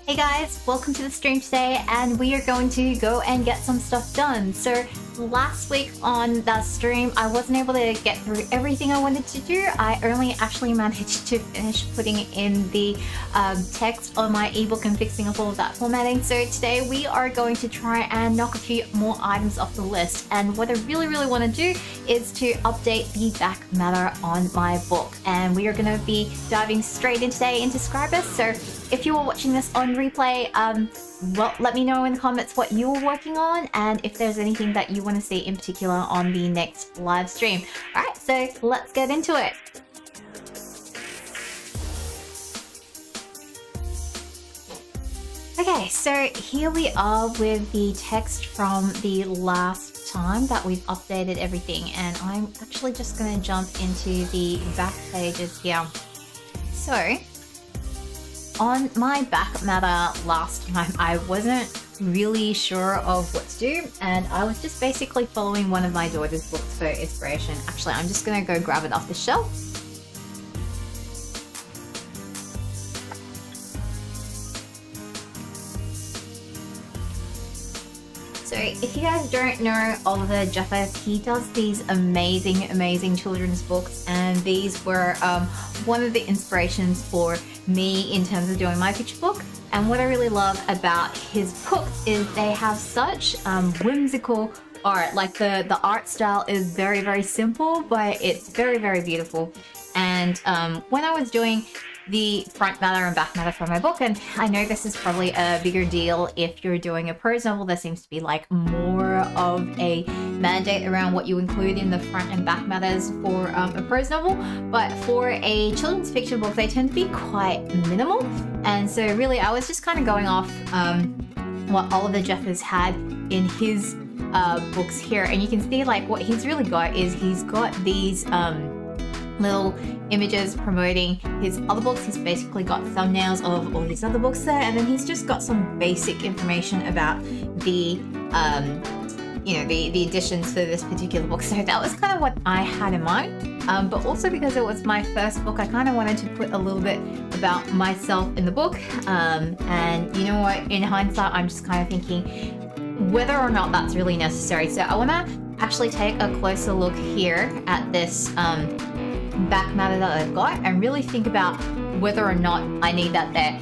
Hey guys, welcome to the stream today, and we are going to go and get some stuff done. So last week on that stream, I wasn't able to get through everything I wanted to do. I only actually managed to finish putting in the text on my ebook and fixing up all of that formatting. So today we are going to try and knock a few more items off the list. And what I really want to do is to update the back matter on my book. And we are going to be diving straight in today into Scribus. So if you are watching this on replay, well, let me know in the comments what you're working on and if there's anything that you want to see in particular on the next live stream. All right, so let's get into it. Okay, so here we are with the text from the last time that we've updated everything, and I'm actually just going to jump into the back pages here. So on my back matter last time, I wasn't really sure of what to do, and I was just basically following one of my daughter's books for inspiration. Actually, I'm just going to go grab it off the shelf. So if you guys don't know Oliver Jeffers, he does these amazing children's books, and these were one of the inspirations for me in terms of doing my picture book. And what I really love about his books is they have such whimsical art. Like the art style is very simple, but it's very beautiful. And when I was doing the front matter and back matter for my book, and I know this is probably a bigger deal if you're doing a prose novel. There seems to be like more of a mandate around what you include in the front and back matters for a prose novel, but for a children's fiction book they tend to be quite minimal. And so really I was just kind of going off what Oliver Jeffers had in his books here, and you can see like what he's really got is he's got these little images promoting his other books. He's basically got thumbnails of all his other books there, and then he's just got some basic information about the the additions to this particular book. So that was kind of what I had in mind, but also because it was my first book, I kind of wanted to put a little bit about myself in the book, and you know what, in hindsight I'm just kind of thinking whether or not that's really necessary. So I want to actually take a closer look here at this back matter that I've got and really think about whether or not I need that there.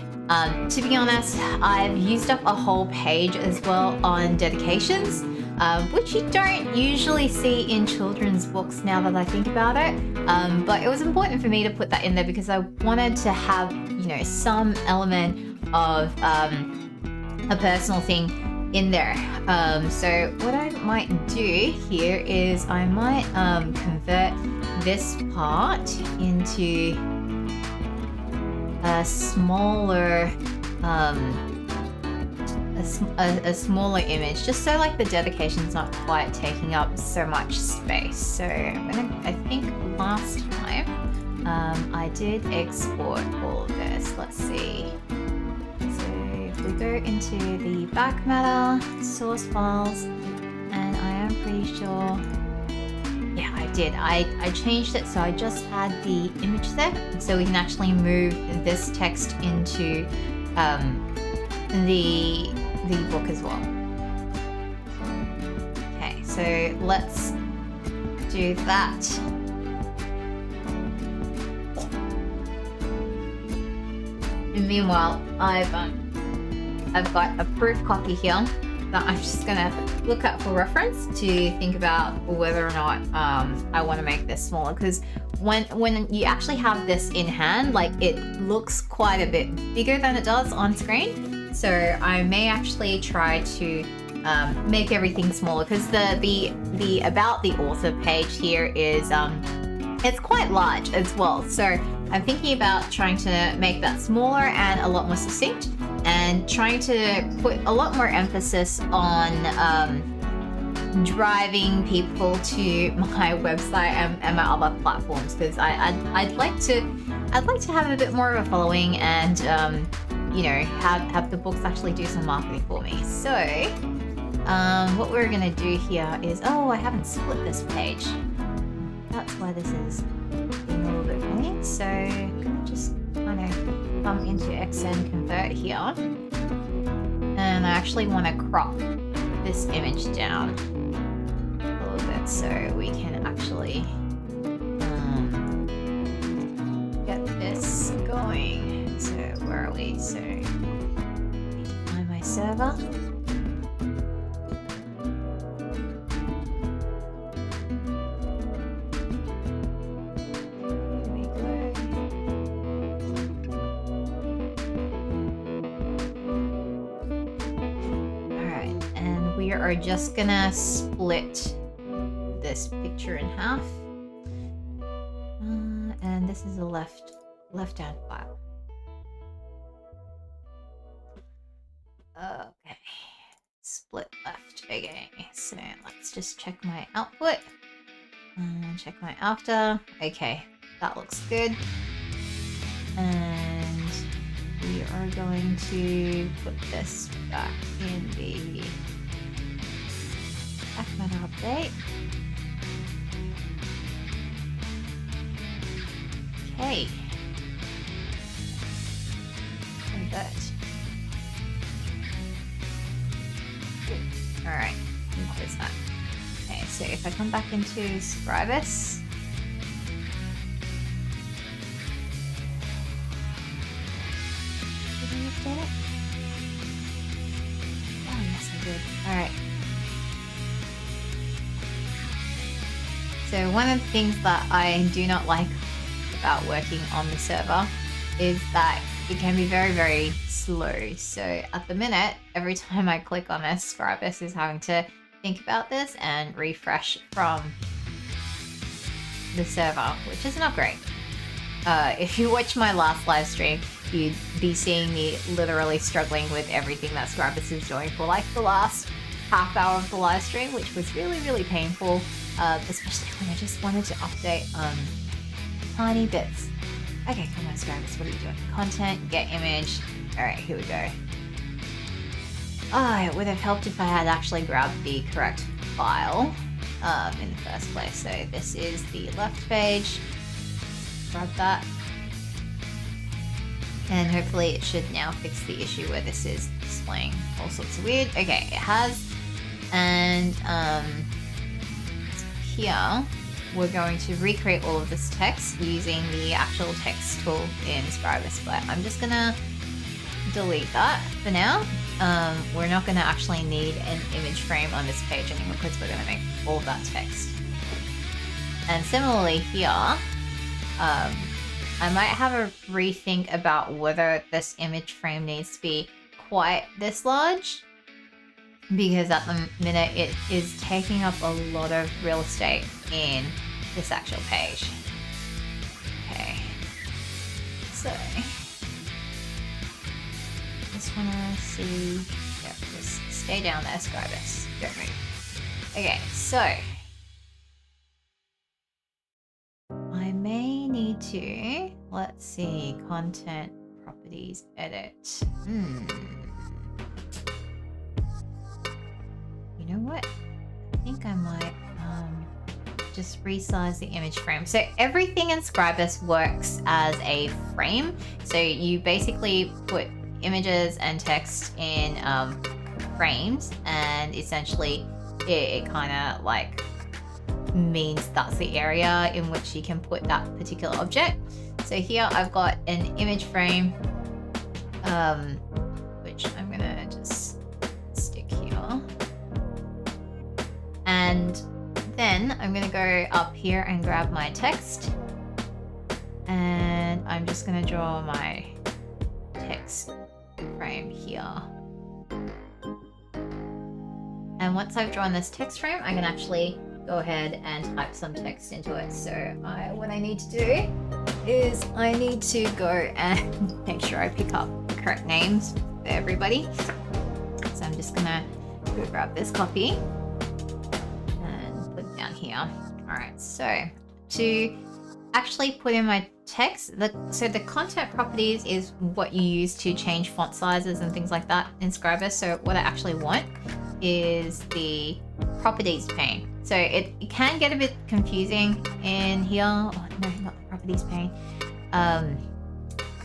To be honest, I've used up a whole page as well on dedications, which you don't usually see in children's books now that I think about it, but it was important for me to put that in there because I wanted to have, you know, some element of a personal thing in there. So what I might do here is I might convert this part into a smaller a smaller image, just so like the dedication's not quite taking up so much space. So I think last time I did export all of this. Let's see. So if we go into the back matter source files, and I am pretty sure, yeah, I did. I changed it so I just had the image there, so we can actually move this text into the book as well. Okay, so let's do that. And meanwhile, I've got a proof copy here that I'm just gonna look at for reference to think about whether or not I want to make this smaller, because when you actually have this in hand, like it looks quite a bit bigger than it does on screen. So I may actually try to make everything smaller, because the about the author page here is it's quite large as well. So I'm thinking about trying to make that smaller and a lot more succinct, and trying to put a lot more emphasis on driving people to my website and my other platforms, because I'd like to have a bit more of a following, and you know, have the books actually do some marketing for me. So what we're gonna do here is, oh, I haven't split this page. That's why this is being a little bit funny. So I'm gonna just kind of come into XN Convert here, and I actually want to crop this image down a little bit so we can actually get this going. So where are we? So find my server. We are just gonna split this picture in half, and this is a left-hand file. Okay, split left. Okay, so let's just check my output and check my after. Okay, that looks good, and we are going to put this back in the matter update. Okay. Convert. Alright, what is that? Okay, so if I come back into Scribus, did I update it? Oh yes I did. Alright. So one of the things that I do not like about working on the server is that it can be very, very slow. So at the minute, every time I click on this, Scribus is having to think about this and refresh from the server, which is not great. If you watch my last live stream, you'd be seeing me literally struggling with everything that Scribus is doing for like the last half hour of the live stream, which was really, really painful. Especially when I just wanted to update tiny bits. Okay, come on, Scribus, what are you doing? Content, get image. Alright, here we go. Oh, it would have helped if I had actually grabbed the correct file in the first place. So this is the left page. Grab that. And hopefully it should now fix the issue where this is displaying all sorts of weird. Okay, it has. And here we're going to recreate all of this text using the actual text tool in Scribus, but I'm just gonna delete that for now. We're not gonna actually need an image frame on this page anymore because we're gonna make all of that text. And similarly here, I might have a rethink about whether this image frame needs to be quite this large, because at the minute it is taking up a lot of real estate in this actual page. Okay, so just wanna see, yeah, just stay down there, Scribus, don't move. Okay, so I may need to, let's see, content, properties, edit. You know what? I think I might just resize the image frame. So everything in Scribus works as a frame. So you basically put images and text in frames, and essentially it kind of like means that's the area in which you can put that particular object. So here I've got an image frame, which I'm gonna just stick here. And then I'm gonna go up here and grab my text, and I'm just gonna draw my text frame here. And once I've drawn this text frame, I can actually go ahead and type some text into it. So what I need to do is I need to go and make sure I pick up the correct names for everybody. So I'm just gonna go grab this copy and put it down here. All right, so to actually put in my text, so the content properties is what you use to change font sizes and things like that in Scribus. So what I actually want is the properties pane. So it can get a bit confusing in here. Oh no, not the properties pane.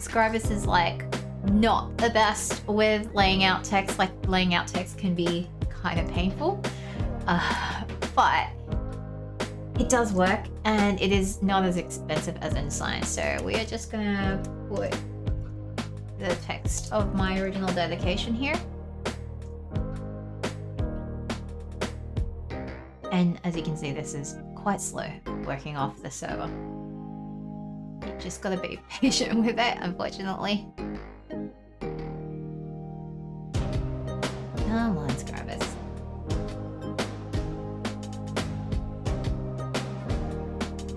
Scribus is like not the best with laying out text. Like laying out text can be kind of painful, but it does work and it is not as expensive as InSign. So we are just gonna put the text of my original dedication here. And as you can see, this is quite slow working off the server. You just gotta be patient with it, unfortunately. Come on, Scribus.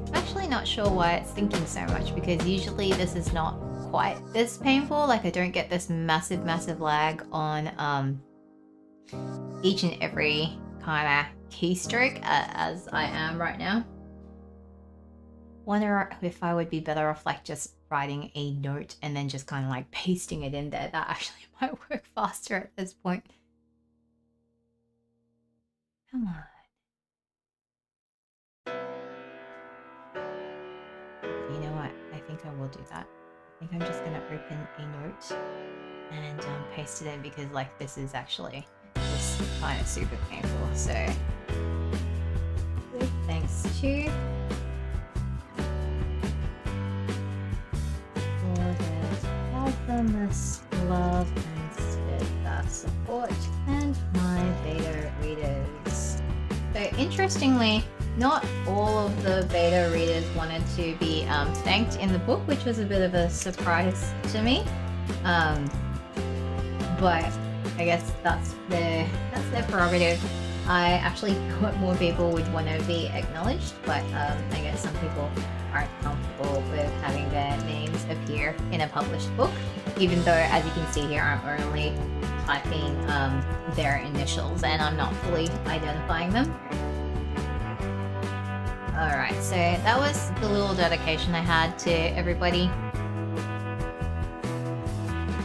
I'm actually not sure why it's thinking so much, because usually this is not quite this painful. Like I don't get this massive lag on each and every kind of keystroke as I am right now. Wonder if I would be better off like just writing a note and then just kind of like pasting it in there. That actually might work faster at this point. Come on. You know what? I think I will do that. I think I'm just gonna open a note and paste it in, because like this is actually just kind of super painful. So thanks to fathomless love and steadfast support and my beta readers. So interestingly, not all of the beta readers wanted to be thanked in the book, which was a bit of a surprise to me. But I guess that's their prerogative. I actually thought more people would want to be acknowledged, but I guess some people aren't comfortable with having their names appear in a published book, even though, as you can see here, I'm only typing their initials and I'm not fully identifying them. Alright, so that was the little dedication I had to everybody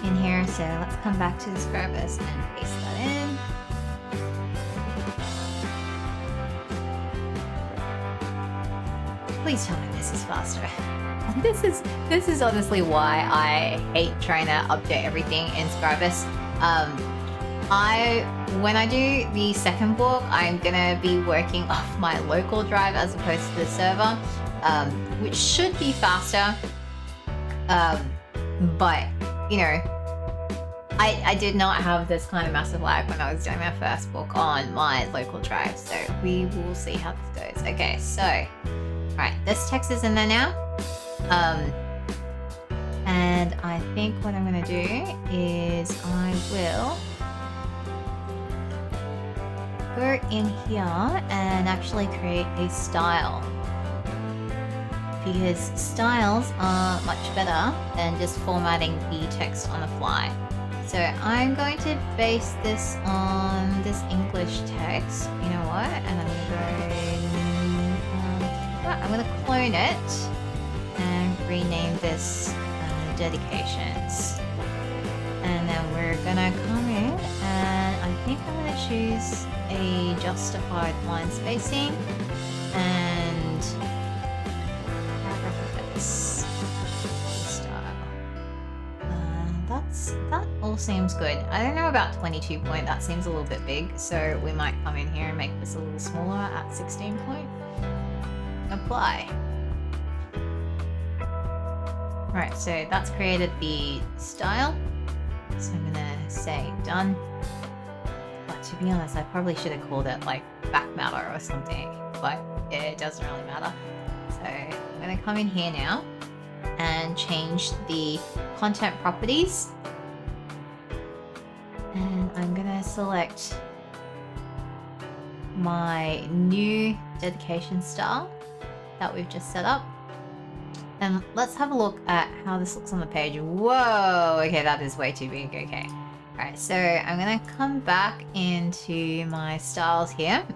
in here. So let's come back to the Scribus and paste that in. Please tell me this is faster. This is honestly why I hate trying to update everything in Scribus. When I do the second book, I'm gonna be working off my local drive as opposed to the server, which should be faster. But you know, I did not have this kind of massive lag when I was doing my first book on my local drive, so we will see how this goes. Okay, so right, this text is in there now. And I think what I'm gonna do is I will go in here and actually create a style, because styles are much better than just formatting the text on the fly. So I'm going to base this on this English text. You know what? And I'm going to clone it and rename this dedications. And then we're going to come in and I think I'm going to choose a justified line spacing and paragraphs style. That all seems good. I don't know about 22 point. That seems a little bit big, so we might come in here and make this a little smaller at 16 point. Apply. Right, so that's created the style. So I'm gonna say done. But to be honest, I probably should have called it like back matter or something, but it doesn't really matter. So I'm gonna come in here now and change the content properties. And I'm gonna select my new dedication style that we've just set up. And let's have a look at how this looks on the page. Whoa, okay, that is way too big, okay. Alright, so I'm gonna come back into my styles here.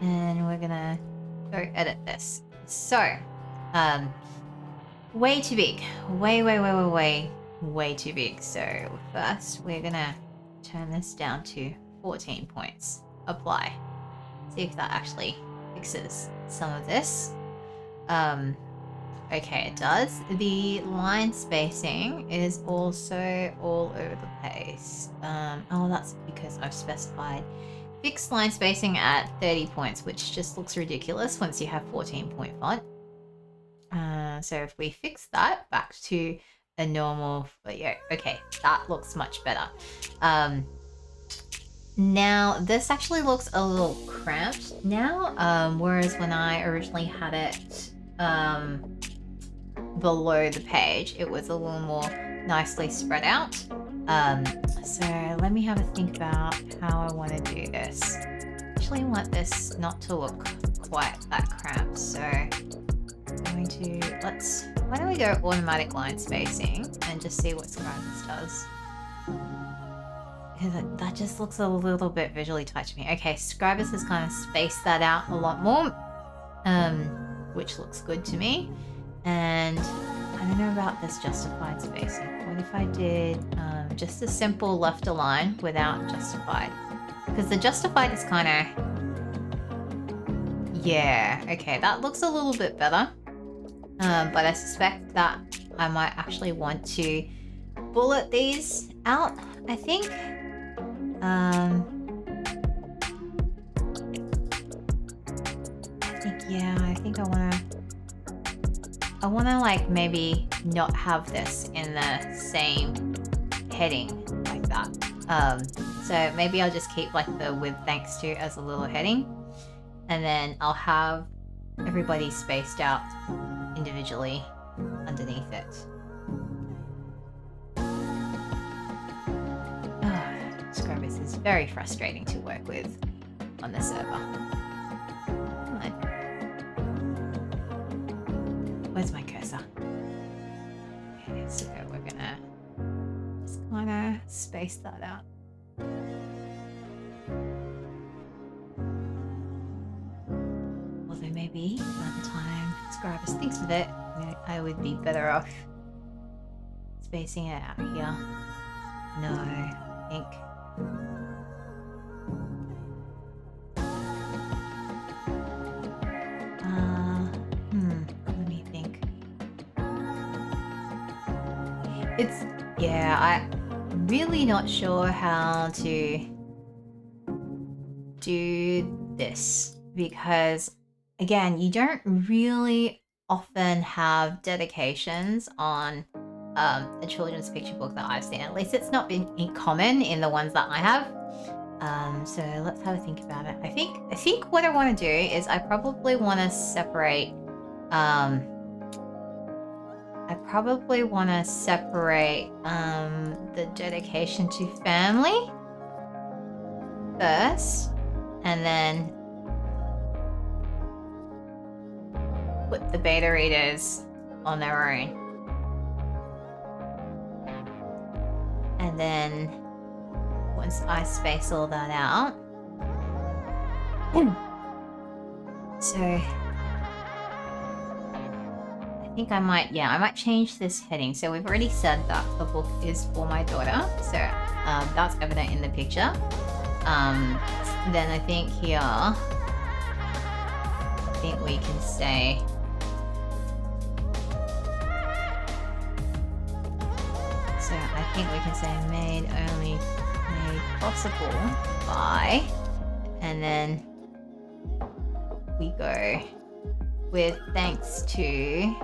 And we're gonna go edit this. So, way too big. Way too big. So first we're gonna turn this down to 14 points. Apply. See if that actually fixes some of this. Okay, it does. The line spacing is also all over the place. Oh, that's because I've specified fixed line spacing at 30 points, which just looks ridiculous once you have 14-point font. So if we fix that back to a normal, yeah, okay, that looks much better. Now this actually looks a little cramped now, whereas when I originally had it below the page, it was a little more nicely spread out. So let me have a think about how I want to do this. I actually want this not to look quite that cramped, so I'm going to, why don't we go automatic line spacing and just see what Scribus does. Because that just looks a little bit visually tight to me. Okay, Scribus has kind of spaced that out a lot more, which looks good to me. And I don't know about this justified spacing. What if I did just a simple left align without justified? Because the justified is kind of, yeah, okay, that looks a little bit better. But I suspect that I might actually want to bullet these out, I think. I think I wanna like maybe not have this in the same heading like that. So maybe I'll just keep like the with thanks to as a little heading, and then I'll have everybody spaced out individually underneath it. Scribus is very frustrating to work with on the server. Come on. Where's my cursor? Okay, so we're gonna just kind of space that out. Although maybe by the time Scribus thinks of it, I would be better off spacing it out here. No, I think. Let me think. I'm really not sure how to do this, because again, you don't really often have dedications on a children's picture book that I've seen. At least it's not been common in the ones that I have. So let's have a think about it. I think what I want to do is I probably want to separate the dedication to family first, and then put the beta readers on their own. And then once I space all that out, so I think I might change this heading. So we've already said that the book is for my daughter, so that's evident in the picture. Then I think here, we can say, so I think we can say made possible by, and then we go with thanks to,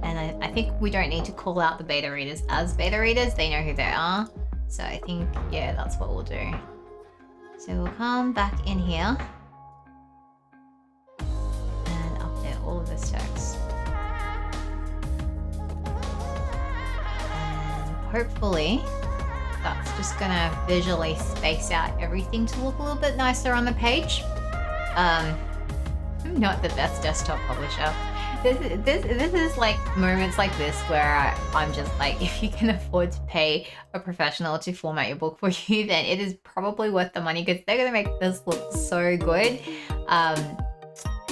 and I think we don't need to call out the beta readers as beta readers. They know who they are. So I think, yeah, that's what we'll do. So we'll come back in here and update all of this text. And hopefully that's just gonna visually space out everything to look a little bit nicer on the page. I'm not the best desktop publisher. This is like moments like this where I'm just like, if you can afford to pay a professional to format your book for you, then it is probably worth the money, because they're gonna make this look so good.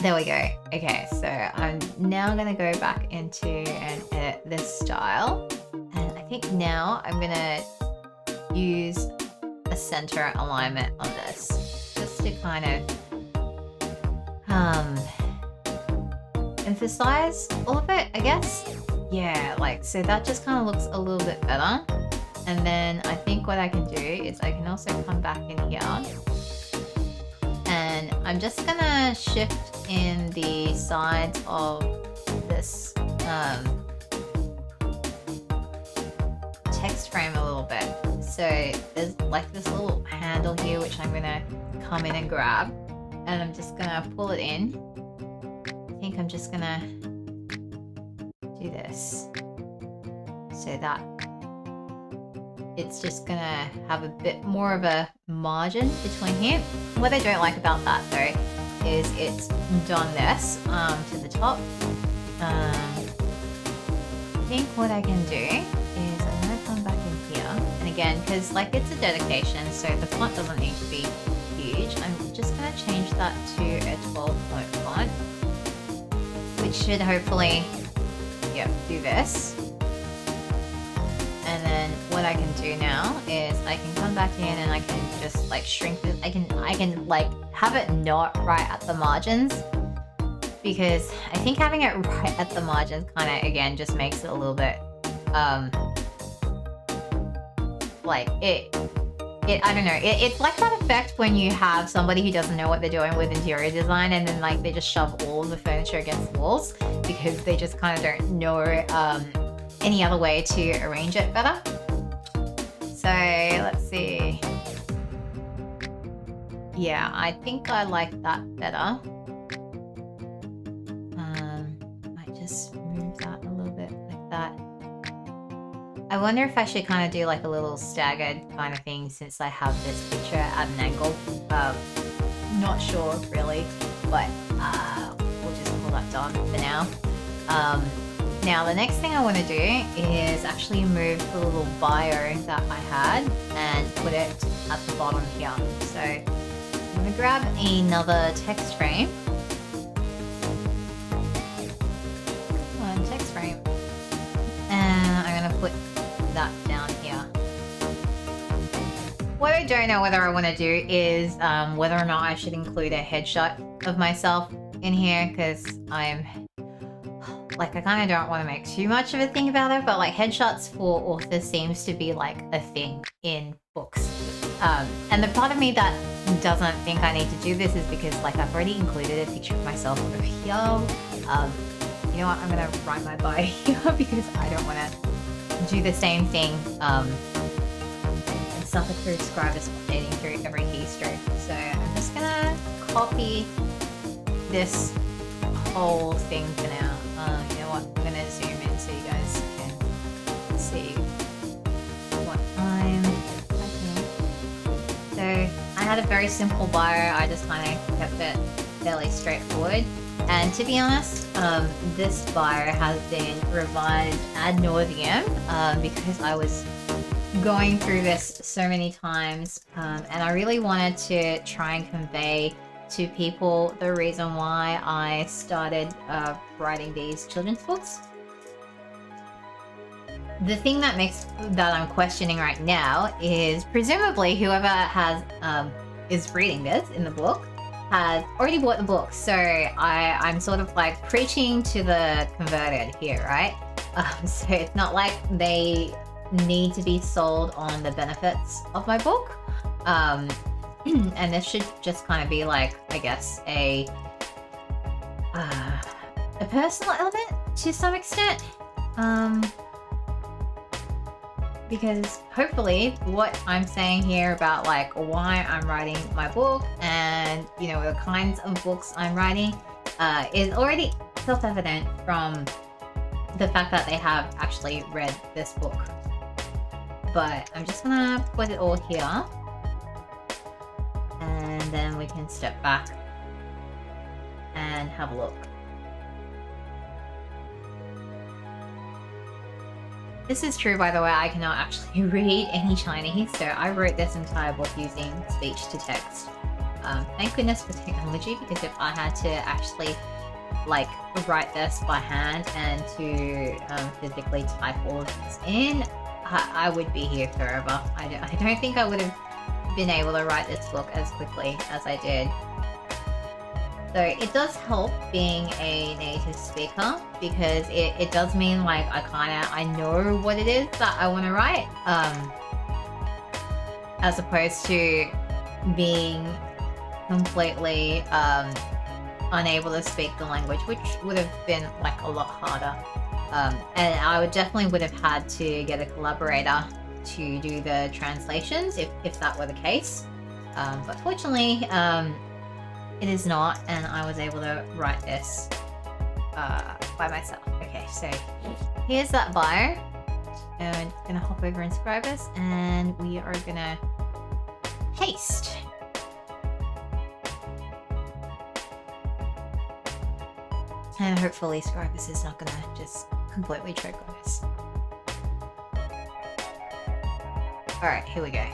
There we go. Okay, so I'm now gonna go back into and edit this style, and I think now I'm gonna use a center alignment on this, just to kind of emphasize all of it, I guess. Yeah, like, so that just kind of looks a little bit better. And then I think what I can do is I can also come back in here. And I'm just gonna shift in the sides of this text frame a little bit. So there's like this little handle here, which I'm gonna come in and grab. And I'm just gonna pull it in. I think I'm just gonna do this so that it's just gonna have a bit more of a margin between here. What I don't like about that though is it's done this to the top. I think what I can do is I'm gonna come back in here, and again, because like it's a dedication, so the font doesn't need to be huge. I'm just gonna change that to a 12-point font, which should hopefully, yep, do this. And then what I can do now is I can come back in and I can just like shrink this. I can like have it not right at the margins, because I think having it right at the margins kind of, again, just makes it a little bit like I don't know, it's like that effect when you have somebody who doesn't know what they're doing with interior design, and then like they just shove all of the furniture against the walls because they just kind of don't know any other way to arrange it better. So let's see. Yeah, I think I like that better. Might just move that a little bit like that. I wonder if I should kind of do like a little staggered kind of thing since I have this picture at an angle. Not sure really, but we'll just call that done for now. Now the next thing I want to do is actually move the little bio that I had and put it at the bottom here. So I'm going to grab another text frame. Come on, text frame. And I'm going to put that down here. What I don't know whether I want to do is whether or not I should include a headshot of myself in here, because I kind of don't want to make too much of a thing about it, but like headshots for authors seems to be like a thing in books. And the part of me that doesn't think I need to do this is because like I've already included a picture of myself over here. You know what, I'm going to write my bio here because I don't want to do the same thing and suffer through Scribus updating through every keystroke. So I'm just going to copy this whole thing for now. You know what, I'm gonna zoom in so you guys can see what I'm typing. So I had a very simple bio. I just kind of kept it fairly straightforward. And to be honest, this bio has been revised ad nauseum because I was going through this so many times, and I really wanted to try and convey to people the reason why I started writing these children's books. The thing that I'm questioning right now is presumably whoever has is reading this in the book has already bought the book. So I'm sort of like preaching to the converted here, right? So it's not like they need to be sold on the benefits of my book. And this should just kind of be like, I guess, a personal element to some extent. Because hopefully what I'm saying here about like why I'm writing my book and, you know, the kinds of books I'm writing is already self-evident from the fact that they have actually read this book. But I'm just gonna put it all here. And then we can step back and have a look. This is true, by the way, I cannot actually read any Chinese, so I wrote this entire book using speech to text. Thank goodness for technology, because if I had to actually like write this by hand and to physically type all of this in, I would be here forever. I don't think I would have been able to write this book as quickly as I did. So it does help being a native speaker, because it does mean like I know what it is that I want to write, as opposed to being completely unable to speak the language, which would have been like a lot harder. And I would have had to get a collaborator to do the translations if that were the case. But fortunately, it is not, and I was able to write this by myself. Okay, so here's that bio. And I'm gonna hop over in Scribus, and we are gonna paste. And hopefully Scribus is not gonna just completely choke on this. Alright, here we go.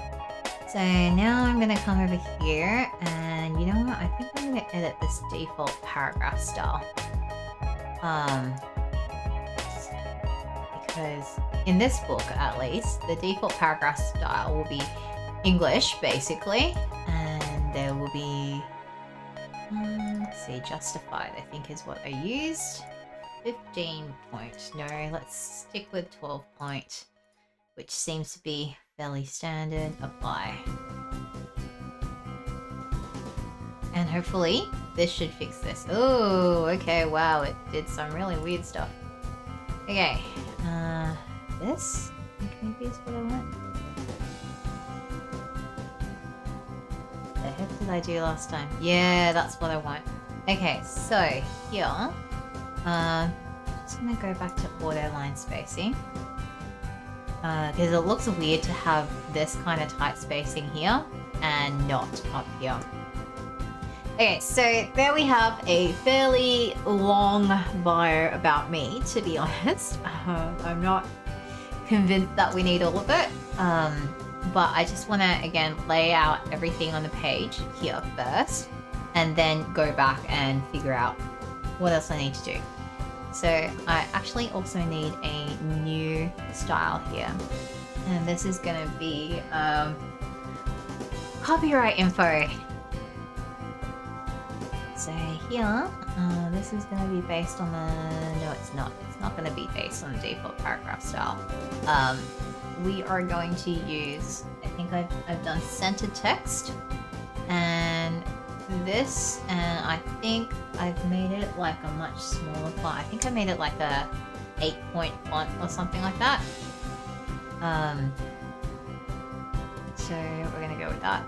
So now I'm gonna come over here, and you know what? I think I'm gonna edit this default paragraph style. Because in this book, at least, the default paragraph style will be English, basically, and there will be, let's see, justified, I think is what I used. 15 point, no, let's stick with 12 point, which seems to be fairly standard. Apply. And hopefully this should fix this. Oh, okay, wow, it did some really weird stuff. Okay, this, I think maybe is what I want. What the heck did I do last time? Yeah, that's what I want. Okay, so here, just gonna go back to auto line spacing. Because it looks weird to have this kind of tight spacing here and not up here. Okay, so there we have a fairly long bio about me, to be honest. I'm not convinced that we need all of it, but I just want to, again, lay out everything on the page here first, and then go back and figure out what else I need to do. So I actually also need a new style here, and this is going to be copyright info. So here, this is going to be based on the, no it's not going to be based on the default paragraph style. We are going to use, I think I've done centered text, and this, and I think I've made it like a much smaller font. I think I made it like a 8-point font or something like that. So we're gonna go with that.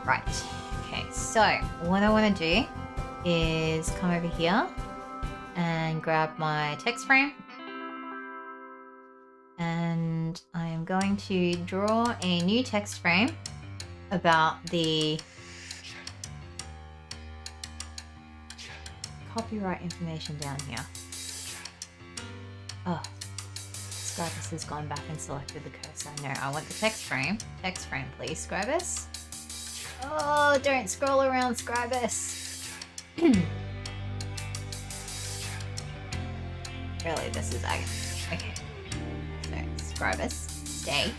Right, okay, so what I want to do is come over here and grab my text frame, and I'm going to draw a new text frame about the copyright information down here. Oh, Scribus has gone back and selected the cursor. No, I want the text frame. Text frame, please, Scribus. Oh, don't scroll around, Scribus. Really, this is agony. Okay. So, Scribus, stay.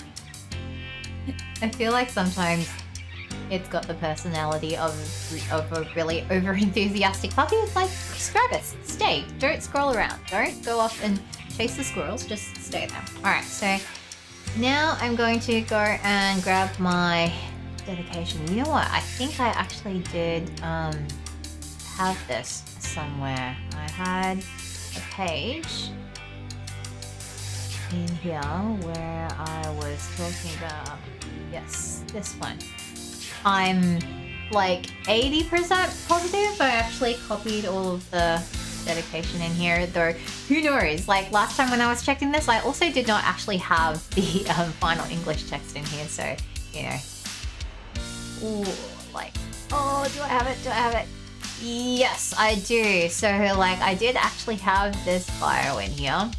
I feel like sometimes it's got the personality of a really over-enthusiastic puppy. It's like, Scribus, stay. Don't scroll around. Don't go off and chase the squirrels. Just stay there. Alright, so now I'm going to go and grab my dedication. You know what? I think I actually did have this somewhere. I had a page in here where I was talking about, yes, this one. I'm like 80% positive I actually copied all of the dedication in here, though who knows, like last time when I was checking this I also did not actually have the final English text in here, so you know. Ooh, like, oh, do I have it? Do I have it? Yes, I do. So like I did actually have this bio in here.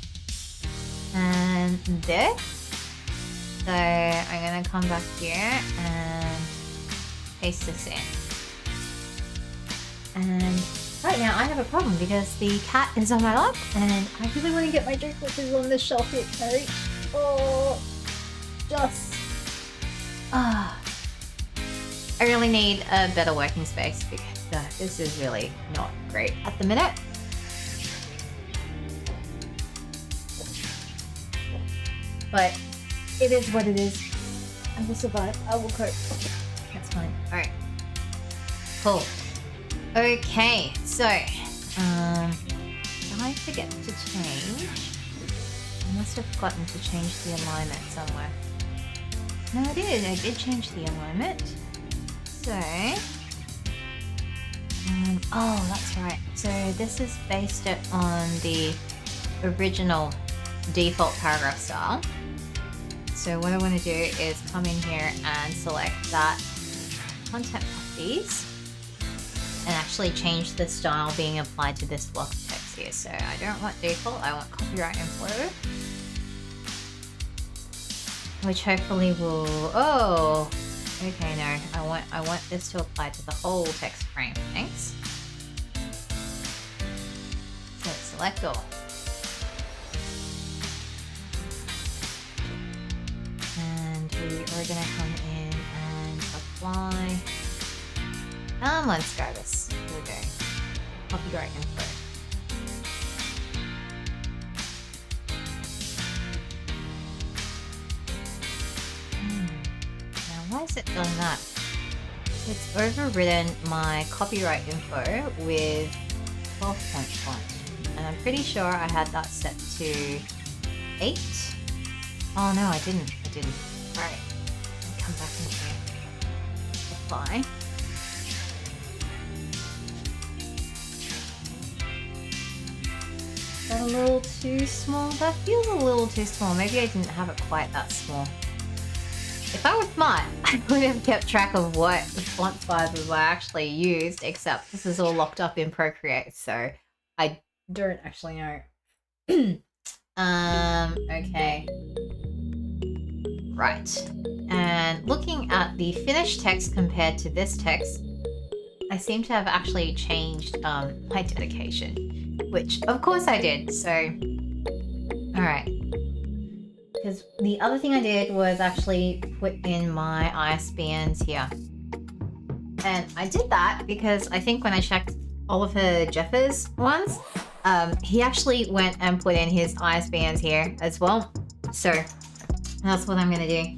And this. So I'm gonna come back here and paste this in. And right now I have a problem because the cat is on my lap and I really want to get my drink, which is on this shelf here, Carrie. Oh, just I really need a better working space because this is really not great at the minute. But it is what it is. I will survive. I will cope. That's fine. Alright. Cool. Okay, so did I forget to change? I must have forgotten to change the alignment somewhere. No, I did. I did change the alignment. So, oh, that's right. So this is based it on the original default paragraph style. So what I want to do is come in here and select that content properties and actually change the style being applied to this block of text here. So I don't want default, I want copyright info, which hopefully will, oh, okay, no, I want this to apply to the whole text frame. Thanks. So select all. And we are gonna come in and apply. Come on, Scribus. Here we go. Copyright info. Now, why has it done that? It's overridden my copyright info with 12.1. And I'm pretty sure I had that set to 8. Oh no, I didn't. Alright. Come back in here. Apply. Is that a little too small? That feels a little too small. Maybe I didn't have it quite that small. If I was smart, I would have kept track of what font sizes I actually used, except this is all locked up in Procreate, so I don't actually know. Okay. Right. And looking at the finished text compared to this text, I seem to have actually changed my dedication, which of course I did. So, all right. Because the other thing I did was actually put in my ISBNs here. And I did that because I think when I checked Oliver Jeffers' ones, he actually went and put in his ISBNs here as well. So that's what I'm gonna do.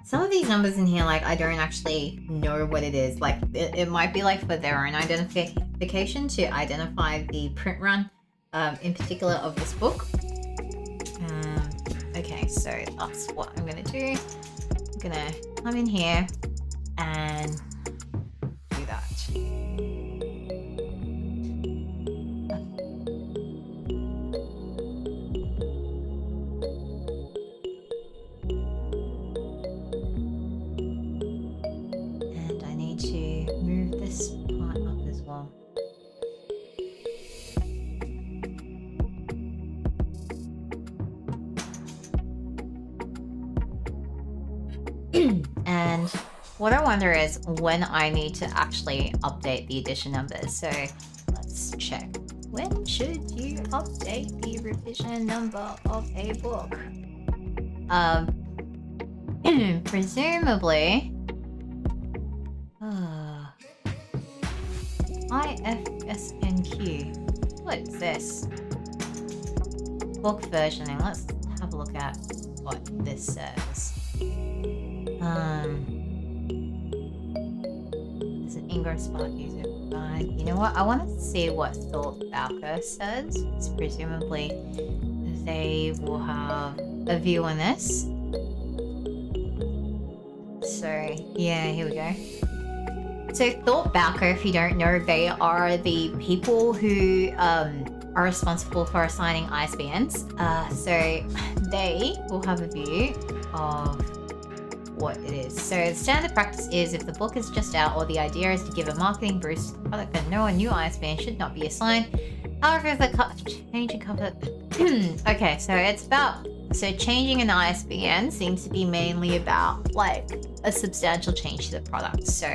Some of these numbers in here, like, I don't actually know what it is. Like, it might be like for their own identification to identify the print run, in particular of this book. Okay, so that's what I'm gonna do. I'm gonna come in here and do that. And I need to move this part up as well. And what I wonder is when I need to actually update the edition numbers. So let's check. When should you update the revision number of a book? Presumably, IFSNQ. What is this? Book versioning. Let's have a look at what this says. There's an IngramSpark user guide. You know what? I want to see what Thought Bowker says. It's presumably they will have a view on this. So yeah, here we go. So Thought Bowker, if you don't know, they are the people who are responsible for assigning ISBNs. So they will have a view of what it is. So the standard practice is if the book is just out or the idea is to give a marketing boost to the product, then no, a new ISBN should not be assigned. However, if the change in cover... okay, so it's about... So changing an ISBN seems to be mainly about like a substantial change to the product. So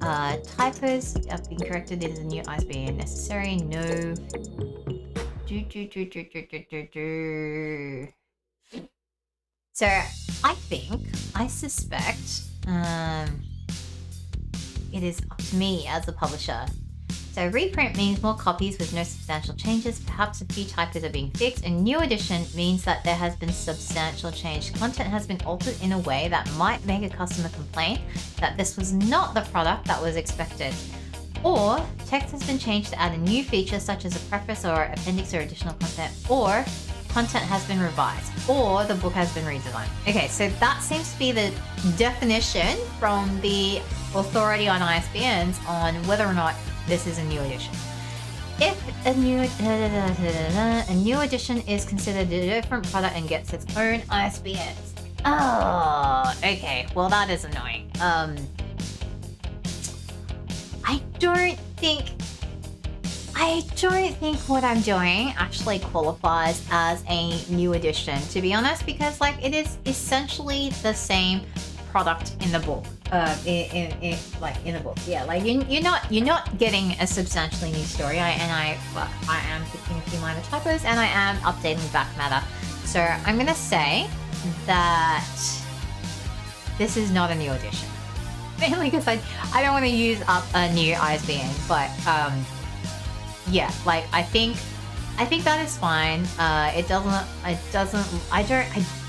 typos have been corrected. Is a new ISBN necessary? No. So I suspect it is up to me as a publisher. So reprint means more copies with no substantial changes, perhaps a few typos are being fixed. A new edition means that there has been substantial change. Content has been altered in a way that might make a customer complain that this was not the product that was expected. Or text has been changed to add a new feature such as a preface or appendix or additional content, or content has been revised, or the book has been redesigned. Okay, so that seems to be the definition from the authority on ISBNs on whether or not this is a new edition. If a new edition is considered a different product and gets its own ISBNs. Oh, okay. Well, that is annoying. I don't think what I'm doing actually qualifies as a new edition, to be honest, because like it is essentially the same product in the book. In the book, yeah. Like you're not getting a substantially new story. I am fixing a few minor typos and I am updating the back matter. So I'm gonna say that this is not a new edition. Mainly because I don't want to use up a new ISBN, but yeah, like I think that is fine.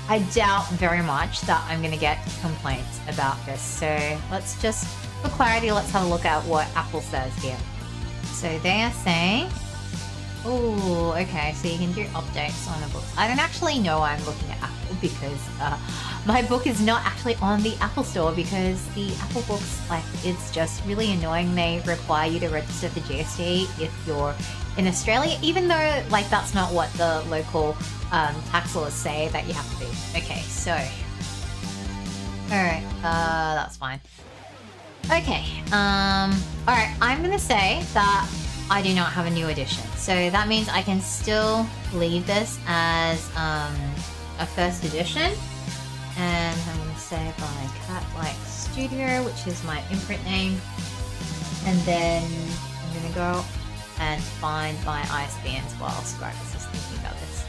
I doubt very much that I'm gonna get complaints about this. So let's just, for clarity, let's have a look at what Apple says here. So they are saying, oh, okay, so you can do updates on the books. I don't actually know I'm looking at Apple because my book is not actually on the Apple Store because the Apple books, like, it's just really annoying. They require you to register for GST if you're in Australia, even though, like, that's not what the local tax laws say that you have to be. Okay, so, alright, that's fine. Okay, alright, I'm gonna say that I do not have a new edition. So that means I can still leave this as a first edition. And I'm going to say by Cat-like Studio, which is my imprint name. And then I'm going to go and find my ISBNs while Scribus is thinking about this.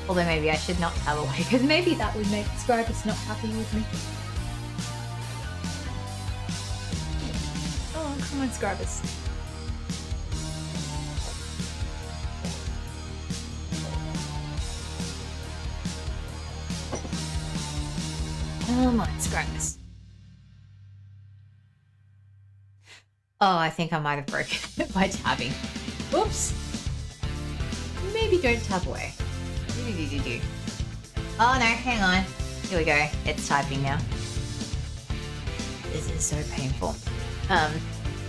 Although maybe I should not tab away, because maybe that would make Scribus not happy with me. Oh, come on, Scribus. Oh my, Scribus. Oh, I think I might have broken it by tabbing. Whoops. Maybe don't tab away. Oh no, hang on. Here we go. It's typing now. This is so painful.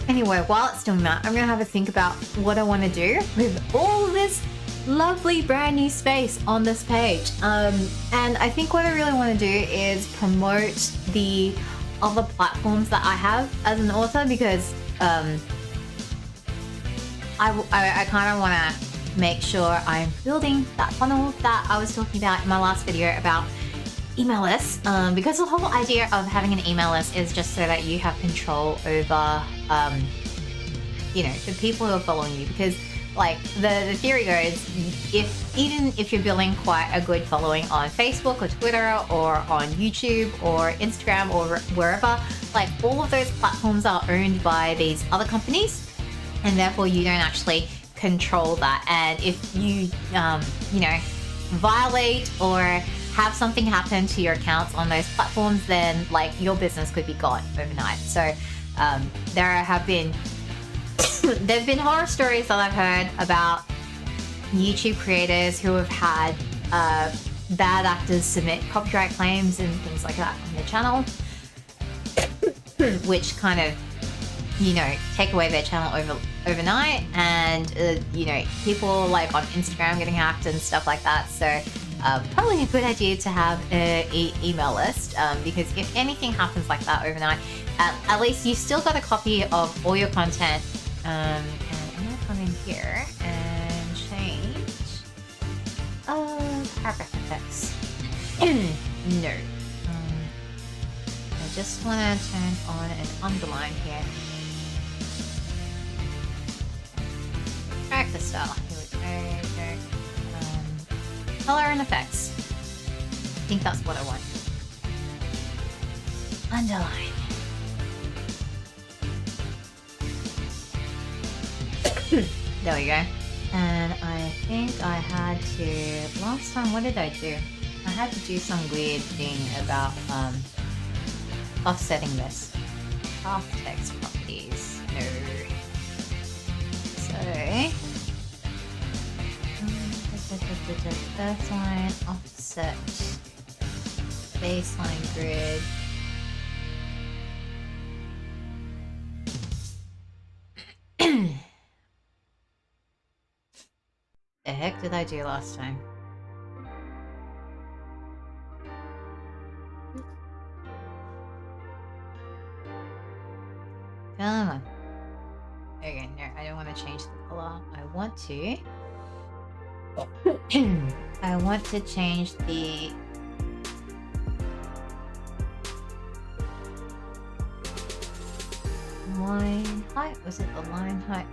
Anyway, while it's doing that, I'm gonna have a think about what I want to do with all this lovely brand new space on this page. And I think what I really want to do is promote the other platforms that I have as an author, because I kind of want to make sure I'm building that funnel that I was talking about in my last video about email lists, because the whole idea of having an email list is just so that you have control over you know, the people who are following you. Because like the theory goes, even if you're building quite a good following on Facebook or Twitter or on YouTube or Instagram or wherever, like all of those platforms are owned by these other companies, and therefore you don't actually control that. And if you you know, violate or have something happen to your accounts on those platforms, then like your business could be gone overnight. So there have been there've been horror stories that I've heard about YouTube creators who have had bad actors submit copyright claims and things like that on their channel, which kind of, you know, take away their channel overnight. And you know, people like on Instagram getting hacked and stuff like that. So probably a good idea to have an email list, because if anything happens like that overnight, at least you still got a copy of all your content. And I'm gonna come in here and change paragraph effects. No. I just want to turn on an underline here. Character style. Here we go. Color and effects. I think that's what I want. Underline. There we go. And I think I had to, last time, what did I do? I had to do some weird thing about offsetting this. Path text properties, no. So, first line, offset, baseline grid. The heck did I do last time? Come on. Okay, no, I don't want to change the color. I want to. I want to change the line height. Was it the line height?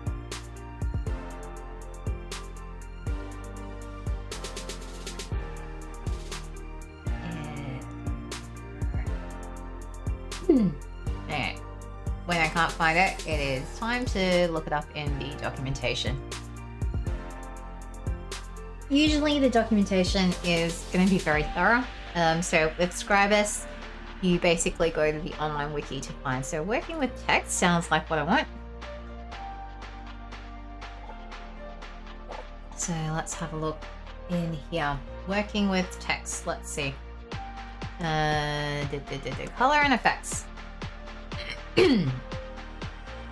Okay. When I can't find it, it is time to look it up in the documentation. Usually the documentation is going to be very thorough. So with Scribus, you basically go to the online wiki to find. So working with text sounds like what I want. So let's have a look in here. Working with text, let's see. Color and effects.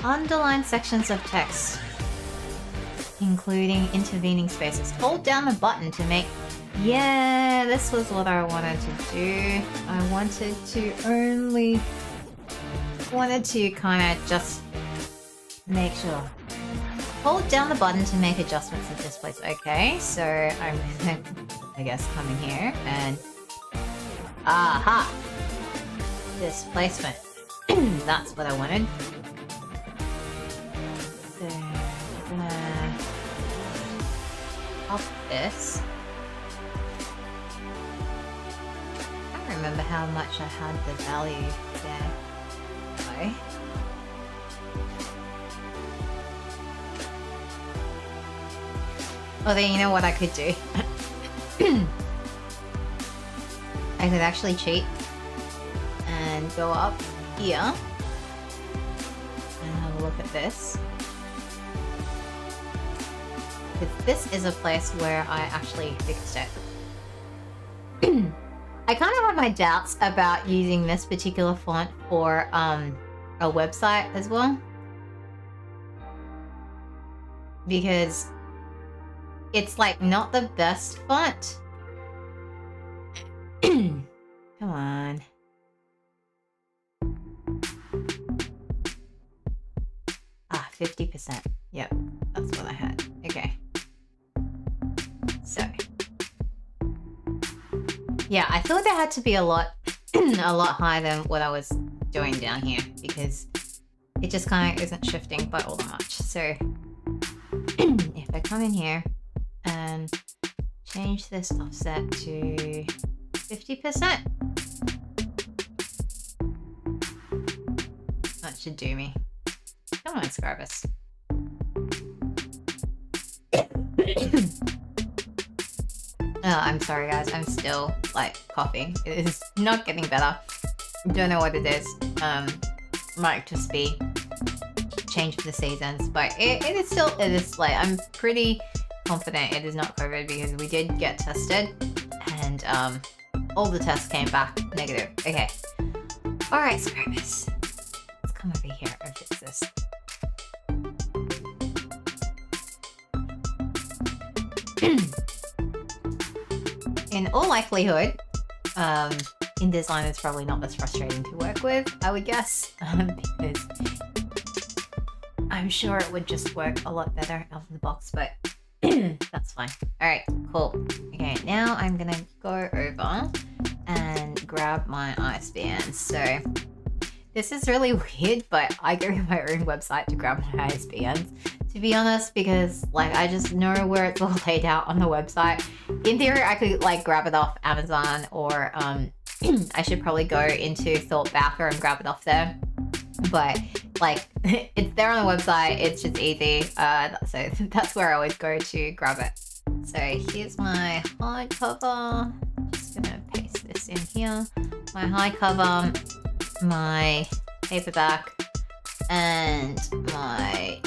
Underline sections of text, including intervening spaces. Hold down the button to make... Yeah, this was what I wanted to do. I wanted to kind of just make sure. Hold down the button to make adjustments at this place. Okay, so I'm gonna, I guess, come in here and... Aha! Displacement. That's what I wanted. So I'm gonna up this. I don't remember how much I had the value there. Okay. Oh, then you know what I could do? I could actually cheat and go up here and have a look at this. Because this is a place where I actually fixed it. I kind of have my doubts about using this particular font for a website as well. Because it's like not the best font. Come on. Ah, 50%. Yep, that's what I had. Okay. So. Yeah, I thought there had to be a lot higher than what I was doing down here because it just kind of isn't shifting by all that much. So if I come in here and change this offset to 50%. That should do me. Come on, Scribus. Oh, I'm sorry guys, I'm still like coughing. It is not getting better. Don't know what it is. Might just be change for the seasons, but it is like, I'm pretty confident it is not COVID because we did get tested and all the tests came back negative. Okay. Alright, Scribus. Let's come over here and fix this. In all likelihood, InDesign is probably not as frustrating to work with, I would guess, because I'm sure it would just work a lot better out of the box, but that's fine. Alright, cool. Okay, now I'm gonna go over and grab my ISBN. So this is really weird, but I go to my own website to grab my ISBNs, to be honest, because like I just know where it's all laid out on the website. In theory, I could like grab it off Amazon or I should probably go into Thoughtbacker and grab it off there. but like it's there on the website. It's just easy. So that's where I always go to grab it. So here's my hardcover. Just gonna paste this in here. My hardcover, my paperback, and my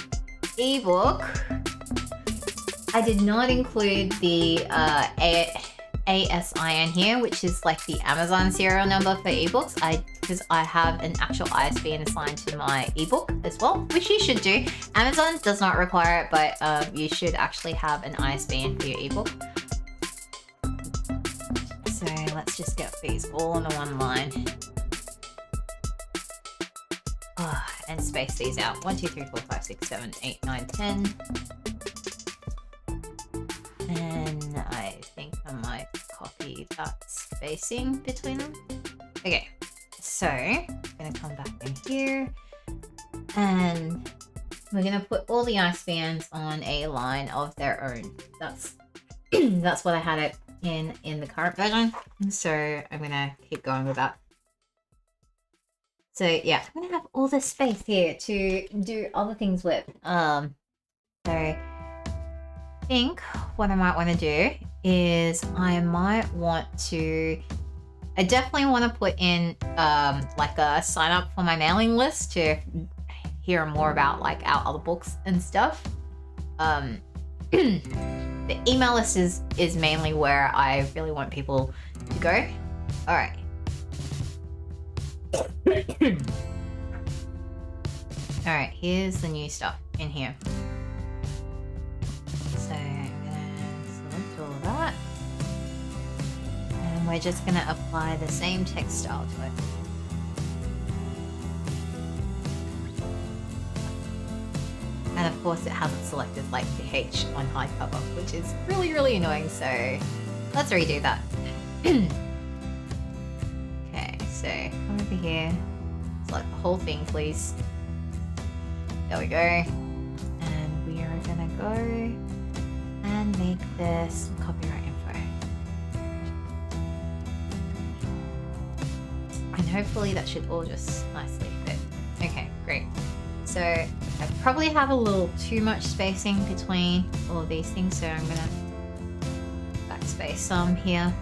ebook. I did not include the ASIN here, which is like the Amazon serial number for ebooks. Because I have an actual ISBN assigned to my ebook as well, which you should do. Amazon does not require it, but you should actually have an ISBN for your ebook. So let's just get these all on one line. Oh, and space these out. 1, 2, 3, 4, 5, 6, 7, 8, 9, 10. And I think I might copy that spacing between them. Okay, so I'm gonna come back in here and we're gonna put all the ISBNs on a line of their own. That's what I had it in the current version. So I'm gonna keep going with that. So yeah, I'm gonna have all this space here to do other things with. So I think what I might want to do is I definitely want to put in like a sign up for my mailing list to hear more about like our other books and stuff. The email list is mainly where I really want people to go. All right. All right, here's the new stuff in here. So I'm gonna select all that. And we're just gonna apply the same text style to it. And of course it hasn't selected like the H on hardcover, which is really, really annoying. So let's redo that. Okay, so come over here, select the whole thing, please. There we go. And we are gonna go and make this copyright info. And hopefully that should all just nicely fit. Okay, great. So I probably have a little too much spacing between all of these things, so I'm gonna backspace some here.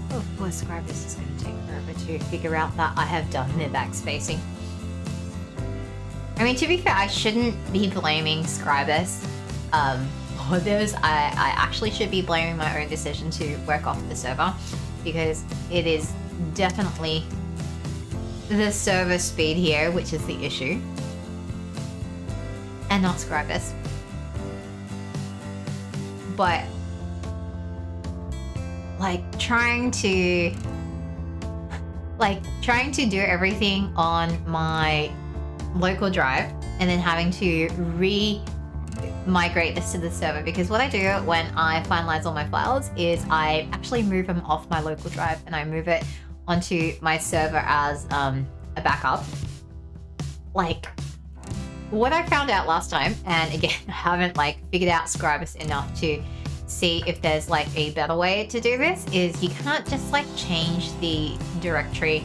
Of course, Scribus is going to take forever to figure out that I have done the backspacing. I mean, to be fair, I shouldn't be blaming Scribus for this. I actually should be blaming my own decision to work off the server, because it is definitely the server speed here which is the issue, and not Scribus. But trying to do everything on my local drive and then having to migrate this to the server, because what I do when I finalize all my files is I actually move them off my local drive and I move it onto my server as a backup. Like what I found out last time, and again I haven't figured out Scribus enough to see if there's a better way to do this, is you can't just change the directory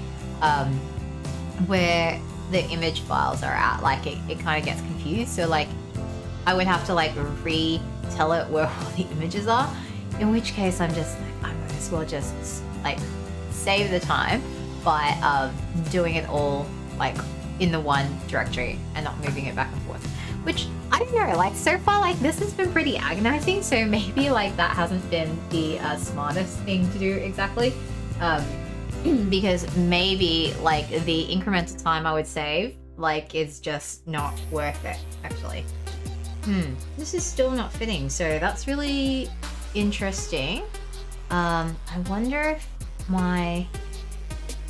where the image files are at. It kind of gets confused, so I would have to retell it where all the images are, in which case I'm just I might as well just save the time by doing it all in the one directory and not moving it back and forth, which I don't know, so far this has been pretty agonizing, so maybe that hasn't been the smartest thing to do exactly, because maybe the incremental time I would save is just not worth it actually. This is still not fitting, so that's really interesting. I wonder if my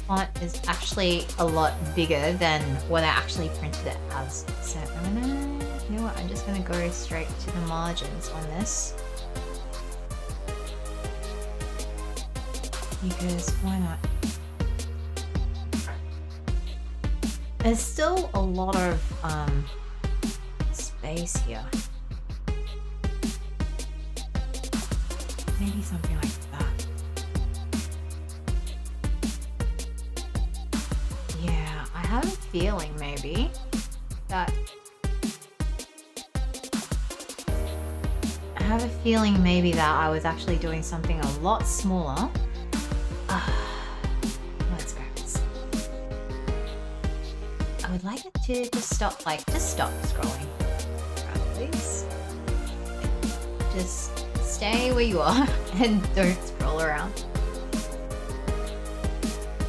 font is actually a lot bigger than what I actually printed it as. So I'm gonna, you know what, I'm just gonna go straight to the margins on this, because why not? There's still a lot of space here. Maybe something like that. Yeah, I have a feeling maybe that... I have a feeling maybe that I was actually doing something a lot smaller. Let's grab this. I would like it to just stop scrolling. Grab these. Just stay where you are and don't scroll around.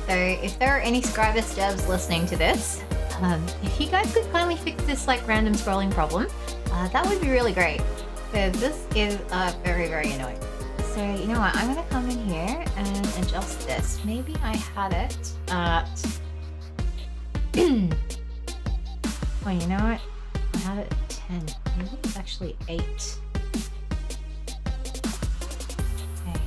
So if there are any Scribus devs listening to this, if you guys could kindly fix this like random scrolling problem, that would be really great. Because this is very, very annoying. So you know what, I'm gonna come in here and adjust this. Maybe I had it at... Oh, you know what? I had it at 10. Maybe it's actually 8. Okay.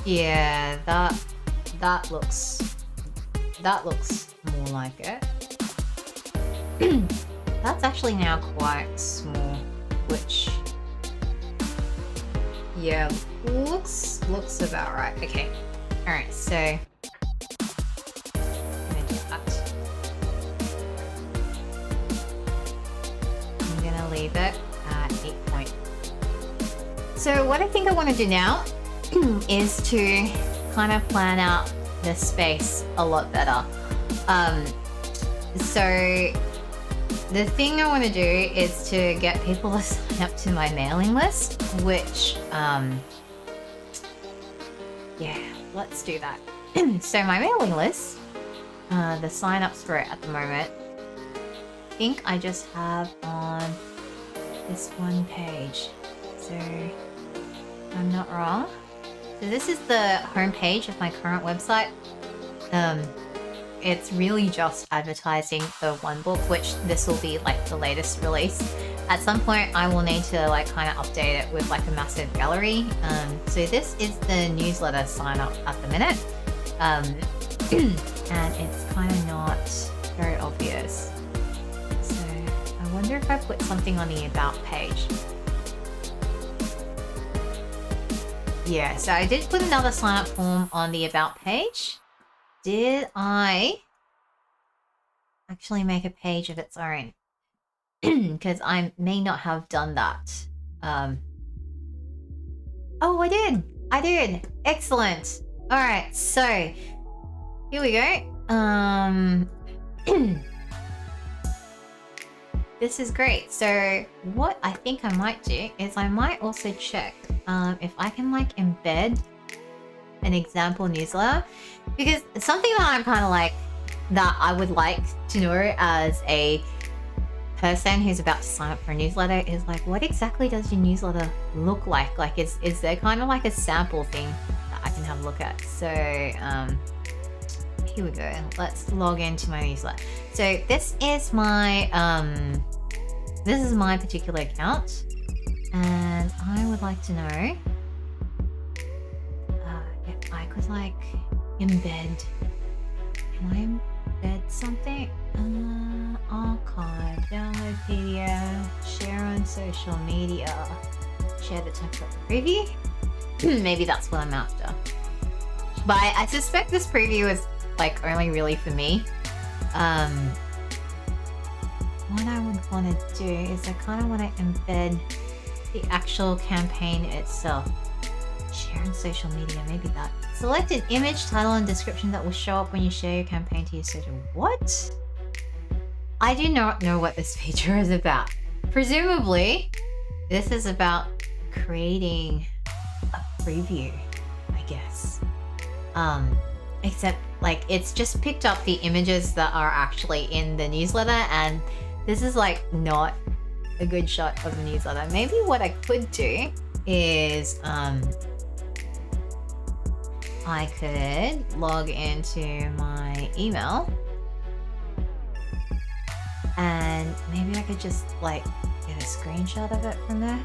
Yeah, that looks more like it. That's actually now quite small, which, yeah, looks about right. Okay, all right, so I'm gonna do that. I'm gonna leave it at 8 point. So what I think I want to do now is to kind of plan out the space a lot better. So the thing I want to do is to get people to sign up to my mailing list, which, yeah, let's do that. So my mailing list, the sign-ups for it at the moment, I think I just have on this one page. So I'm not wrong. So this is the homepage of my current website. It's really just advertising the one book, which this will be like the latest release. At some point I will need to like kind of update it with like a massive gallery. So this is the newsletter sign up at the minute. And it's kind of not very obvious. So I wonder if I put something on the about page. Yeah, so I did put another sign up form on the about page. Did I actually make a page of its own? Because I may not have done that. Oh, I did! Excellent! Alright, so here we go. This is great. So what I think I might do is I might also check if I can like embed an example newsletter, because something that I'm kind of like, that I would like to know as a person who's about to sign up for a newsletter is like, what exactly does your newsletter look like? Like, is there kind of like a sample thing that I can have a look at? So here we go. Let's log into my newsletter. So this is my particular account, and I would like to know if I could like embed. Can I embed something? Archive, download PDF, share on social media, share the template preview. Maybe that's what I'm after. But I suspect this preview is like only really for me. What I would want to do is I kind of want to embed the actual campaign itself. Share on social media, maybe that. Select an image, title, and description that will show up when you share your campaign to your social. What? I do not know what this feature is about. Presumably, this is about creating a preview, I guess. Except like it's just picked up the images that are actually in the newsletter, and this is like not a good shot of the newsletter. Maybe what I could do is I could log into my email, and maybe I could just like get a screenshot of it from there.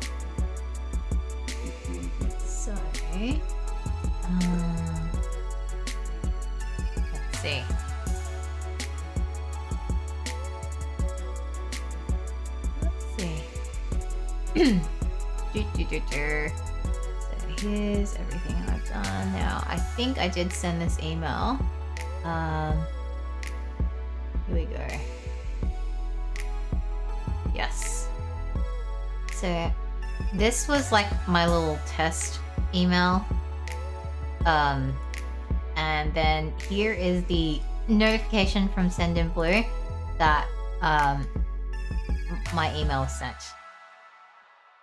So let's see. So here's everything I've done. Now, I think I did send this email. Here we go. Yes. So this was like my little test email. And then here is the notification from Send in Blue that my email was sent.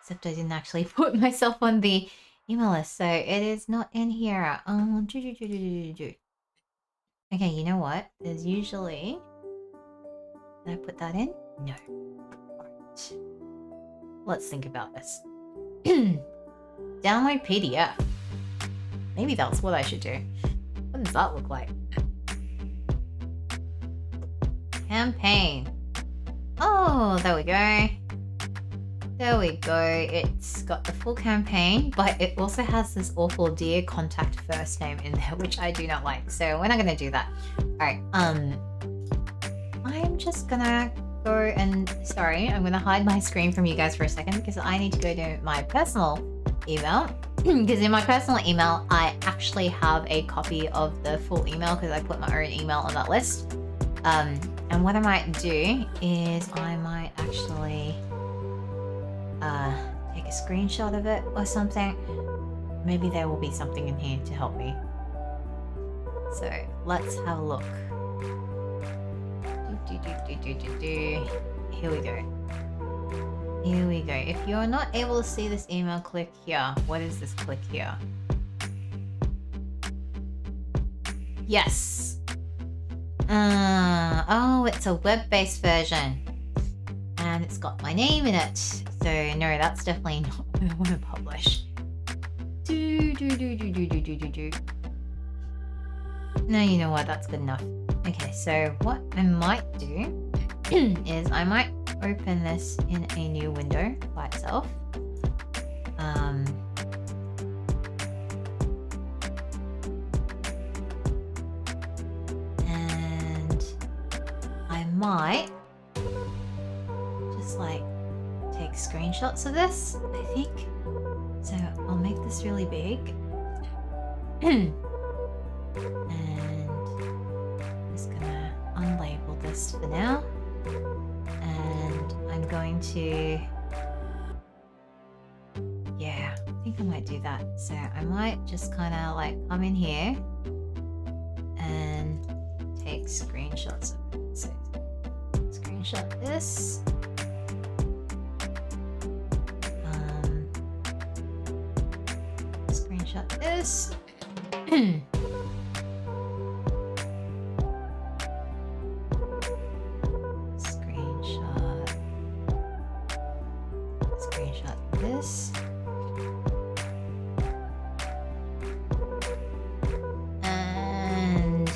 Except I didn't actually put myself on the email list, so it is not in here. Okay, you know what? There's usually... Did I put that in? No. Alright. Let's think about this. Download PDF. Maybe that's what I should do. What does that look like? Campaign. Oh, there we go. There we go. It's got the full campaign, but it also has this awful dear contact first name in there, which I do not like. So we're not gonna do that. Alright, I'm just gonna go and... Sorry, I'm gonna hide my screen from you guys for a second because I need to go to my personal email. Because in my personal email, I actually have a copy of the full email because I put my own email on that list. And what I might do is I might actually take a screenshot of it or something. Maybe there will be something in here to help me. So let's have a look. Here we go. Here we go. If you're not able to see this email, click here. What is this? Click here. Yes. Oh, it's a web-based version. And it's got my name in it. So no, that's definitely not what I want to publish. No, you know what? That's good enough. Okay, so what I might do is I might open this in a new window by itself. And I might just like take screenshots of this, I think. So I'll make this really big. And I'm just gonna unlabel this for now. And I'm going to... Yeah, I think I might do that. So I might just kind of like come in here and take screenshots of it. So screenshot this. Screenshot this. Screenshot this. And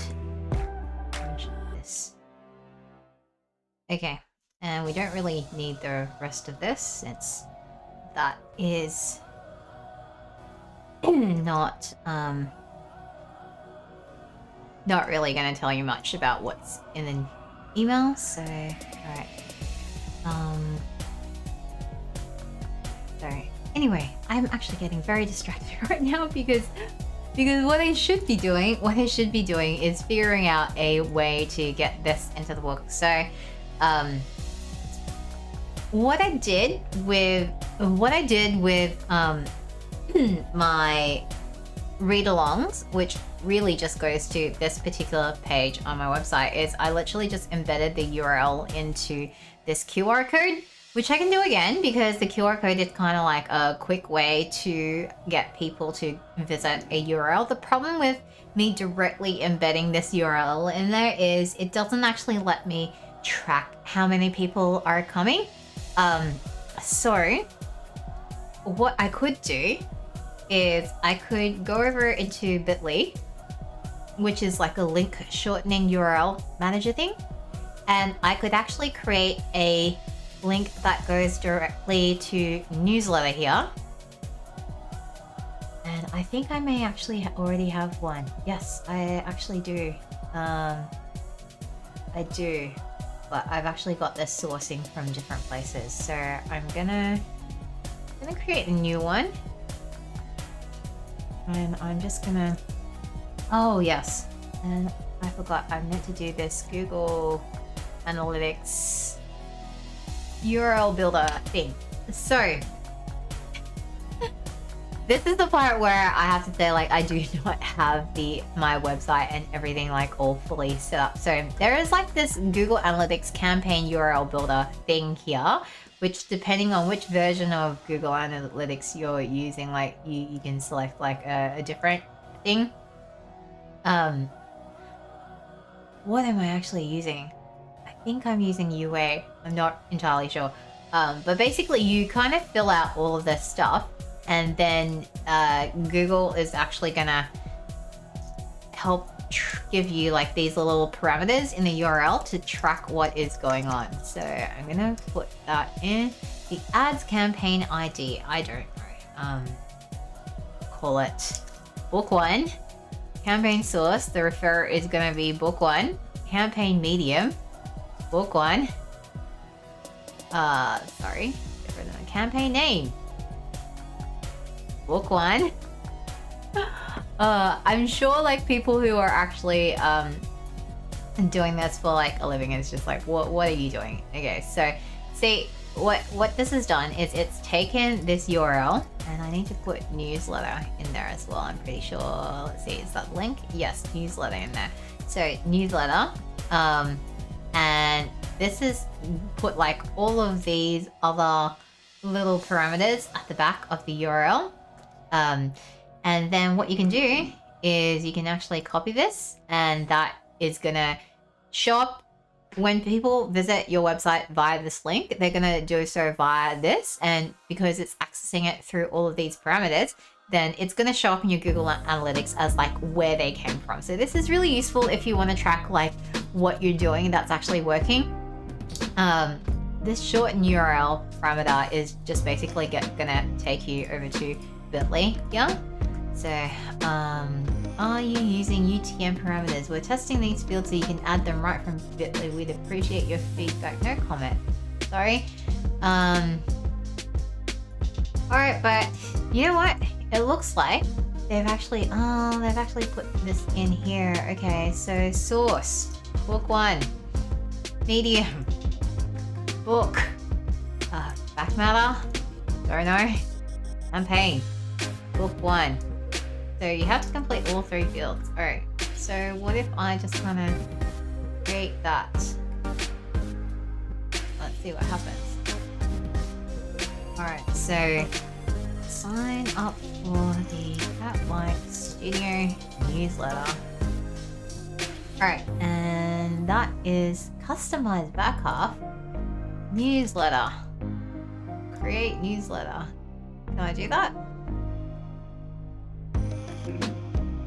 screenshot this. Okay, and we don't really need the rest of this since that is not really going to tell you much about what's in the email. So, alright. So, anyway, I'm actually getting very distracted right now because what I should be doing is figuring out a way to get this into the book. So, what I did with my read-alongs, which really just goes to this particular page on my website, is I literally just embedded the URL into this QR code, which I can do again because the QR code is kind of like a quick way to get people to visit a URL. The problem with me directly embedding this URL in there is it doesn't actually let me track how many people are coming. So what I could do is I could go over into Bitly, which is like a link shortening URL manager thing, and I could actually create a link that goes directly to newsletter here. And I think I may actually already have one. Yes, I actually do. I do, but I've actually got this sourcing from different places. So I'm gonna gonna create a new one. And I'm just gonna, oh yes, and I forgot I meant to do this Google Analytics URL builder thing. So this is the part where I have to say, like, I do not have my website and everything like all fully set up. So there is like this Google Analytics campaign URL builder thing here, which depending on which version of Google Analytics you're using, like you can select like a different thing. What am I actually using? I think I'm using UA. I'm not entirely sure. But basically you kind of fill out all of this stuff, and then Google is actually gonna help give you like these little parameters in the URL to track what is going on. So I'm gonna put that in. The ads campaign ID, I don't know. Call it book 1. Campaign source, the referrer is gonna be book 1. Campaign medium, book 1. Sorry, different than campaign name. Book 1. I'm sure like people who are actually doing this for like a living is just like, what are you doing? Okay, so see what this has done is it's taken this URL, and I need to put newsletter in there as well. I'm pretty sure. Let's see, is that link? Yes, newsletter in there. So newsletter, and this is put like all of these other little parameters at the back of the URL. And then what you can do is you can actually copy this, and that is gonna show up when people visit your website via this link. They're gonna do so via this, and because it's accessing it through all of these parameters, then it's gonna show up in your Google Analytics as like where they came from. So this is really useful if you want to track like what you're doing that's actually working. This shorten URL parameter is just basically gonna take you over to Bitly here. So are you using UTM parameters? We're testing these fields so you can add them right from Bitly. We'd appreciate your feedback. No comment. Sorry. Alright, but you know what? It looks like they've actually put this in here. Okay, so source, book 1, medium, book, back matter, don't know, campaign, book 1. So you have to complete all 3 fields. Alright, so what if I just kind of create that? Let's see what happens. Alright, so sign up for the Cat Studio newsletter. Alright, and that is customized back half newsletter. Create newsletter. Can I do that?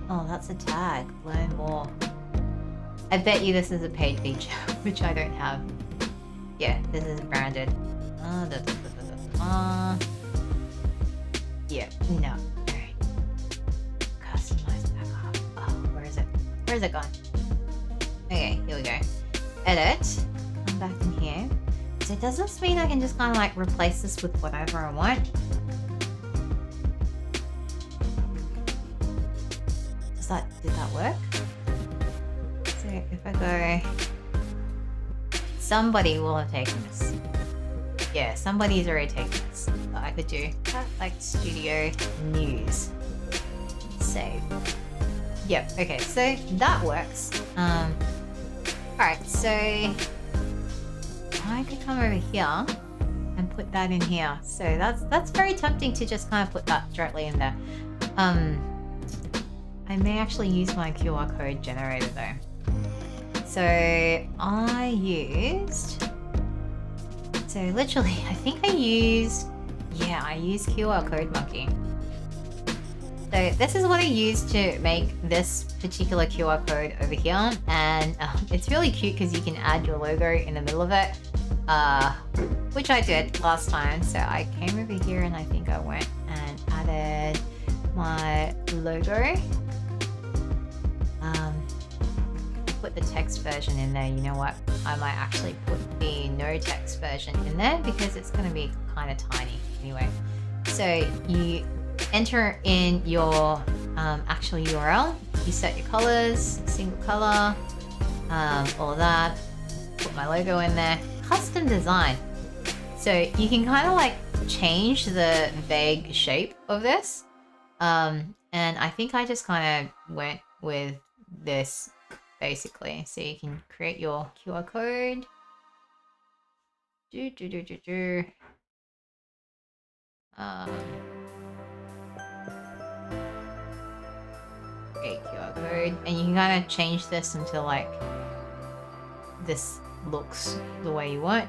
Oh, that's a tag. Learn more. I bet you this is a paid feature, which I don't have. Yeah, this is branded. Yeah, no. Alright. Customize backup. Oh, where is it? Where is it gone? Okay, here we go. Edit. Come back in here. So does this mean I can just kind of like replace this with whatever I want? Did that work? So if I go, somebody will have taken this. Yeah, somebody's already taken this. But I could do like studio news. Save. Yep, okay, so that works. Alright, so I could come over here and put that in here. So that's very tempting to just kind of put that directly in there. I may actually use my QR code generator though. So I used, so literally I think I used QR code monkey. So this is what I used to make this particular QR code over here, and it's really cute because you can add your logo in the middle of it, which I did last time. So I came over here and I think I went and added my logo. Put the text version in there. You know what? I might actually put the no text version in there because it's going to be kind of tiny anyway. So you enter in your actual URL, you set your colors, single color, all of that, put my logo in there, custom design. So you can kind of like change the vague shape of this. And I think I just kind of went with this basically. So you can create your QR code. Create QR code, and you can kind of change this until like this looks the way you want.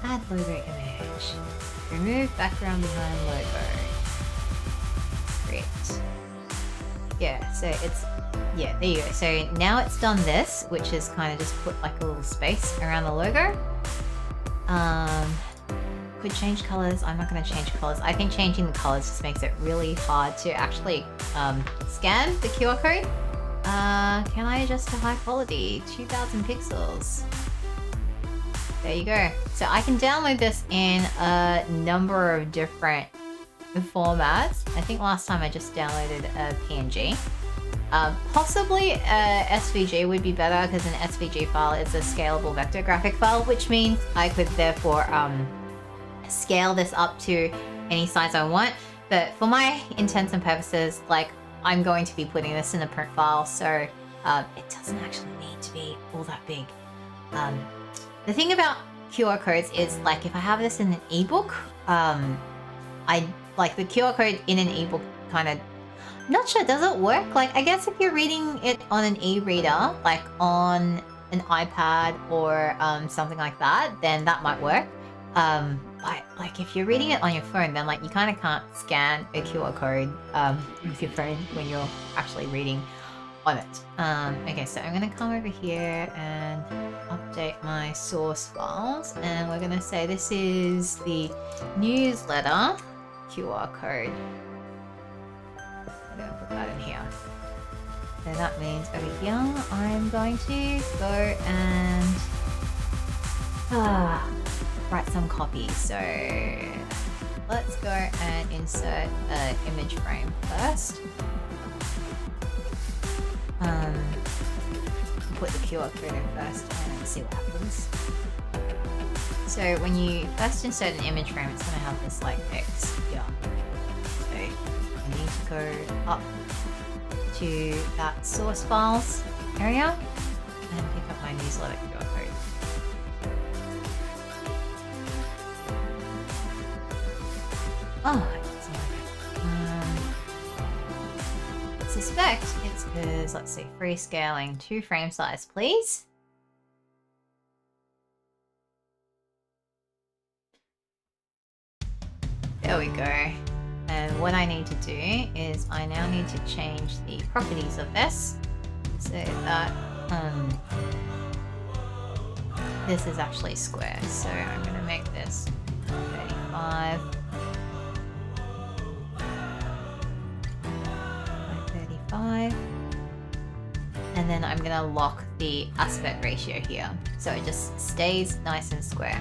Add logo image. Remove background behind logo. Great. Yeah, so it's, yeah, there you go. So now it's done this, which is kind of just put like a little space around the logo. Could change colors. I'm not going to change colors. I think changing the colors just makes it really hard to actually scan the QR code. Can I adjust to high quality? 2000 pixels. There you go. So I can download this in a number of different formats. I think last time I just downloaded a PNG. Possibly a SVG would be better because an SVG file is a scalable vector graphic file, which means I could therefore scale this up to any size I want. But for my intents and purposes, like I'm going to be putting this in a print file, so it doesn't actually need to be all that big. The thing about QR codes is like if I have this in an ebook, I like the QR code in an ebook kind of, not sure, does it work? Like I guess if you're reading it on an e-reader, like on an iPad or something like that, then that might work. But like if you're reading it on your phone, then like you kind of can't scan a QR code with your phone when you're actually reading on it. Okay, so I'm gonna come over here and update my source files, and we're gonna say this is the newsletter QR code. I'm gonna put that in here. So that means over here I'm going to go and write some copy. So let's go and insert an image frame first. Put the QR code in first and see what happens. So when you first insert an image frame, it's going to have this like X here. So you need to go up to that source files area and pick up my newsletter QR code. Oh, it's not good. I suspect it's because, let's see, free scaling, 2 frame size, please. There we go. And what I need to do is I now need to change the properties of this so that this is actually square. So I'm going to make this 35. 35. And then I'm going to lock the aspect ratio here. So it just stays nice and square.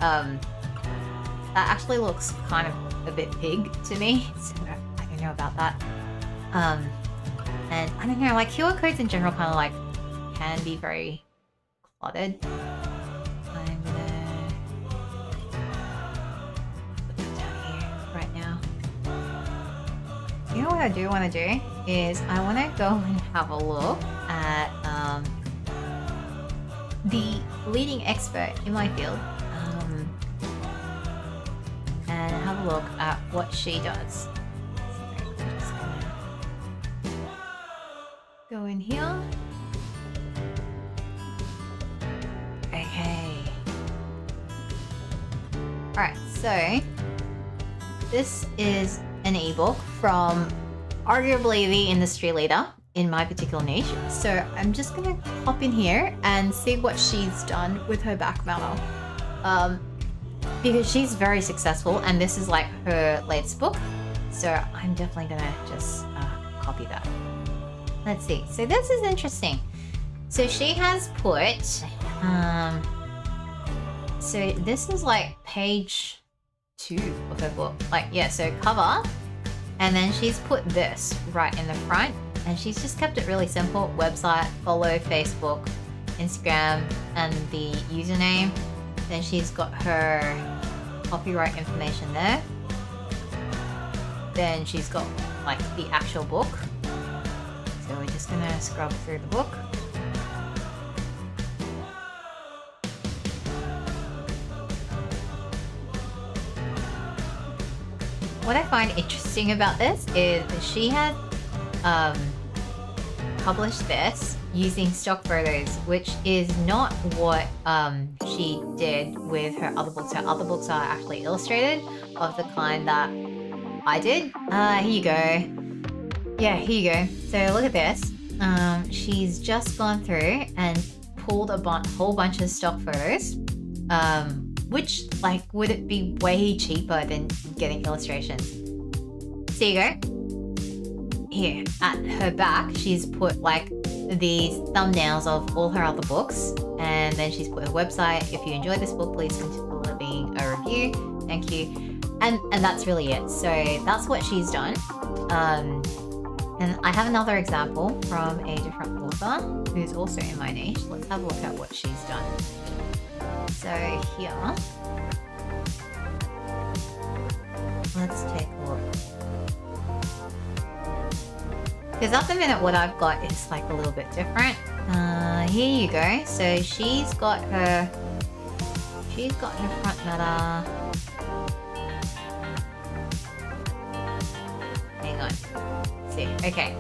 That actually looks kind of a bit big to me, so I don't know about that. And I don't know, like QR codes in general kind of like can be very cluttered. I'm gonna put that down here right now. You know what I do want to do is I want to go and have a look at the leading expert in my field. And have a look at what she does. So I'm just gonna go in here. Okay. Alright, so this is an ebook from arguably the industry leader in my particular niche. So I'm just gonna hop in here and see what she's done with her back matter. Because she's very successful and this is like her latest book. So I'm definitely gonna just copy that. Let's see. So this is interesting. So she has put, so this is like page 2 of her book. Like, yeah, so cover, and then she's put this right in the front, and she's just kept it really simple. Website, follow, Facebook, Instagram, and the username. Then she's got her copyright information there. Then she's got like the actual book. So we're just gonna scrub through the book. What I find interesting about this is she had published this using stock photos, which is not what she did with her other books. Her other books are actually illustrated, of the kind that I did. Here you go. Yeah, here you go. So look at this. She's just gone through and pulled a whole bunch of stock photos, which, like, would it be way cheaper than getting illustrations? So you go. Here, at her back, she's put like these thumbnails of all her other books, and then she's put her website. If you enjoyed this book, please consider leaving a review. Thank you. And that's really it. So that's what she's done. And I have another example from a different author who's also in my niche. Let's have a look at what she's done. So here, let's take a look. Because at the minute what I've got is like a little bit different. Here you go. So she's got her front matter. Hang on. Let's see. Okay.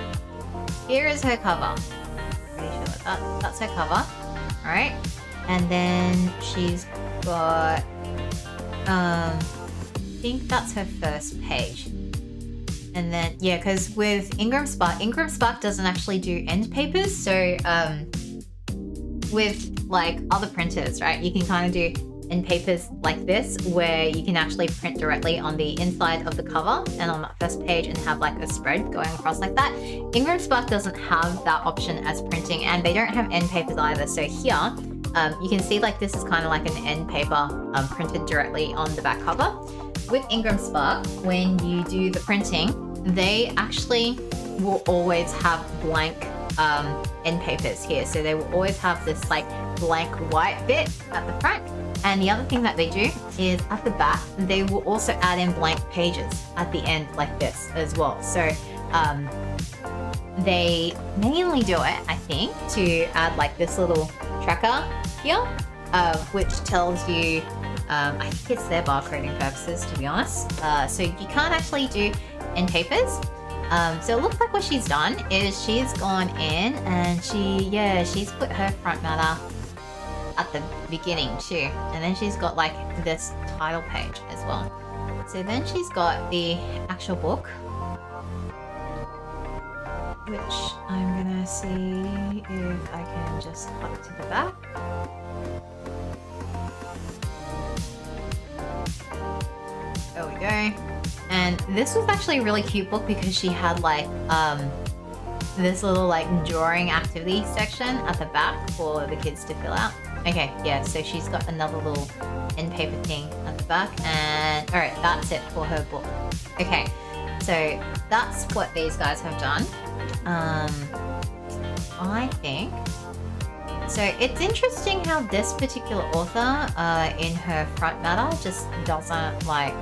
Here is her cover. Pretty sure that's her cover. Alright. And then she's got I think that's her first page. And then, yeah, because with IngramSpark doesn't actually do end papers. So with like other printers, right, you can kind of do end papers like this, where you can actually print directly on the inside of the cover and on that first page and have like a spread going across like that. IngramSpark doesn't have that option as printing, and they don't have end papers either. So here, you can see like this is kind of like an end paper printed directly on the back cover. With IngramSpark, when you do the printing, they actually will always have blank end papers here. So they will always have this like blank white bit at the front. And the other thing that they do is at the back, they will also add in blank pages at the end like this as well. So they mainly do it, I think, to add like this little tracker here, which tells you, I think it's their barcoding purposes, to be honest. So you can't actually do end papers. So it looks like what she's done is she's gone in and she's put her front matter at the beginning too. And then she's got like this title page as well. So then she's got the actual book, which I'm gonna see if I can just cut to the back. There we go. And this was actually a really cute book because she had like this little like drawing activity section at the back for the kids to fill out. Okay, yeah, so she's got another little end paper thing at the back, and all right, that's it for her book. Okay, so that's what these guys have done. I think so. It's interesting how this particular author in her front matter just doesn't like,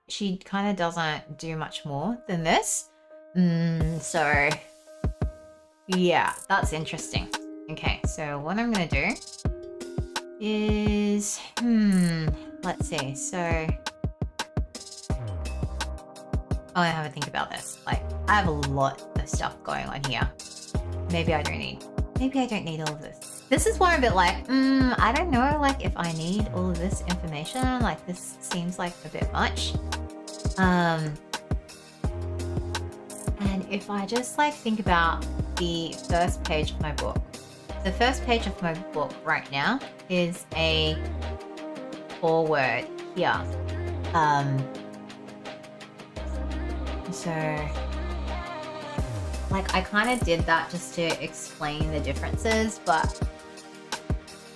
she kind of doesn't do much more than this. So yeah, that's interesting. Okay, so what I'm gonna do is, let's see. So, I have to think about this. Like, I have a lot of stuff going on here. Maybe I don't need all of this. This is why I'm a bit like, I don't know, like if I need all of this information. Like, this seems like a bit much. And if I just like think about the first page of my book. The first page of my book right now is a foreword here. So like I kind of did that just to explain the differences, but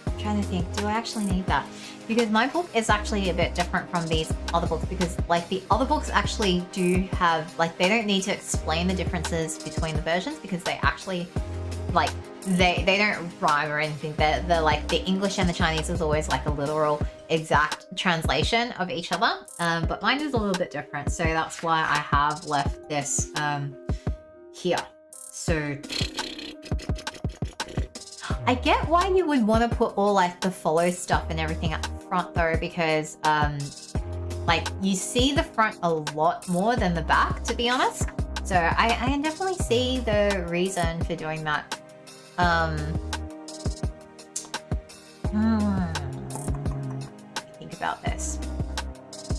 I'm trying to think, do I actually need that? Because my book is actually a bit different from these other books, because like the other books actually do have, like, they don't need to explain the differences between the versions, because they actually, like, they don't rhyme or anything. They're like, the English and the Chinese is always like a literal exact translation of each other. But mine is a little bit different. So that's why I have left this here. So I get why you would want to put all like the follow stuff and everything up front though, because like you see the front a lot more than the back, to be honest. So I can definitely see the reason for doing that. Think about this.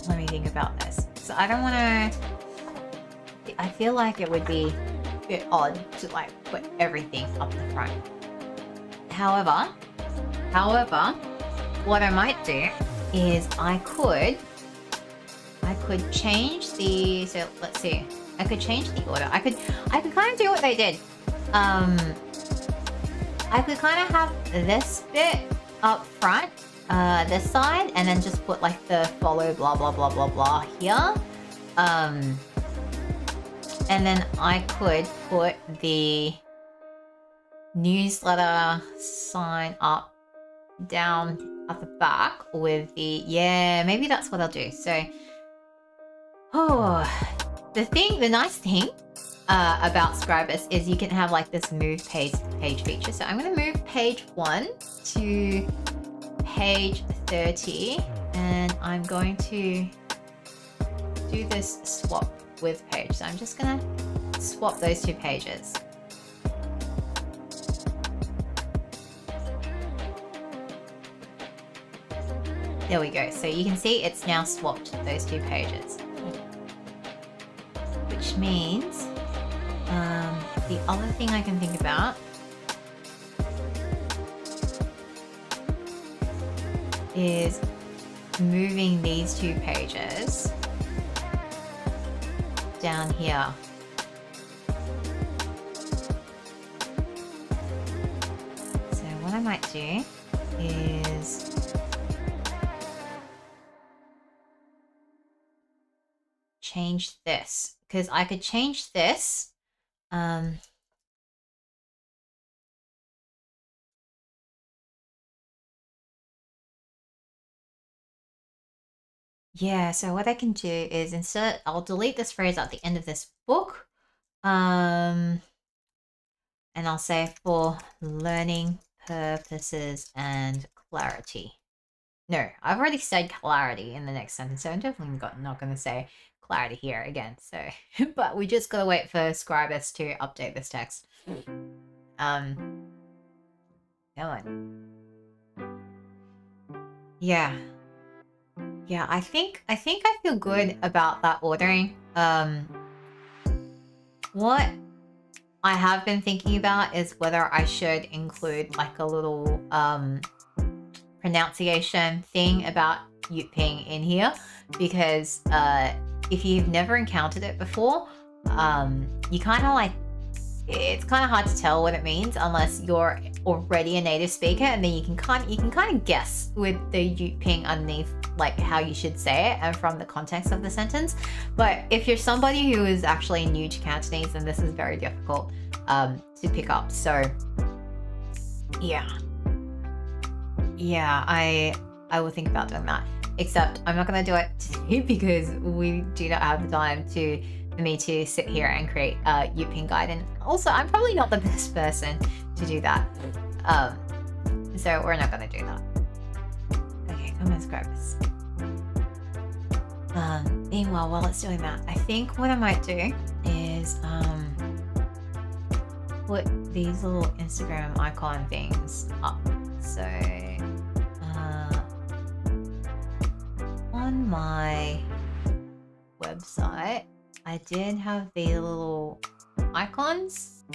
Let me think about this. So I don't want to, I feel like it would be a bit odd to like put everything up the front. However, what I might do is I could change the, so let's see, I could change the order. I could kind of do what they did. I could kind of have this bit up front, this side, and then just put like the follow blah blah blah blah blah here. And then I could put the newsletter sign up down at the back with the, yeah, maybe that's what I'll do. So, the nice thing about Scribus is you can have like this move page feature. So I'm going to move page 1 to page 30, and I'm going to do this swap with page. So I'm just going to swap those two pages. There we go. So you can see it's now swapped those two pages, which means the other thing I can think about is moving these two pages down here. So what I might do is change this, because I could change this. Yeah, so what I can do is I'll delete this phrase at the end of this book. And I'll say for learning purposes and clarity. No, I've already said clarity in the next sentence, so I'm definitely not going to say clarity here again. So, but we just got to wait for Scribus to update this text. Come on. Yeah. Yeah, I think I feel good about that ordering. What I have been thinking about is whether I should include like a little pronunciation thing about Yuping in here, because if you've never encountered it before, you kind of like, it's kind of hard to tell what it means unless you're already a native speaker, and then you can kind of guess with the Yuping underneath like how you should say it and from the context of the sentence. But if you're somebody who is actually new to Cantonese, then this is very difficult to pick up. So yeah, I will think about doing that, except I'm not going to do it today because we do not have the time for me to sit here and create a Yuping guide, and also I'm probably not the best person to do that, so we're not going to do that. Okay, come on, Scribus. Meanwhile, while it's doing that, I think what I might do is put these little Instagram icon things up. So on my website, I did have the little icons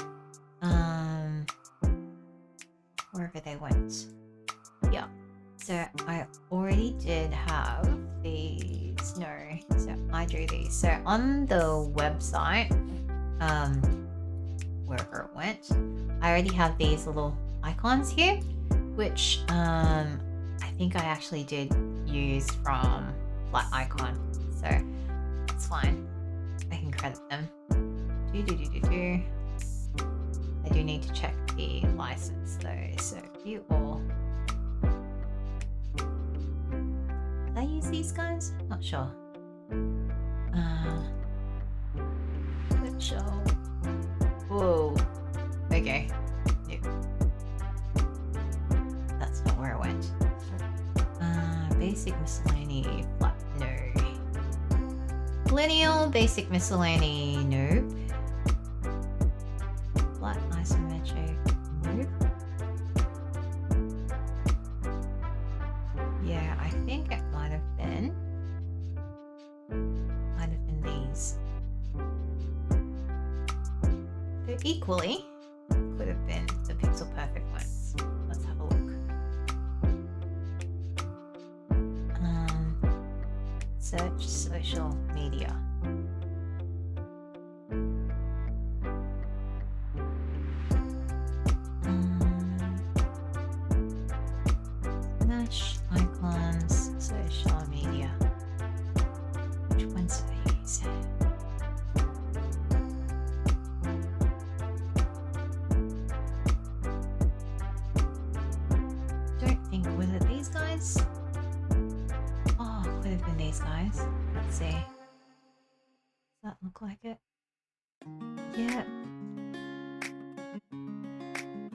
wherever they went. Yeah, so I already did have these. No, so I drew these. So on the website, wherever it went, I already have these little icons here. which I think I actually did use from Flat Icon, so it's fine. I can credit them. I do need to check the license though, so view all. Did I use these guys? Not sure. Whoa. Okay. Yep. That's not where I went. Basic miscellany flat, no. Lineal basic miscellany, nope. Flat isometric, nope. Yeah, I think it might have been these. But equally, could have been the pixel perfect ones. Let's have a look. Search social media. Search icons, social media. Which ones do I use? Don't think, was it these guys? Oh, could have been these guys. Let's see. Does that look like it? Yeah.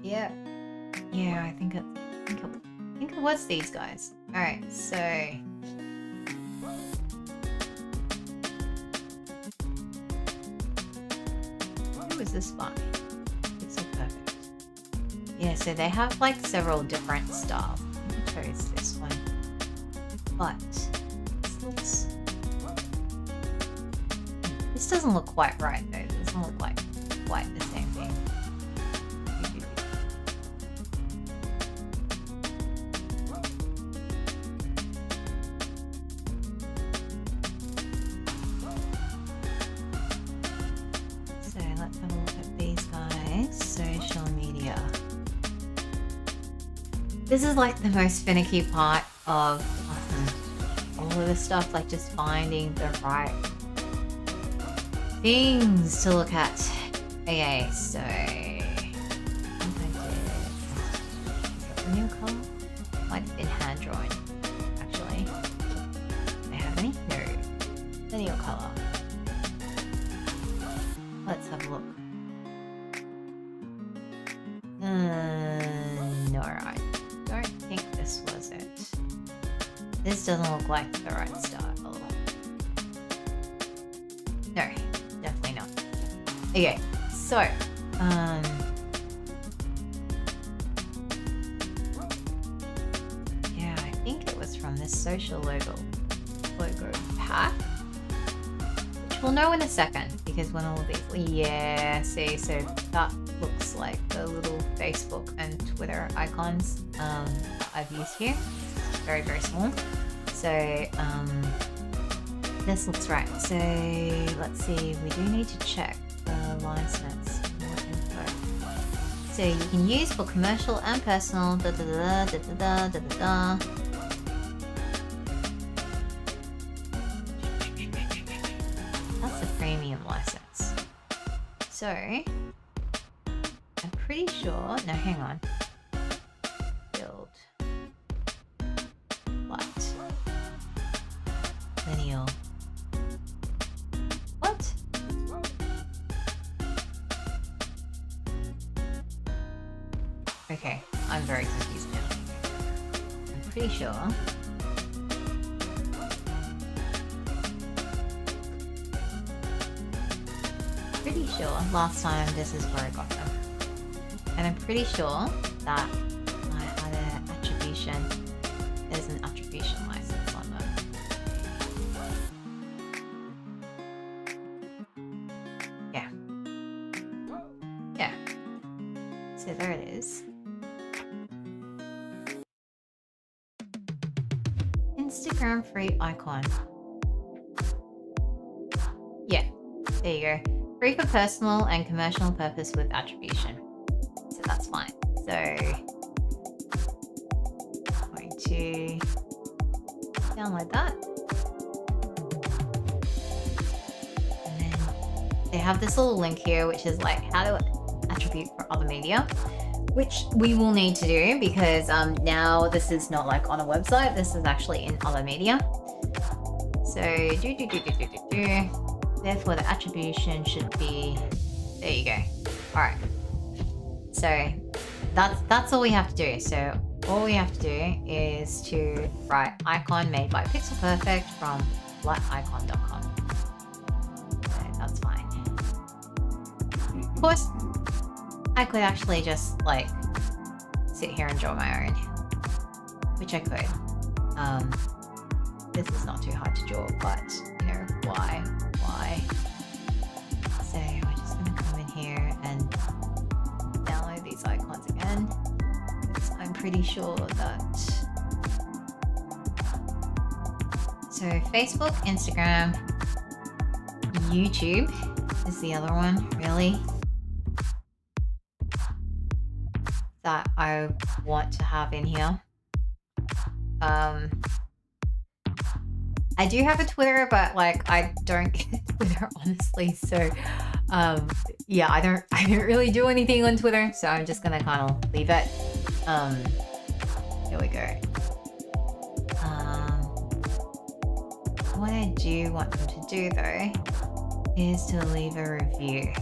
Yeah. Yeah, I think it was these guys. Alright, so who was this by? It's so perfect. Yeah, so they have like several different styles. I chose this one. But this doesn't look quite right though. It doesn't look like quite the same thing. So let's have a look at these guys. Social media. This is like the most finicky part of all of the stuff, like just finding the right things to look at. Okay, so I think I did. Is that the new color? Might have been hand drawn, actually. Do they have any? No. The new color. Let's have a look. No, I don't think this was it. This doesn't look like the right style. No, definitely not. Okay, so yeah, I think it was from this social logo pack, which we'll know in a second because when all of these, yeah, see, so that looks like the little Facebook and Twitter icons I've used here. Very, very small. So this looks right. So let's see, we do need to check the license. More info. So you can use for commercial and personal. Da da da da da da da da. That's a premium license. So I'm pretty sure. No, hang on. Build. What? Lineal. What? Okay, I'm very confused now. I'm pretty sure. Last time this is where I got them. And I'm pretty sure that I had an attribution. There's an attribution license on them. Yeah. Yeah. So there it is. Instagram free icon. Yeah, there you go. Free for personal and commercial purpose with attribution. So that's fine. So to download that. And then they have this little link here, which is like how to attribute for other media, which we will need to do because now this is not like on a website, this is actually in other media. So therefore the attribution should be, there you go. All right, so that's all we have to do. So all we have to do is to write icon made by Pixel Perfect from flaticon.com. So that's fine. Of course, I could actually just like sit here and draw my own, which I could. This is not too hard to draw, but you know, why? So we're just gonna come in here and download these icons again, because I'm pretty sure that, so Facebook, Instagram, YouTube is the other one, really, that I want to have in here. I do have a Twitter, but like I don't get Twitter honestly. So yeah, I don't really do anything on Twitter, so I'm just gonna kind of leave it. Here we go. What I do want them to do though is to leave a review.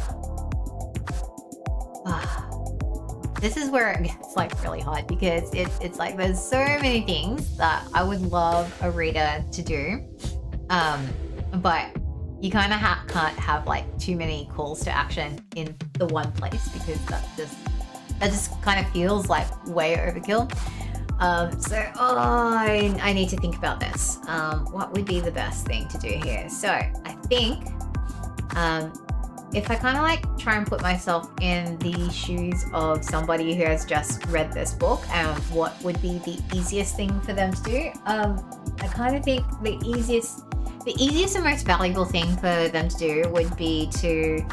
This is where it gets like really hard, because it's like there's so many things that I would love a reader to do, but you kind of can't have like too many calls to action in the one place, because that just kind of feels like way overkill. So I need to think about this. What would be the best thing to do here? So I think if I kind of like try and put myself in the shoes of somebody who has just read this book, and what would be the easiest thing for them to do, I kind of think the easiest and most valuable thing for them to do would be to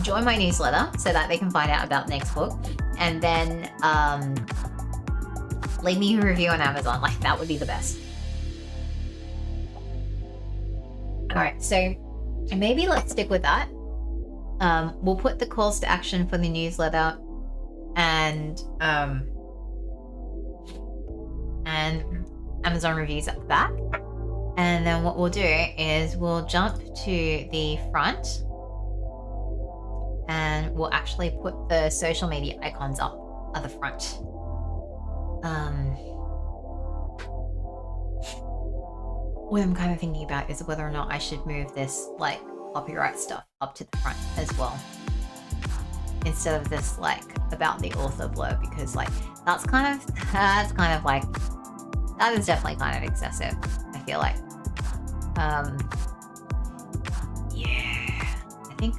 join my newsletter so that they can find out about the next book, and then leave me a review on Amazon. Like, that would be the best. All right, so maybe let's stick with that. We'll put the calls to action for the newsletter and Amazon reviews at the back. And then what we'll do is we'll jump to the front and we'll actually put the social media icons up at the front. What I'm kind of thinking about is whether or not I should move this like copyright stuff up to the front as well, instead of this like about the author blurb, because like that's kind of like, that is definitely kind of excessive, I feel like. Yeah, I think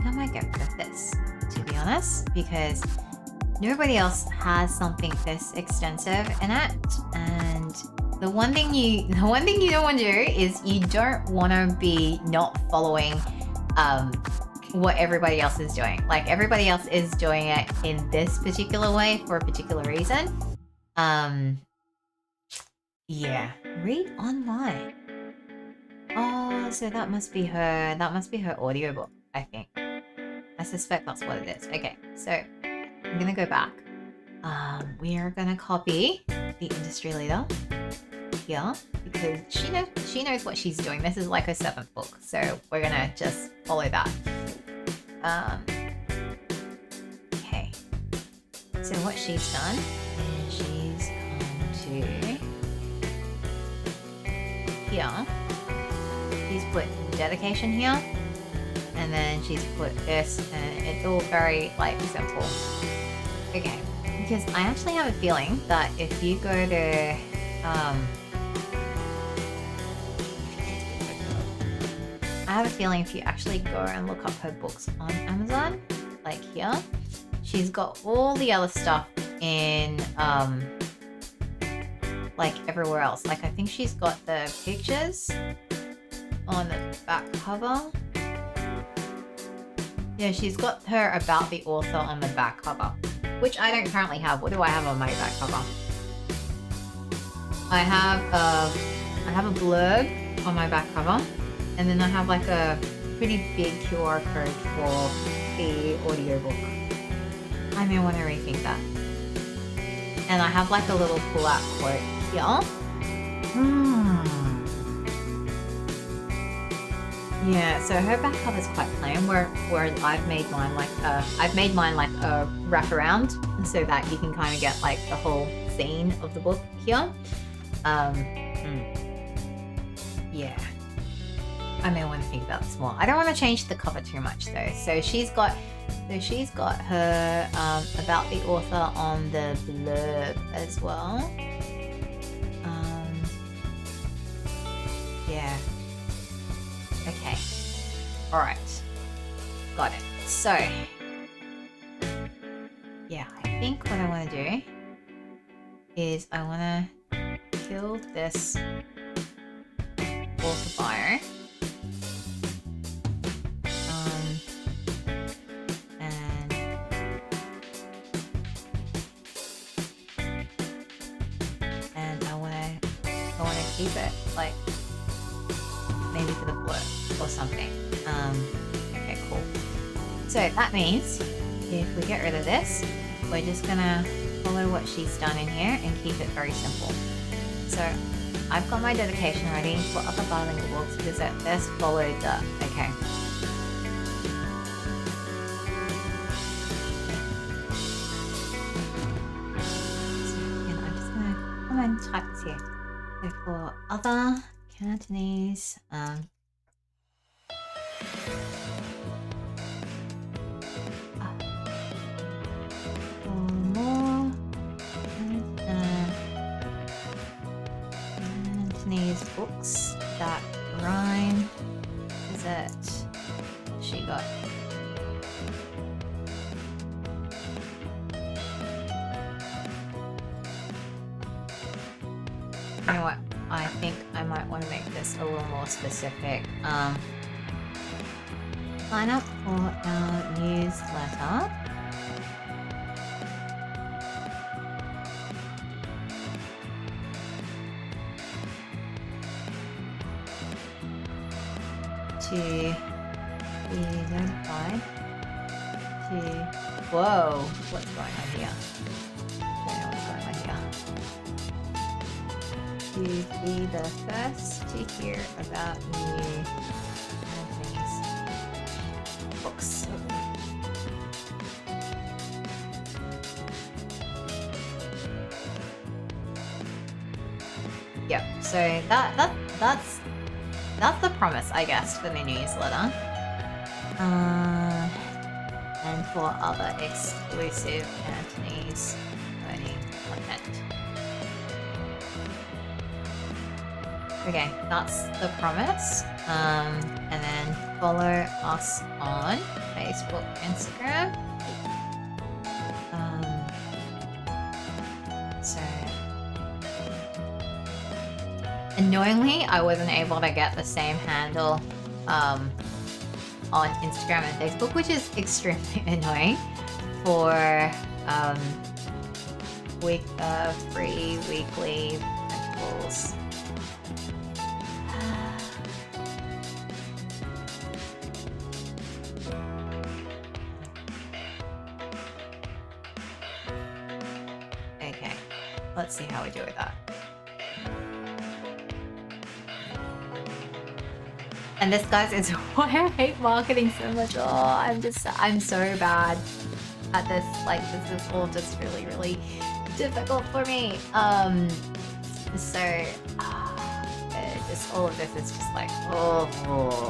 I might get rid of this, to be honest, because nobody else has something this extensive in it. And the one thing you don't want to do is you don't want to be not following what everybody else is doing. Like, everybody else is doing it in this particular way for a particular reason. Yeah, read online. Oh, so that must be her audiobook, I think. I suspect that's what it is. Okay, so I'm gonna go back. We are gonna copy the industry leader here, because she knows what she's doing. This is like her 7th book, so we're gonna just follow that. Okay, so what she's done is she's come to here. She's put dedication here, and then she's put this, and it's all very like simple. Okay, because I actually have a feeling that if you go to I have a feeling if you actually go and look up her books on Amazon, like here, she's got all the other stuff in like everywhere else. Like, I think she's got the pictures on the back cover. Yeah, she's got her about the author on the back cover, which I don't currently have. What do I have on my back cover? I have a blurb on my back cover, and then I have like a pretty big QR code for the audiobook. I may want to rethink that. And I have like a little pull-out quote here. Yeah, so her back cover is quite plain, where I've made mine like a wraparound, so that you can kind of get like the whole scene of the book here. Yeah, I may want to think about this more. I don't want to change the cover too much though. So she's got her about the author on the blurb as well. Yeah. Okay. All right. Got it. So, yeah, I think what I want to do is I want to kill this author bio. And I want to keep it like maybe for the blurb or something. Okay, cool. So that means if we get rid of this, we're just gonna follow what she's done in here and keep it very simple. So I've got my dedication ready for other bilingual books because they're followed the, okay. So again, I'm just gonna come and type this here. So for other Cantonese, for more Cantonese books that rhyme, is it she got? You know what? I think I might want to make this a little more specific. Sign up for our newsletter. To be notified to... Whoa! What's going on here? I don't know what's going on here. To be the first to hear about new Cantonese books. Yep, so that's the promise, I guess, for the newsletter. And for other exclusive Cantonese learning content. Okay, that's the promise. And then follow us on Facebook, Instagram. So annoyingly, I wasn't able to get the same handle on Instagram and Facebook, which is extremely annoying for free weekly rentals. Okay, let's see how we do with that. And this, guys, is why I hate marketing so much. Oh, I'm so bad at this. Like, this is all just really, really difficult for me. Just all of this is just like, oh,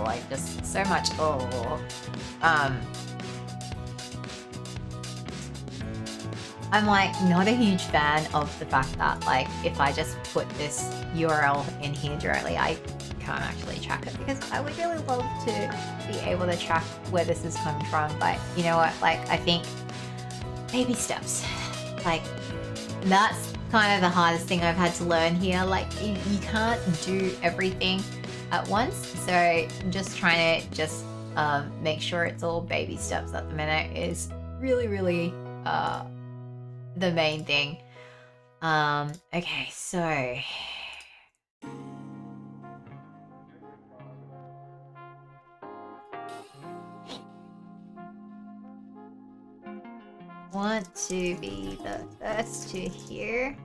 like just so much, oh. I'm like not a huge fan of the fact that like if I just put this URL in here directly, I can't actually track it, because I would really love to be able to track where this is coming from. But you know what, like I think baby steps, like that's kind of the hardest thing I've had to learn here. Like you can't do everything at once, so just trying to just make sure it's all baby steps at the minute is really the main thing. Okay, so want to be the first to hear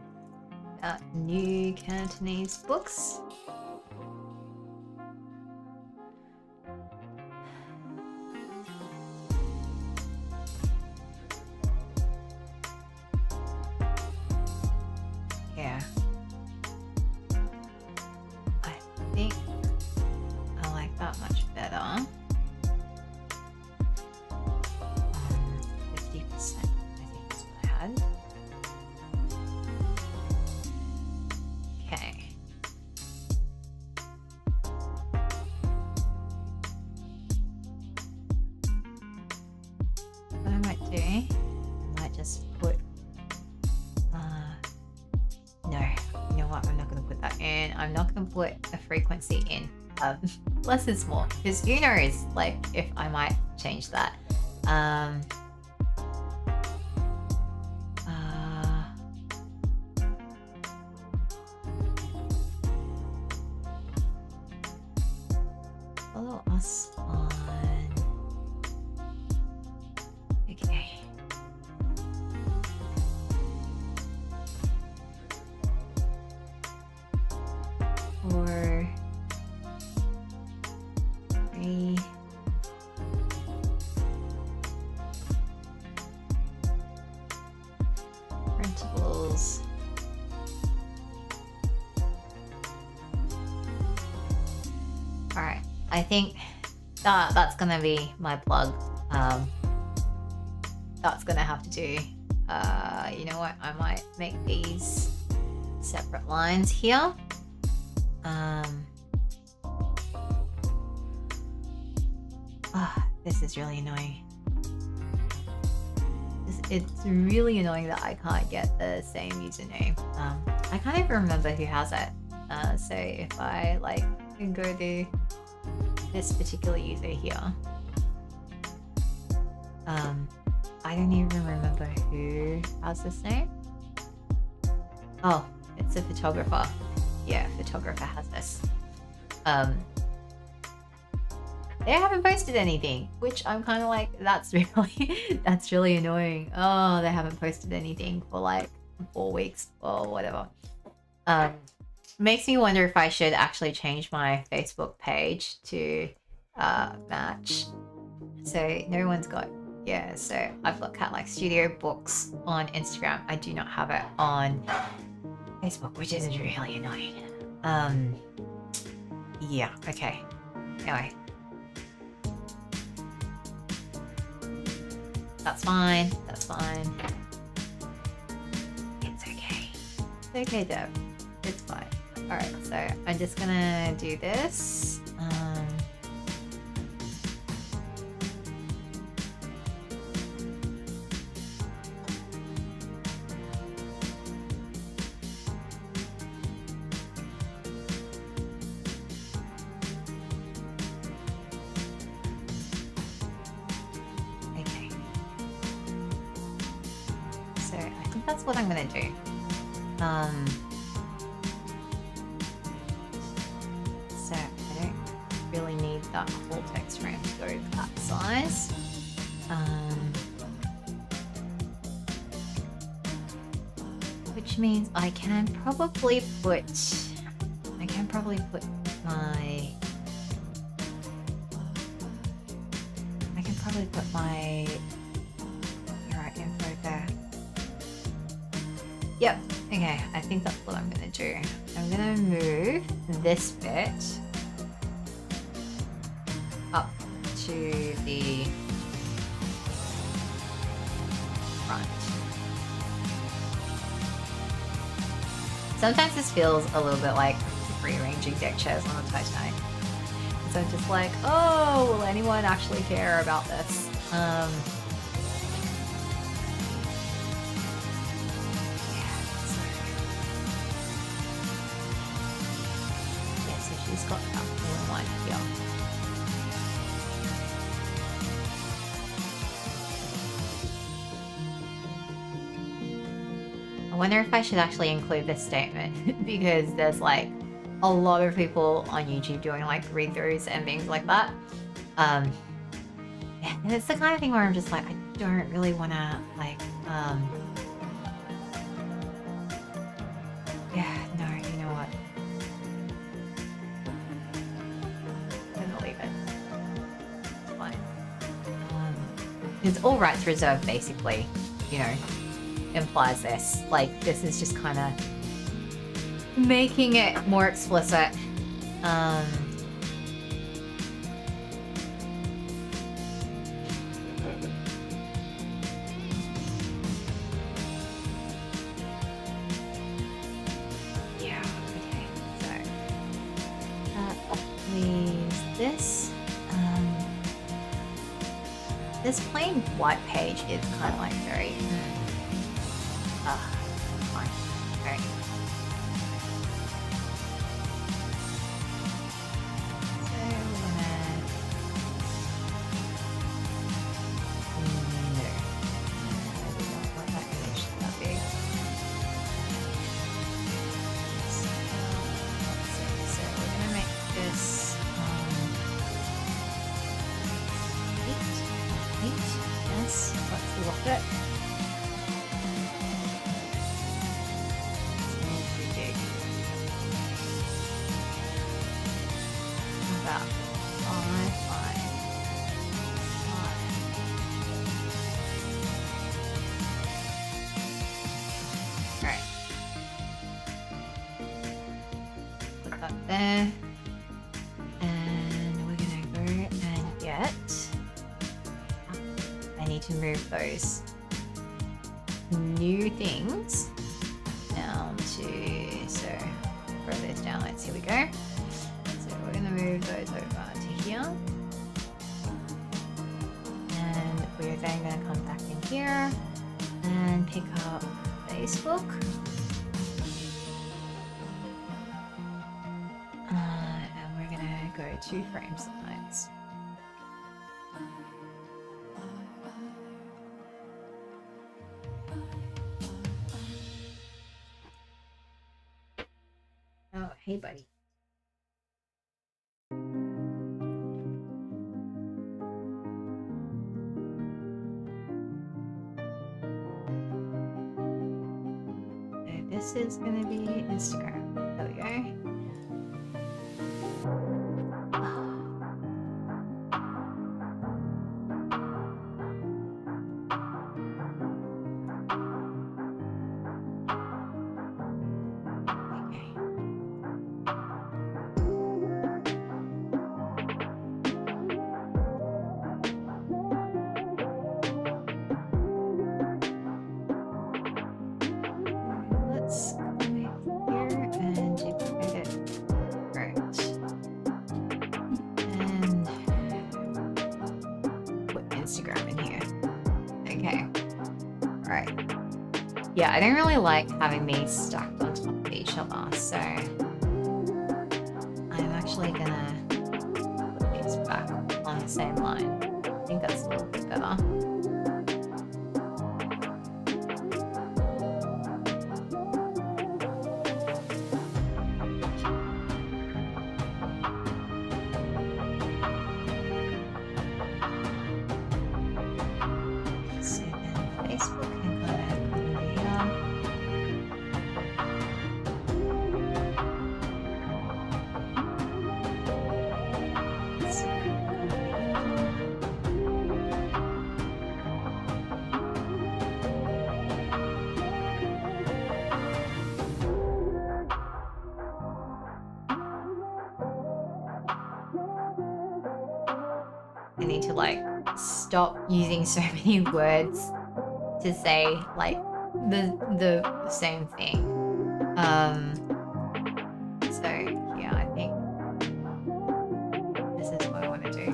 about new Cantonese books. Yeah. I think I like that much better. 50%, I think is what I had. Okay. What I might do, I might just put, no, you know what, I'm not going to put that in. I'm not going to put a frequency in. Less is more, because who knows, like, if I might change that. Follow us on, okay. For free printables. All right, I think that's gonna be my plug. That's gonna have to do. You know what? I might make these separate lines here. This is really annoying. It's really annoying that I can't get the same username. I can't even remember who has it. So if I like go to this particular user here, I don't even remember who has this name. Oh, it's a photographer. Yeah, photographer has this. They haven't posted anything, which I'm kind of like, that's really annoying. Oh, they haven't posted anything for like 4 weeks or whatever. Makes me wonder if I should actually change my Facebook page to match. So no one's got, yeah, so I've got Cat Like Studio Books on Instagram. I do not have it on Facebook, which is really annoying. Yeah, okay. Anyway. That's fine. That's fine. It's okay. It's okay, Deb. It's fine. Alright, so I'm just gonna do this. That's what I'm gonna do. So I don't really need that whole text frame to go that size. Which means I can probably put my info there. Yep, okay, I think that's what I'm gonna do. I'm gonna move this bit up to the front. Sometimes this feels a little bit like rearranging deck chairs on a Titanic. So I'm just like, oh, will anyone actually care about this? She's got that one here. I wonder if I should actually include this statement because there's like a lot of people on YouTube doing like read-throughs and things like that. Yeah, it's the kind of thing where I'm just like, I don't really want to like, yeah, no, you know what? I'm gonna leave it. It's fine. It's all rights reserved, basically, you know, implies this. Like, this is just kind of making it more explicit. This plain white page is kind of like very, fine. Okay. So we're gonna, no, I don't want that image that big. So we're gonna make this, yes, let's lock it. It's a little too big. About 5. Alright. Put that there. And we're gonna go and get, I need to move those new things down to, so throw those downloads, here we go. So we're gonna move those over to here. And we're then gonna come back in here and pick up Facebook. And we're gonna go 2 frame size. Oh, hey, buddy. So this is going to be Instagram. There we go. Yeah, I don't really like having these stacked on top of each other, so I'm actually gonna put these back on the same line. I think that's a little bit better. I need to like stop using so many words to say like the same thing. So yeah, I think this is what I want to do.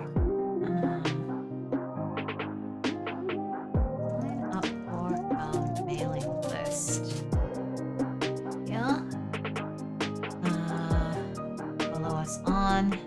Sign up for our mailing list. Yeah. Follow us on.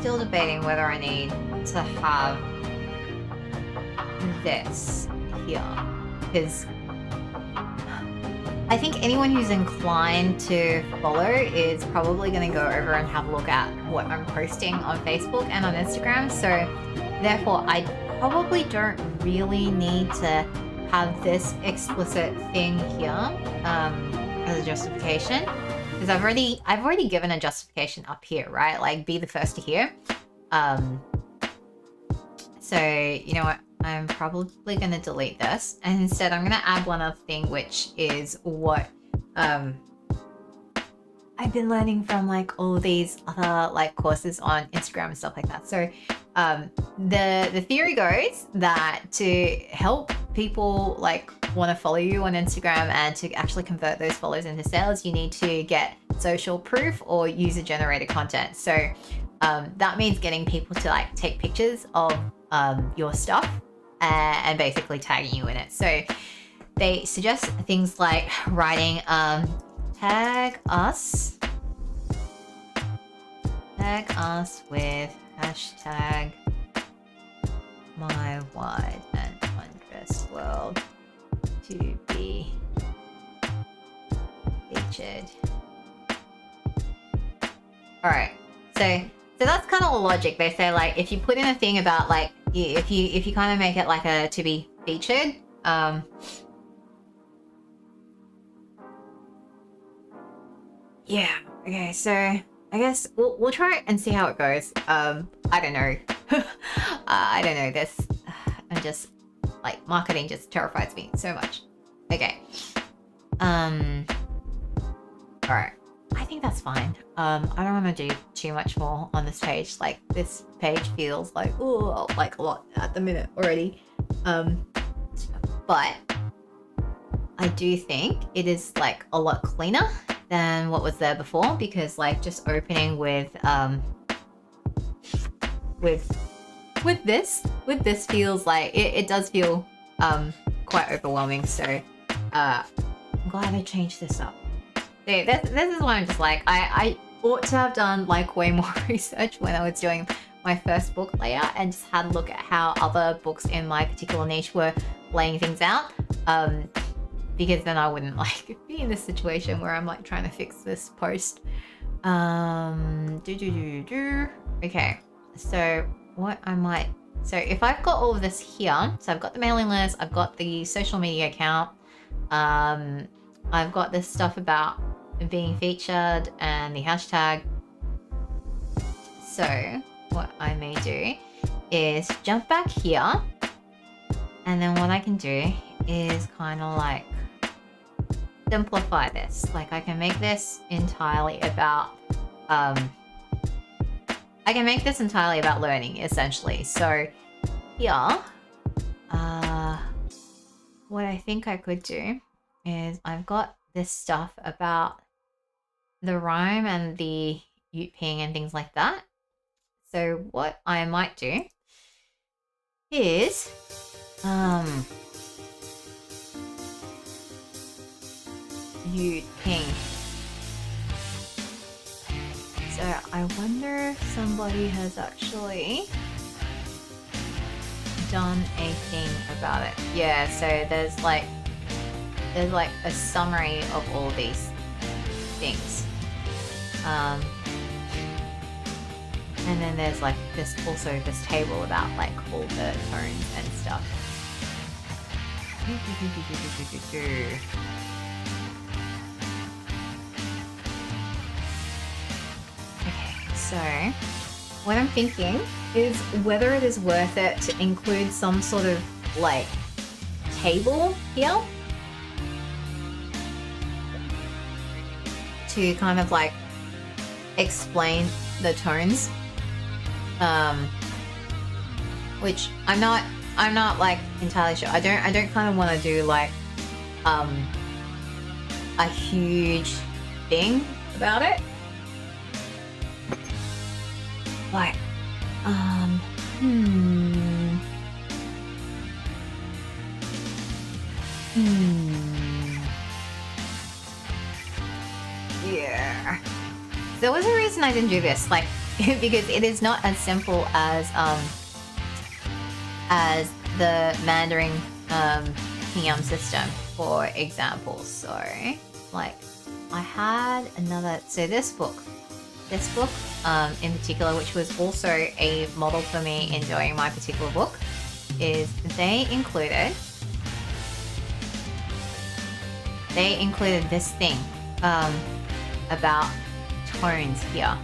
still debating whether I need to have this here, because I think anyone who's inclined to follow is probably going to go over and have a look at what I'm posting on Facebook and on Instagram. So therefore, I probably don't really need to have this explicit thing here as a justification, because I've already given a justification up here, right? Like, be the first to hear. So you know what? I'm probably going to delete this, and instead I'm going to add one other thing, which is what I've been learning from like all of these other like courses on Instagram and stuff like that. So the theory goes that to help people like want to follow you on Instagram and to actually convert those follows into sales, you need to get social proof or user generated content. So that means getting people to like take pictures of your stuff and basically tagging you in it. So they suggest things like writing tag us with hashtag my wide and undressed world to be featured. All right, so that's kind of the logic. They say like if you put in a thing about like if you kind of make it like a to be featured, yeah, okay, so I guess we'll try it and see how it goes. I don't know. I don't know this. I'm just like, marketing just terrifies me so much. Okay. All right. I think that's fine. I don't want to do too much more on this page. Like, this page feels like, ooh, like a lot at the minute already. But I do think it is like a lot cleaner than what was there before, because like just opening with this feels like it does feel quite overwhelming. So I'm glad I changed this up. So this is why I'm just like, I ought to have done like way more research when I was doing my first book layout and just had a look at how other books in my particular niche were laying things out. Because then I wouldn't like be in this situation where I'm like trying to fix this post. Okay, so what I might, so if I've got all of this here, so I've got the mailing list, I've got the social media account, I've got this stuff about being featured and the hashtag. So what I may do is jump back here, and then what I can do is kind of like simplify this. Like, I can make this entirely about learning, essentially. So here, what I think I could do is I've got this stuff about the rhyme and the Yuping and things like that. So what I might do is Yuping. So I wonder if somebody has actually done a thing about it. Yeah, so there's like a summary of all these things. And then there's like this table about like all the tones and stuff. Okay, so what I'm thinking is whether it is worth it to include some sort of like table here to kind of like explain the tones, which I'm not like entirely sure. I don't kind of want to do like a huge thing about it. Like yeah. There was a reason I didn't do this. Like, because it is not as simple as the Mandarin pinyin system, for example. So, like, I had another. So this book in particular, which was also a model for me in doing my particular book, is they included this thing about tones here.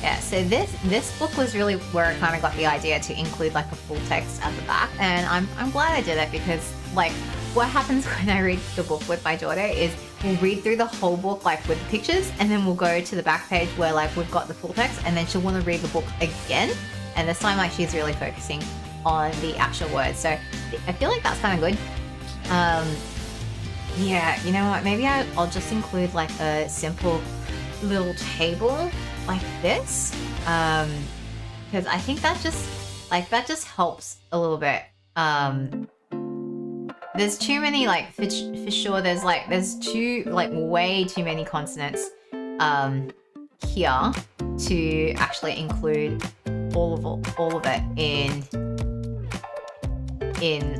Yeah, so this book was really where I kind of got the idea to include like a full text at the back, and I'm glad I did it, because like what happens when I read the book with my daughter is we'll read through the whole book like with the pictures, and then we'll go to the back page where like we've got the full text, and then she'll want to read the book again, and this time like she's really focusing on the actual words. So I feel like that's kind of good. Yeah, you know what? Maybe I'll just include like a simple little table like this, because I think that just helps a little bit. There's too many, like, for sure, there's way too many consonants here to actually include all of it in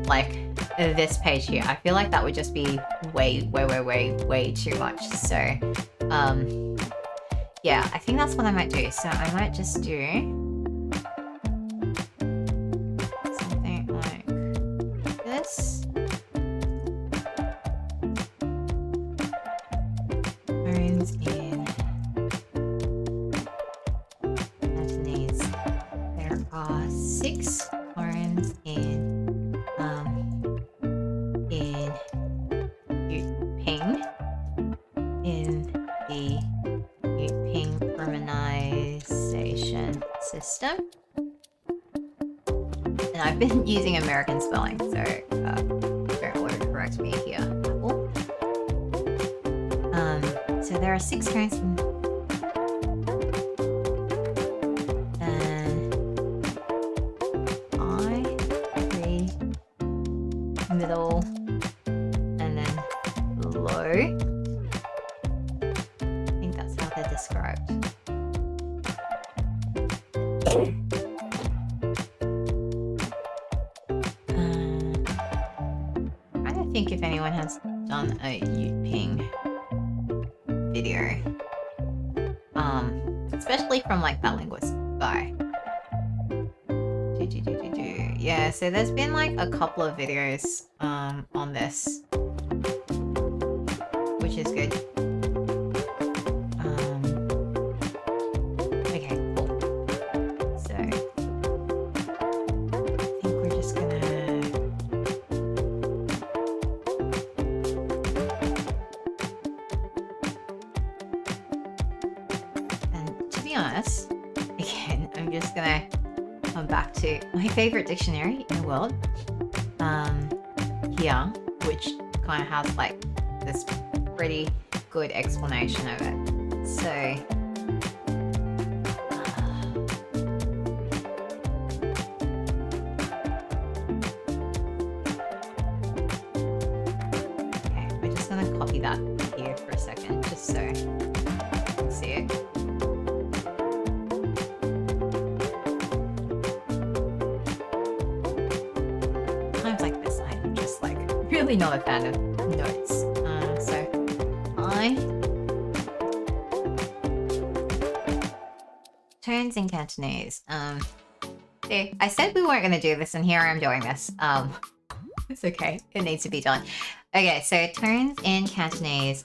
like this page here. I feel like that would just be way too much. So yeah, I think that's what I might do. So I might just do something like this. Tones in Cantonese. There are 6 tones in Yuping in the Yuping romanization system. And I've been using American spelling, so don't auto-correct me here. So there are 6 tones in middle, and then low. I think that's how they're described. I don't think if anyone has done a Yuping video, especially from like that linguist guy. Yeah, so there's been like a couple of videos on this, which is good. Okay, cool. So I think we're just gonna and to be honest, again, I'm just gonna come back to my favorite dictionary in the world, here, which kind of has like this pretty good explanation of it. So okay, we're just gonna copy that here for a second, just so you can see it. Really not a fan of notes. So tones in Cantonese. See, I said we weren't going to do this, and here I am doing this. It's okay. It needs to be done. Okay, so tones in Cantonese.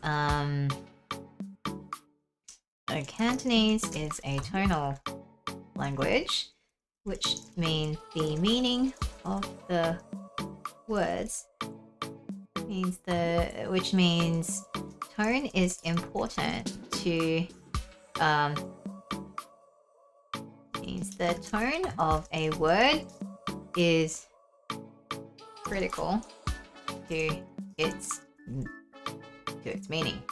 Cantonese is a tonal language, which means the meaning of the words which means tone is important to means the tone of a word is critical to its meaning.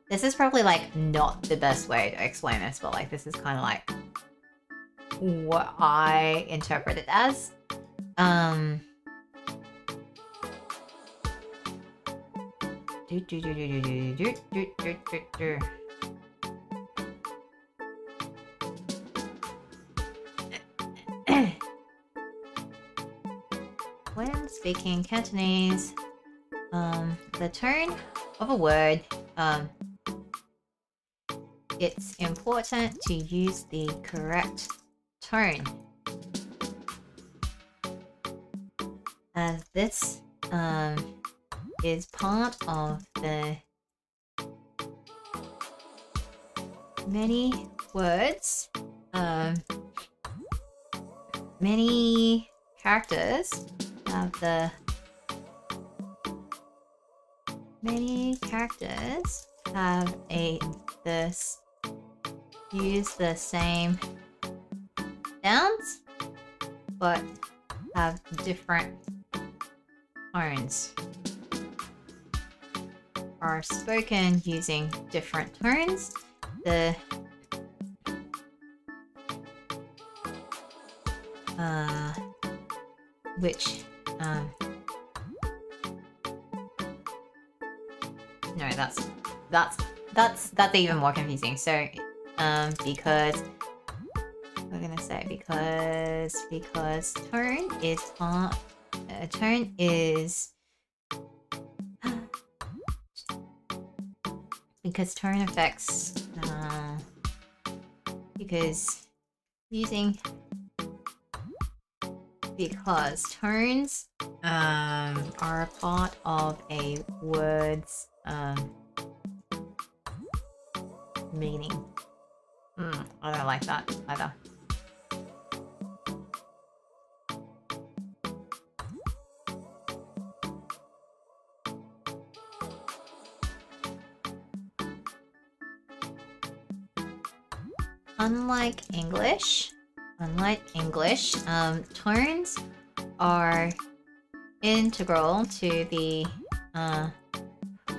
This is probably like not the best way to explain this, but like this is kind of like what I interpret it as. speaking Cantonese, the tone of a word, it's important to use the correct tone. As this is part of the many words, many characters have the use the same sounds but have different tones, are spoken using different tones. No, that's even more confusing. So, because we're gonna say because tone is because tone affects because tones are a part of a word's meaning. I don't like that either. Unlike English, tones are integral to the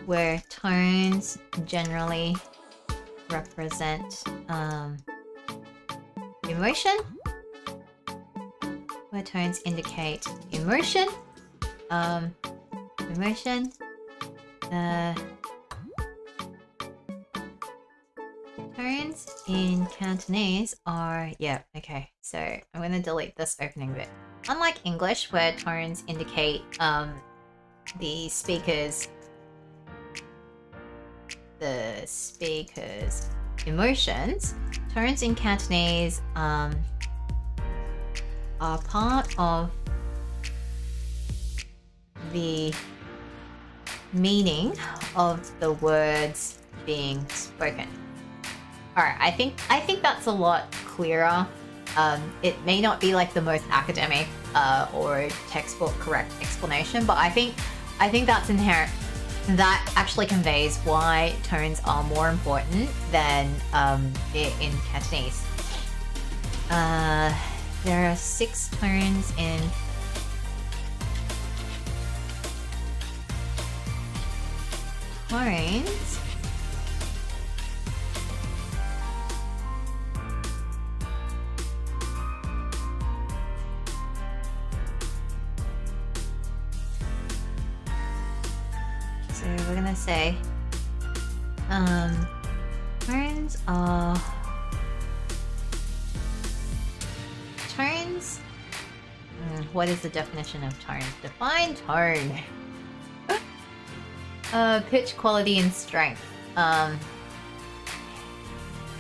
where tones generally represent emotion, where tones indicate emotion. Tones in Cantonese are, okay, so I'm going to delete this opening bit. Unlike English, where tones indicate the speaker's emotions, tones in Cantonese are part of the meaning of the words being spoken. Alright, I think that's a lot clearer. It may not be like the most academic or textbook correct explanation, but I think that's inherent. That actually conveys why tones are more important than in Cantonese. There are 6 tones in tones. So we're gonna say tones are tones. What is the definition of tones? Define tone. Pitch, quality, and strength. I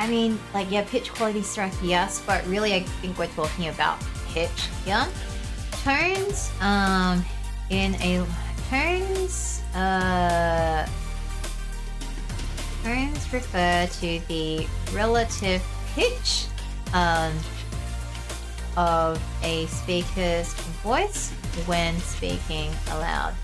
mean, like, yeah, pitch, quality, strength, yes, but really I think we're talking about pitch here. Tones, tones refer to the relative pitch of a speaker's voice when speaking aloud.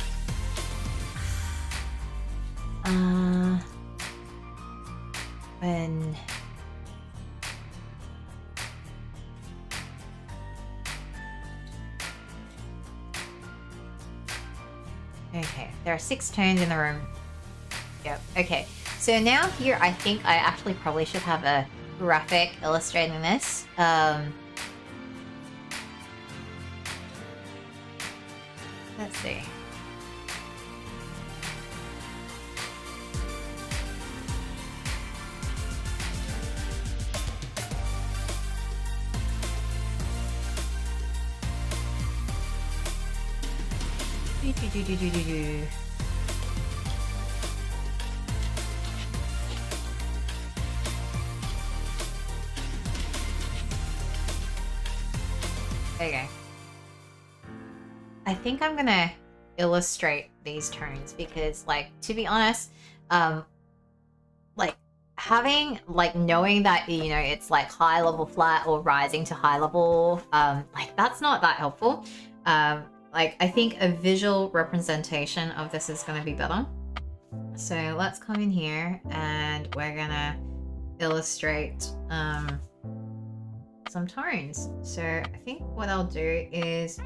Okay, there are 6 tones in the room. Yep, okay. So now here, I think I actually probably should have a graphic illustrating this. Let's see. There you go. I think I'm gonna illustrate these tones because, like, to be honest, like having, like, knowing that, you know, it's like high level flat or rising to high level, like that's not that helpful. Like I think a visual representation of this is gonna be better. So let's come in here and we're gonna illustrate some tones. So I think what I'll do is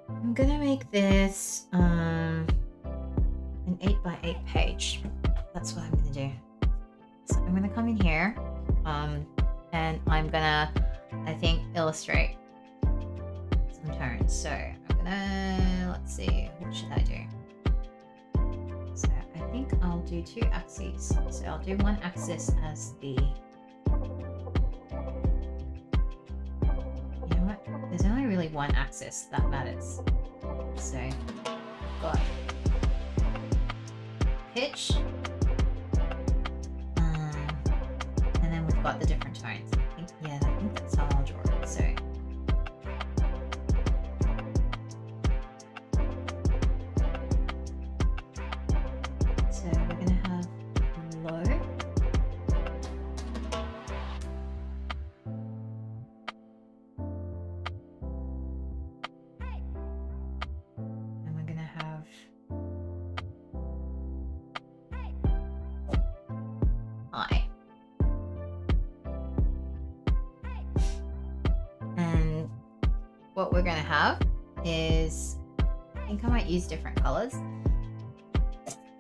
I'm gonna make this an 8x8 page. That's what I'm gonna do. So I'm gonna come in here and I'm gonna, I think, illustrate some tones. So I'm gonna, let's see, what should I do? So I think I'll do 2 axes. So I'll do one axis as the, you know what? There's only really one axis that matters. So I've got pitch, and then we've got the different tones. I think that's how I'll draw it. So we're gonna have low, and we're gonna have high. And what we're gonna have is, I think I might use different colors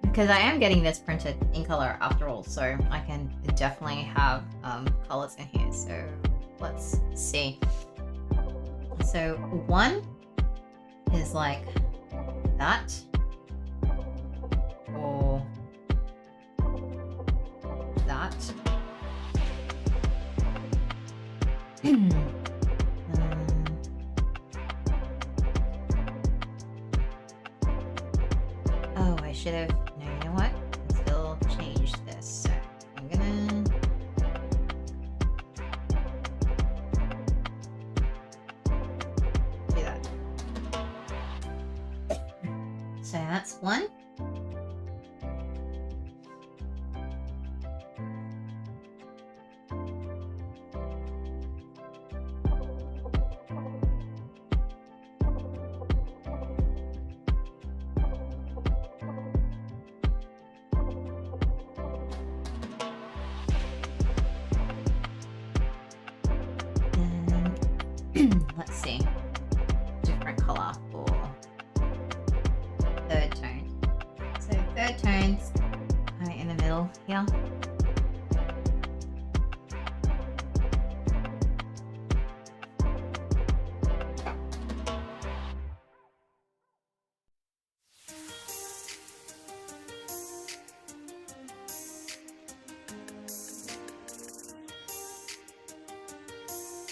because I am getting this printed in color after all, so I can definitely have colors in here. So let's see. So 1 is like that, or that. Oh, I should have, no, you know what? I still changed this. So I'm gonna, do that. So that's 1. Let's see, different color for 3rd tone. So 3rd tone's kind of in the middle here.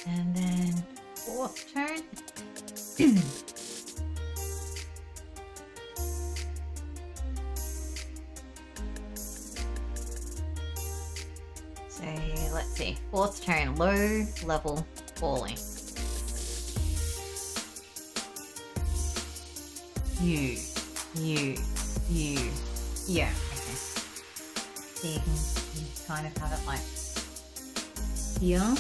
And then 4th tone. So let's see, 4th tone, low level falling. You, yeah, okay. So you can kind of have it like here.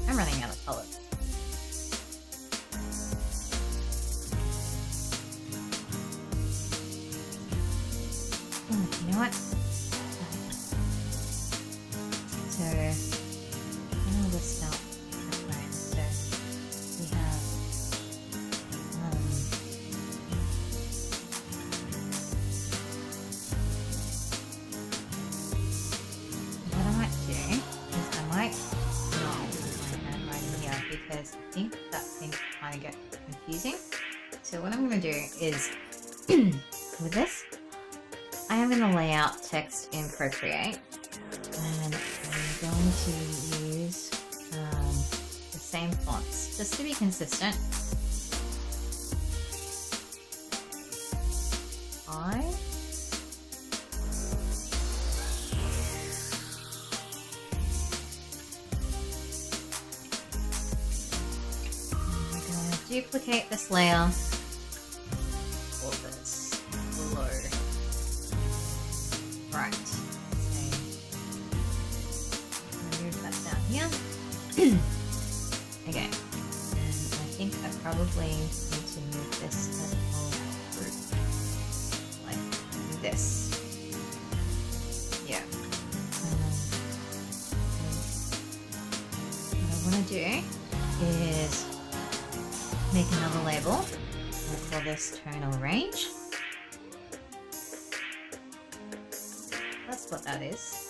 I'm running out of color. You know what? So, I'm gonna list out the tones. So, we have, what I might do is I might because I think that thing kind of get confusing. So what I'm going to do is, with this, I am going to lay out text in Procreate, and to use the same fonts just to be consistent. Duplicate this layer for this below. Right. So move that down here. Okay. And I think I probably need to move this whole group like this. Yeah. What I want to do is make another label for this tonal range. That's what that is.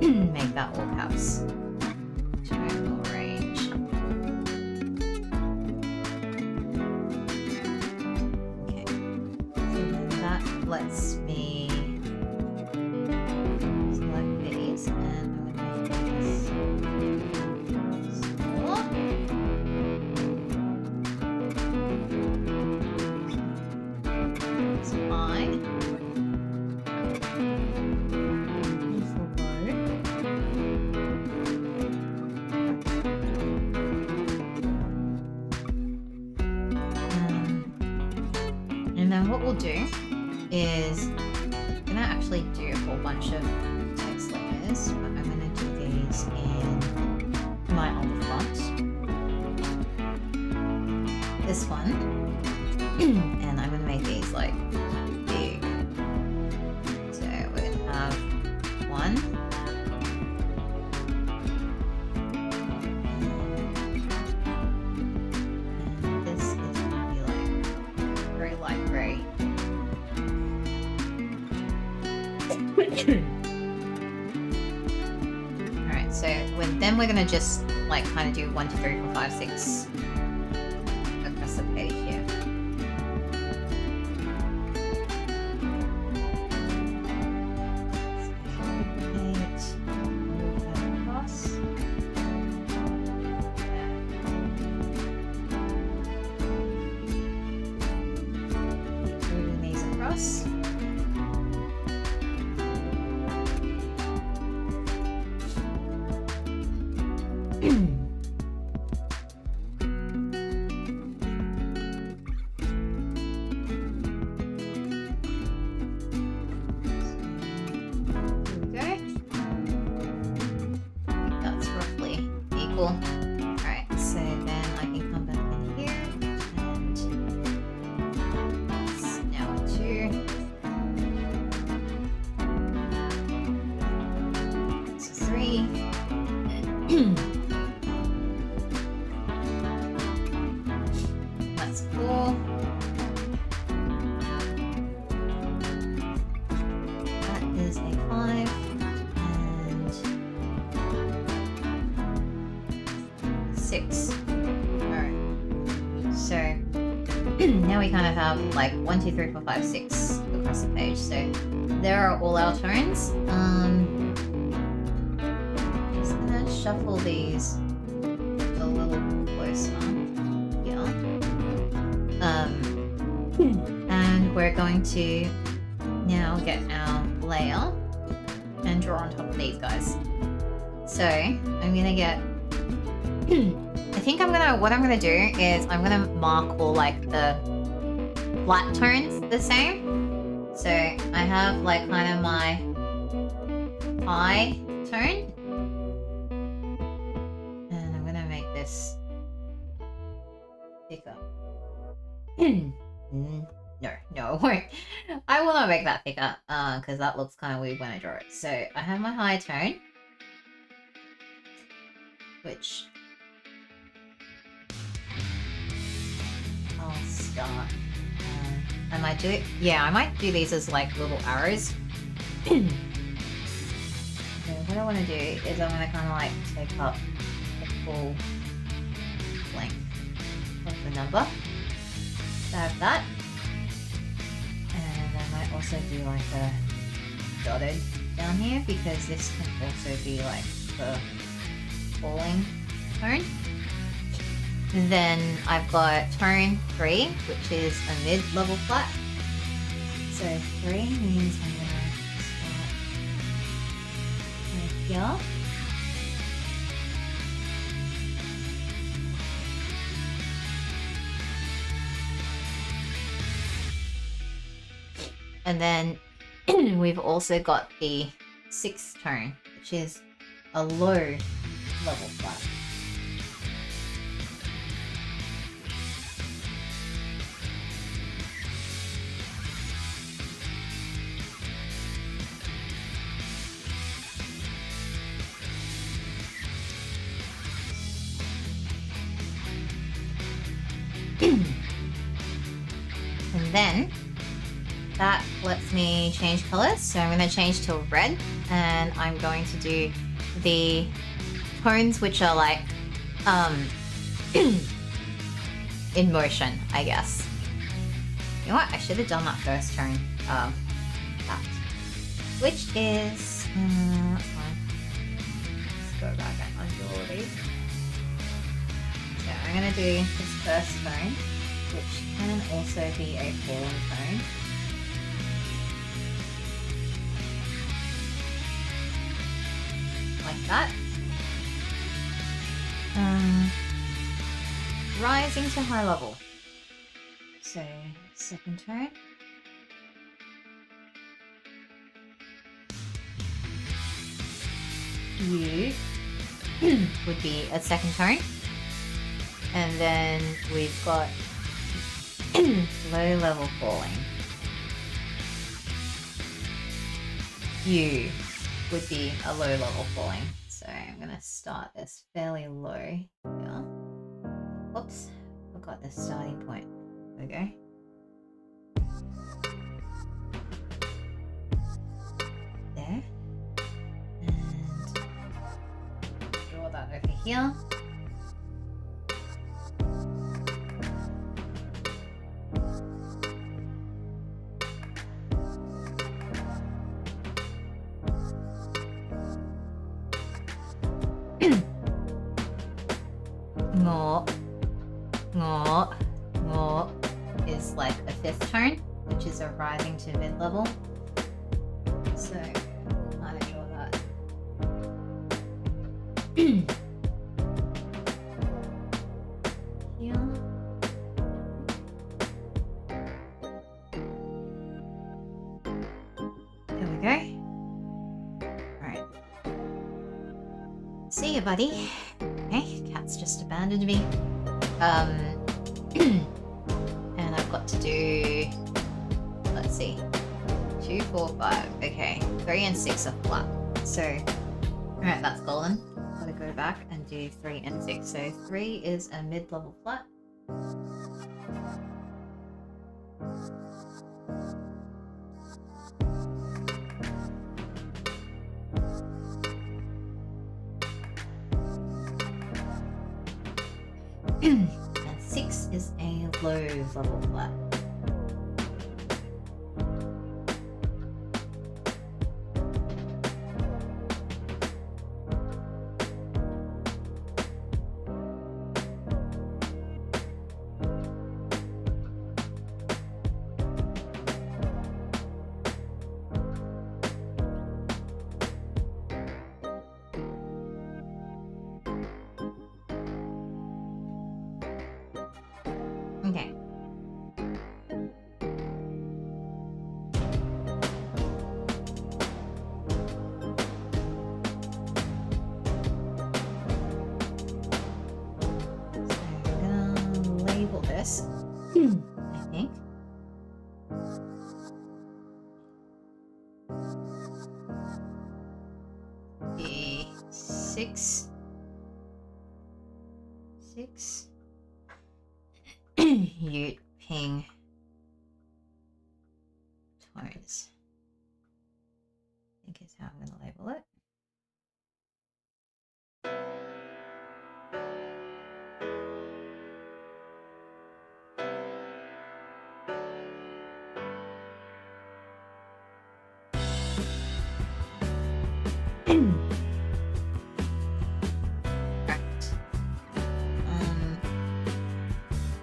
Make that all caps. Tonal range. Okay. So then that lets me select these, and I'm going to make this small. It's fine. And then what we'll do is I'm gonna actually do a whole bunch of text layers, but I'm gonna do these in my old font. This one, and I'm gonna make these like big. So we're gonna have one. And this is gonna be like very light gray. Alright, so then we're gonna just like kind of do 1, 2, 3, 4, 5, 6 across the page here. Move that across. Moving these across. Alright, so then I can come back in here and it's now a 2. It's a 3. That's 4. That is a 5. 6. Alright. So now we kind of have like 1, 2, 3, 4, 5, 6 across the page. So there are all our tones. Just gonna shuffle these a little closer here. And we're going to now get our layer and draw on top of these guys. So I'm gonna get I think what I'm gonna do is I'm gonna mark all like the flat tones the same. So I have like kind of my high tone. And I'm gonna make this thicker. No, it won't. I will not make that thicker, because that looks kind of weird when I draw it. So I have my high tone, which I'll start. I might do it. Yeah, I might do these as like little arrows. So what I want to do is I want to kind of like take up the full length of the number. So I have that. And I might also do like a dotted down here because this can also be like the falling tone. And then I've got tone 3, which is a mid-level flat. So 3 means I'm going to start right here. And then we've also got the 6th tone, which is a low level flat. And then that lets me change colors. So I'm going to change to red, and I'm going to do the tones which are like in motion, I guess. You know what? I should have done that first tone. That, which is that's fine. Let's go back and undo all of these. So I'm going to do this first tone, which can also be a falling tone. Like that. Rising to high level. So, second tone. U would be a second tone. And then we've got low level falling. U would be a low level falling. So I'm going to start this fairly low here. Whoops, forgot the starting point. There we go. There. And draw that over here. Ngor is like a 5th tone, which is a rising to mid-level. So, kind of draw that. Here. There we go. Alright. See ya, buddy. Okay, cat's just abandoned me. And I've got to do, let's see, 2, 4, 5, okay, 3 and 6 are flat. So, alright, that's golden. Gotta go back and do 3 and 6. So 3 is a mid-level flat. And 6 is a low level flat. Okay. So I'm gonna label this. I 6 Ute ping tones, I think is how I'm going to label it.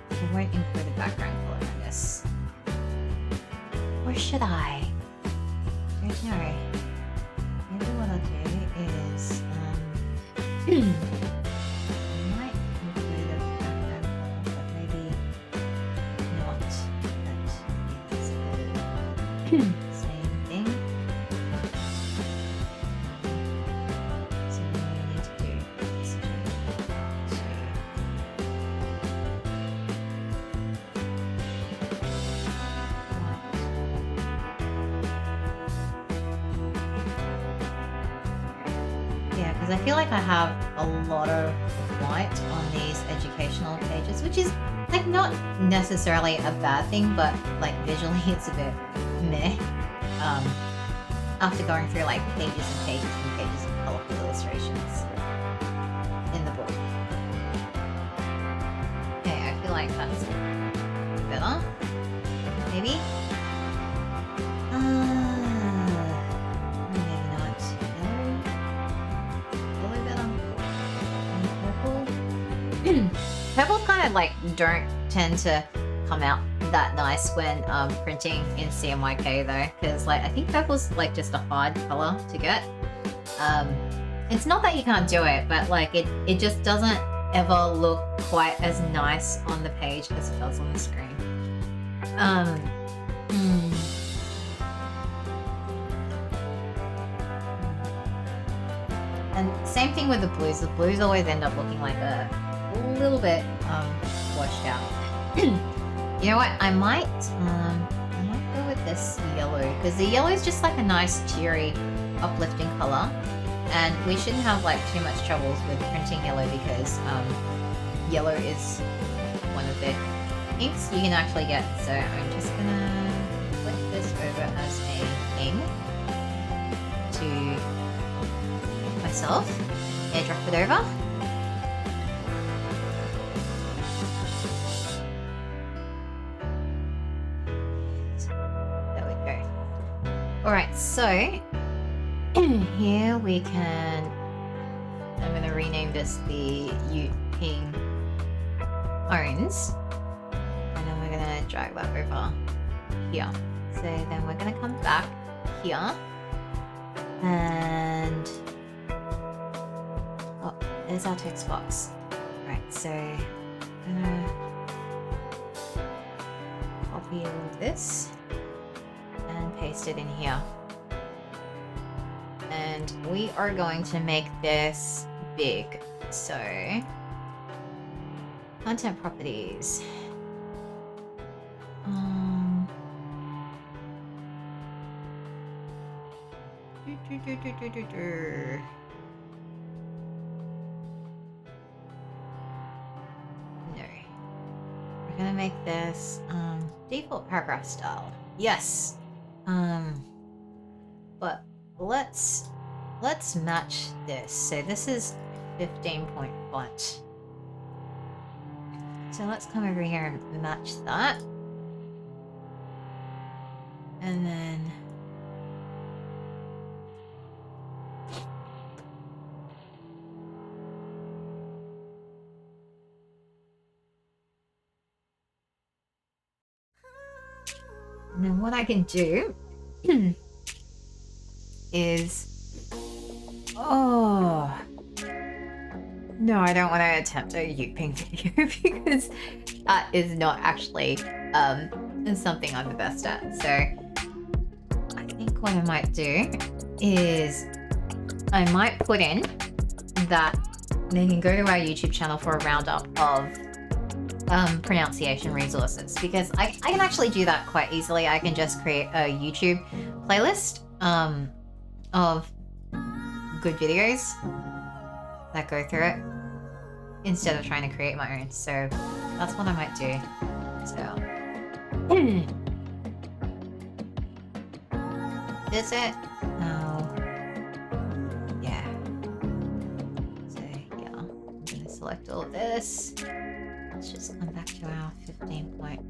I won't include a background color on this. Or should I? I don't know. Maybe what I'll do is I might include a background color, but maybe not. That is the same thing. So what we need to do is because I feel like I have a lot of white on these educational pages, which is like not necessarily a bad thing, but like visually it's a bit meh. After going through like pages and pages and pages of colorful illustrations in the book. Okay, I feel like that's better. Maybe? Purples kind of like don't tend to come out that nice when printing in CMYK though, because like I think purple's like just a hard color to get. It's not that you can't do it, but like it just doesn't ever look quite as nice on the page as it does on the screen. And same thing with the blues. The blues always end up looking like a little bit washed out. You know what? I might go with this yellow, because the yellow is just like a nice cheery, uplifting color, and we shouldn't have like too much troubles with printing yellow, because yellow is one of the inks you can actually get. So I'm just gonna flip this over as a thing to myself, airdrop it over. Alright, so here we can, I'm going to rename this the Ute Ping Tones, and then we're going to drag that over here. So then we're going to come back here, and oh, there's our text box. Right, so I'm going to copy all of this and paste it in here, and we are going to make this big. So content properties, no, we're gonna make this default paragraph style. Yes. But let's match this. So this is 15-point font. So let's come over here and match that. And then what I can do is, oh no, I don't want to attempt a Ute Ping video because that is not actually something I'm the best at. So I think what I might do is I might put in that they can go to our YouTube channel for a roundup of pronunciation resources, because I can actually do that quite easily. I can just create a YouTube playlist of good videos that go through it instead of trying to create my own. So that's what I might do. So is it? No. Yeah. So yeah, I'm gonna select all of this. Let's just come back to our 15 point.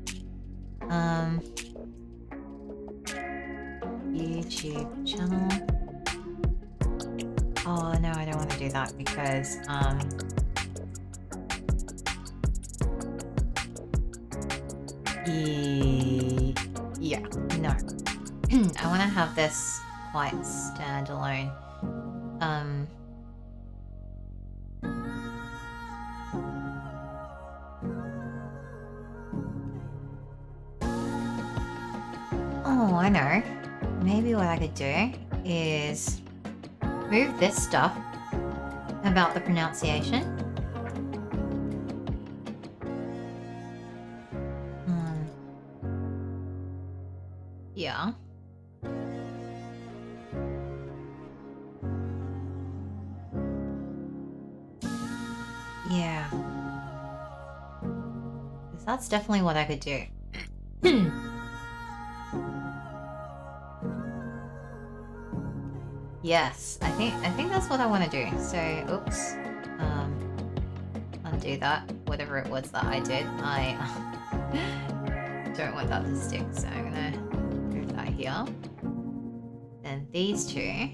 YouTube channel. Oh no, I don't want to do that because yeah, no. I want to have this quite standalone. Oh, I know. Maybe what I could do is move this stuff about the pronunciation. Yeah. Yeah. That's definitely what I could do. Yes, I think that's what I want to do. So, oops. Undo that. Whatever it was that I did. I don't want that to stick, so I'm gonna move that here. Then these two,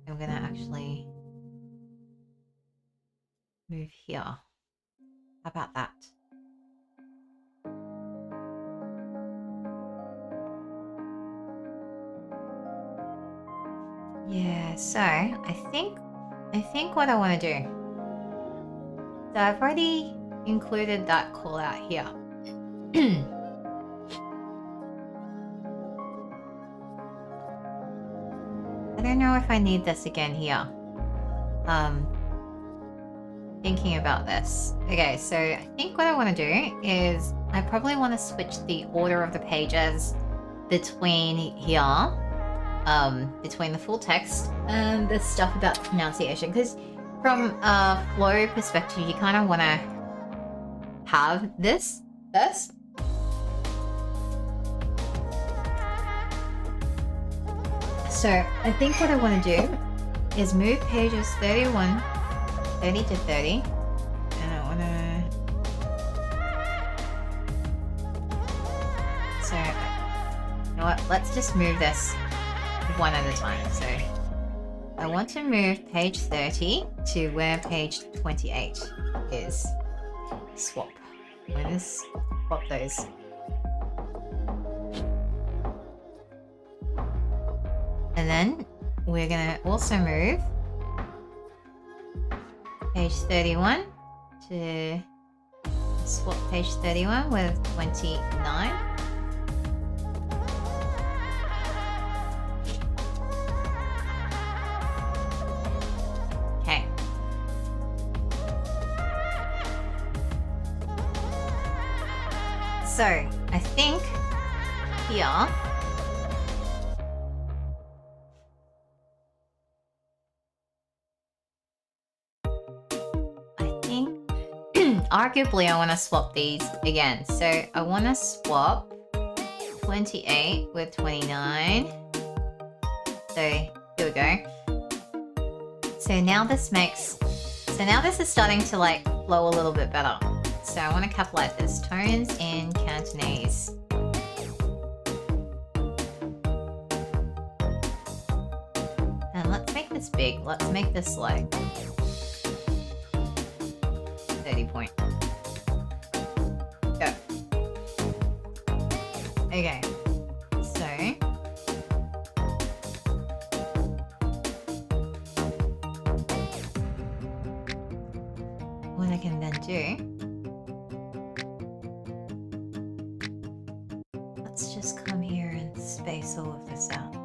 I'm gonna actually move here. How about that? Yeah, so I think what I want to do. So I've already included that call out here. I don't know if I need this again here. Thinking about this. Okay, so I think what I want to do is I probably want to switch the order of the pages between here. Between the full text and the stuff about the pronunciation, because from a flow perspective you kind of want to have this first. So I think what I want to do is move pages 30 to 30, and I want to, so you know what, let's just move this one at a time. So I want to move page 30 to where page 28 is. Swap. I'm going to swap those. And then we're going to also move page 31 to swap page 31 with 29. So, I think here, arguably I want to swap these again. So I want to swap 28 with 29. So here we go. So now this is starting to like flow a little bit better. So I want to capitalize this. Tones in Cantonese. And let's make this big. Let's make this like 30 point. Go. Okay. So what I can then do, let's just come here and space all of this out.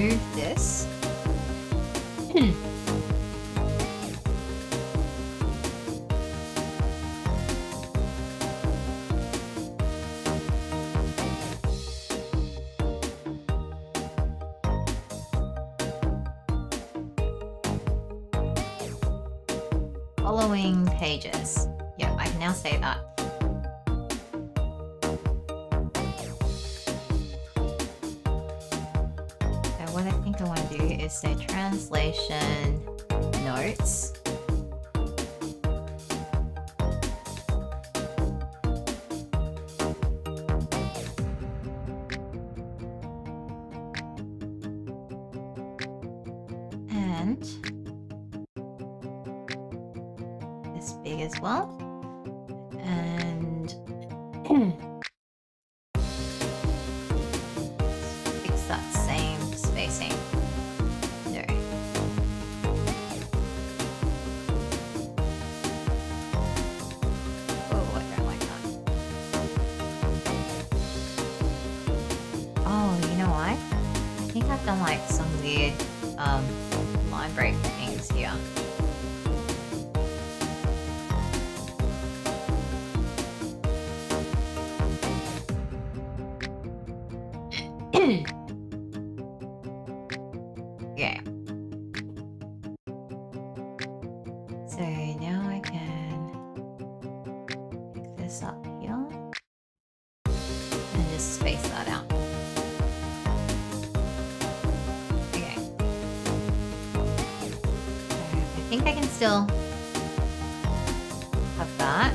move this. Following pages. Yeah, I can now say that. So what I think I want to do is say translation notes. And this big as well. And fix that same spacing. There. Oh, I don't like that. Oh, you know what? I think I've done like some weird line break things here. Okay. So now I can pick this up here and just space that out. Okay. So I think I can still have that.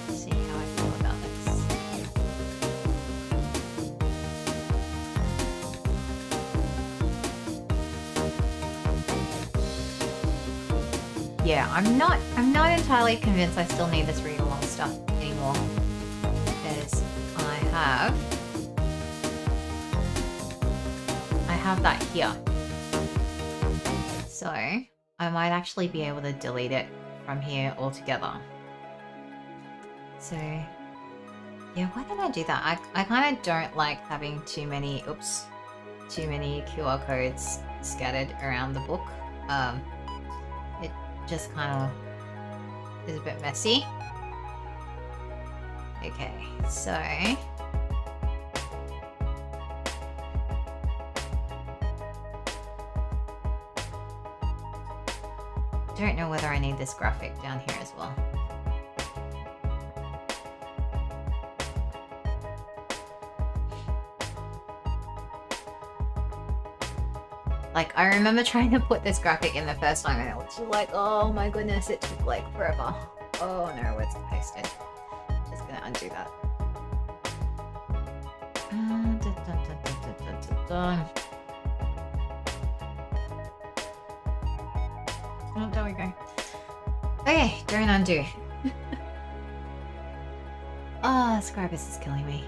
See how I feel about this. Yeah, I'm not entirely convinced I still need this read along stuff anymore, because I have that here. So I might actually be able to delete it from here altogether. So yeah, why don't I do that? I kind of don't like having too many QR codes scattered around the book. It just kind of is a bit messy. Okay, so don't know whether I need this graphic down here as well. Like, I remember trying to put this graphic in the first time and it was just like, oh my goodness, it took like forever. Oh no, it's pasted. Just gonna undo that. Oh, there we go. Okay, don't undo. Oh, Scribus is killing me.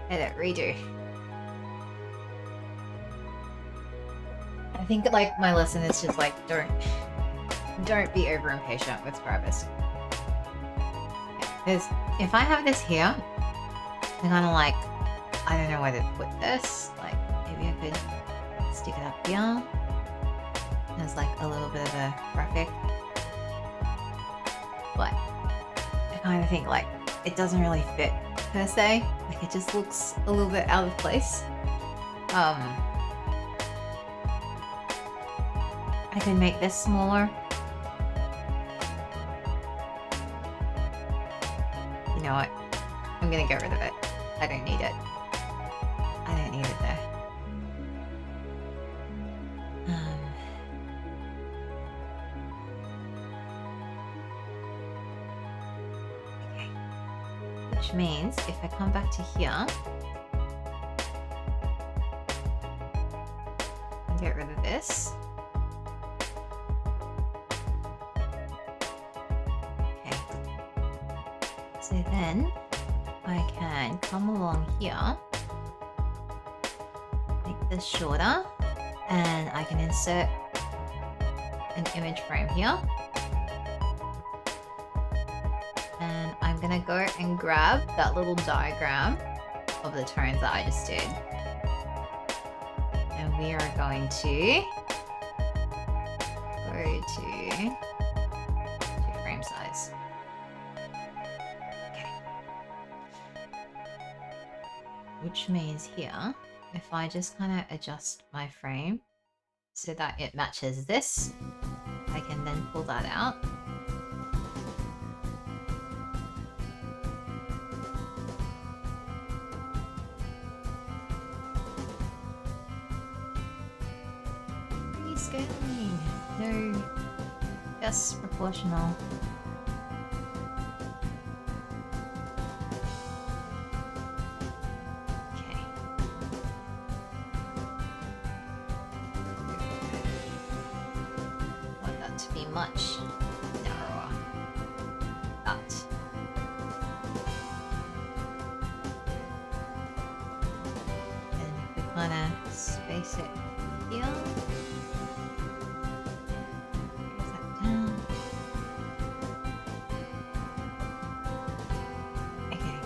Edit, redo. I think like my lesson is just like don't be over impatient with Scribus. Because if I have this here, I'm kind of like, I don't know where to put this. Like maybe I could stick it up here. There's like a little bit of a graphic, but I kind of think like it doesn't really fit per se. Like it just looks a little bit out of place. I can make this smaller. You know what? I'm gonna get rid of it. I don't need it. I don't need it there. Okay. Which means if I come back to here and get rid of this. So then I can come along here, make this shorter, and I can insert an image frame here. And I'm gonna go and grab that little diagram of the tones that I just did. And we are going to go to frame size. Okay. Which means here, if I just kind of adjust my frame so that it matches this, I can then pull that out. Rescaling. No, just proportional. Much narrower. That. And if we kind of space it here, raise that down. Okay.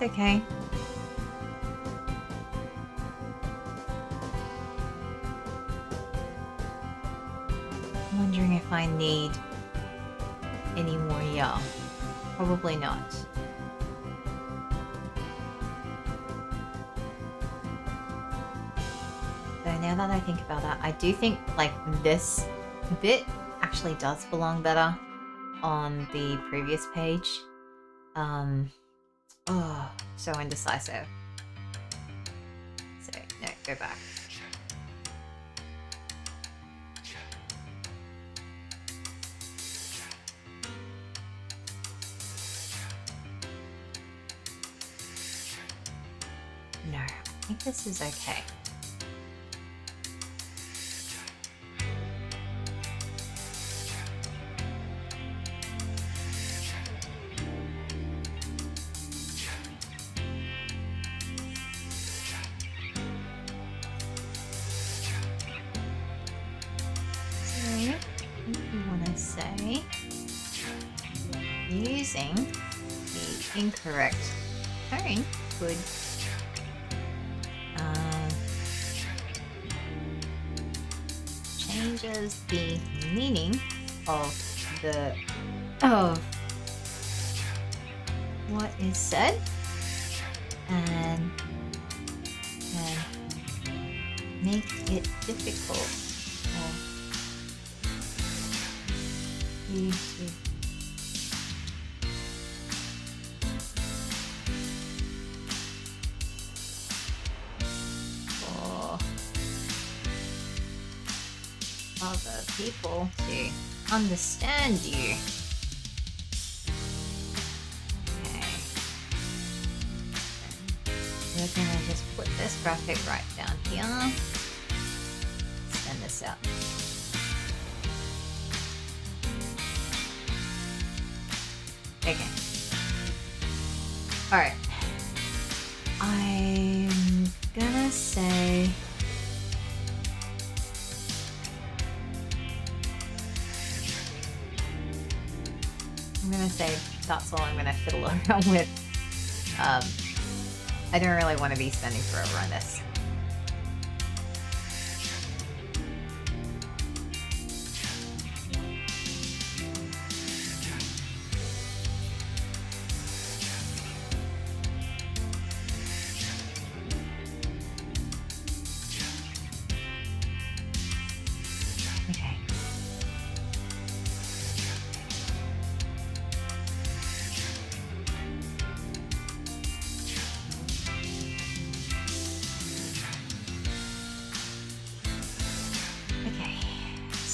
Okay. I'm wondering if I need any more yarn. Probably not. So now that I think about that, I do think like this bit actually does belong better on the previous page. Oh, so indecisive. So, no, go back. No, I think this is okay. Using the incorrect tone could changes the meaning of what is said and can make it difficult for you to other people to understand you. Okay. We're gonna just put this graphic right down here. Send this out. Okay. Alright. I'm gonna say that's all I'm gonna fiddle around with. I don't really want to be spending forever on this.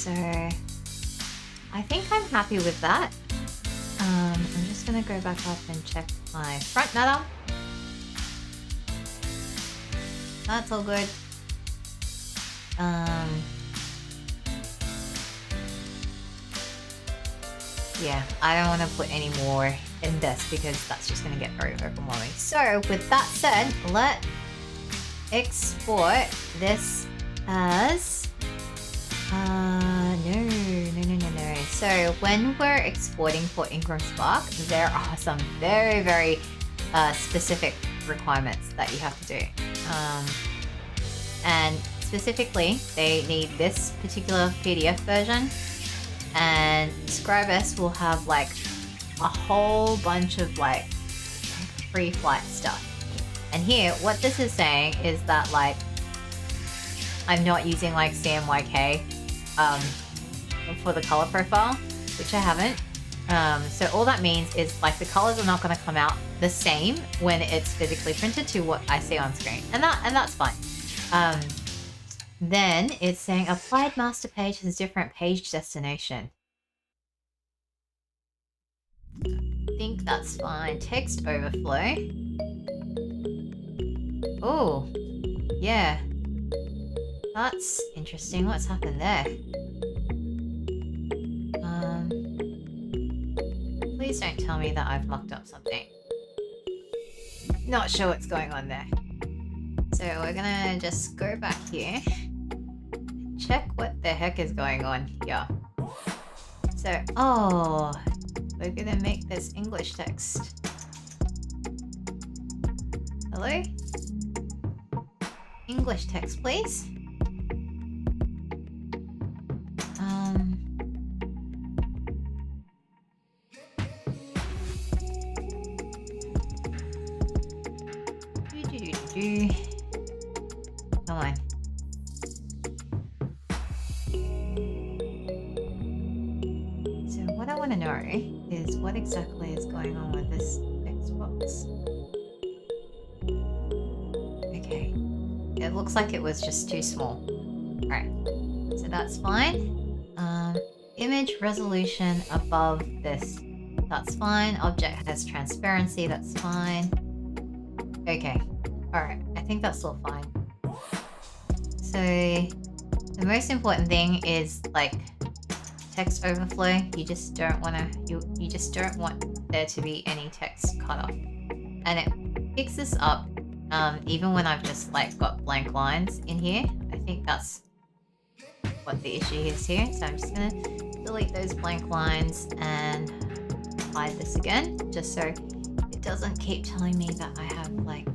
So I think I'm happy with that. I'm just gonna go back up and check my front matter. That's all good. Yeah, I don't want to put any more in this because that's just going to get very overwhelming. So with that said, let's export this as no. So when we're exporting for IngramSpark, there are some very, very specific requirements that you have to do. And specifically, they need this particular PDF version, and Scribus will have like a whole bunch of like pre-flight stuff. And here, what this is saying is that like I'm not using like CMYK for the color profile, which I haven't. So all that means is like the colors are not going to come out the same when it's physically printed to what I see on screen, and that's fine. Then it's saying applied master page has different page destination. I think that's fine. Text overflow. Oh, yeah. That's interesting. What's happened there? Please don't tell me that I've mucked up something. Not sure what's going on there. So we're gonna just go back here. Check what the heck is going on here. So, oh, we're gonna make this English text. Hello? English text, please. Come on. So what I want to know is what exactly is going on with this text box. Okay. It looks like it was just too small. Alright. So that's fine. Image resolution above this. That's fine. Object has transparency. That's fine. Okay. Alright. I think that's all fine. So the most important thing is like text overflow. You just don't want to you just don't want there to be any text cut off. And it picks this up even when I've just like got blank lines in here. I think that's what the issue is here. So I'm just gonna delete those blank lines and hide this again, just so it doesn't keep telling me that I have like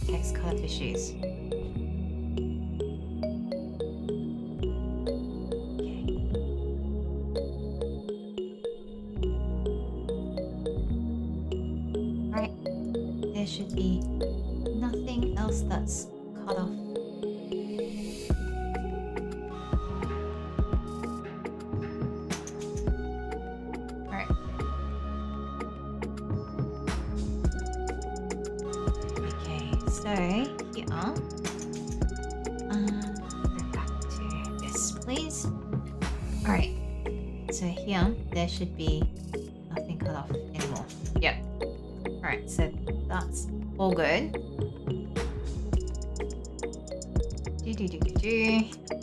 text cut off issues. There should be nothing else that's cut off. Alright. Okay, so here, go back to this, please. Alright, so here, there should be nothing cut off anymore. Yep. Alright, so that's all good.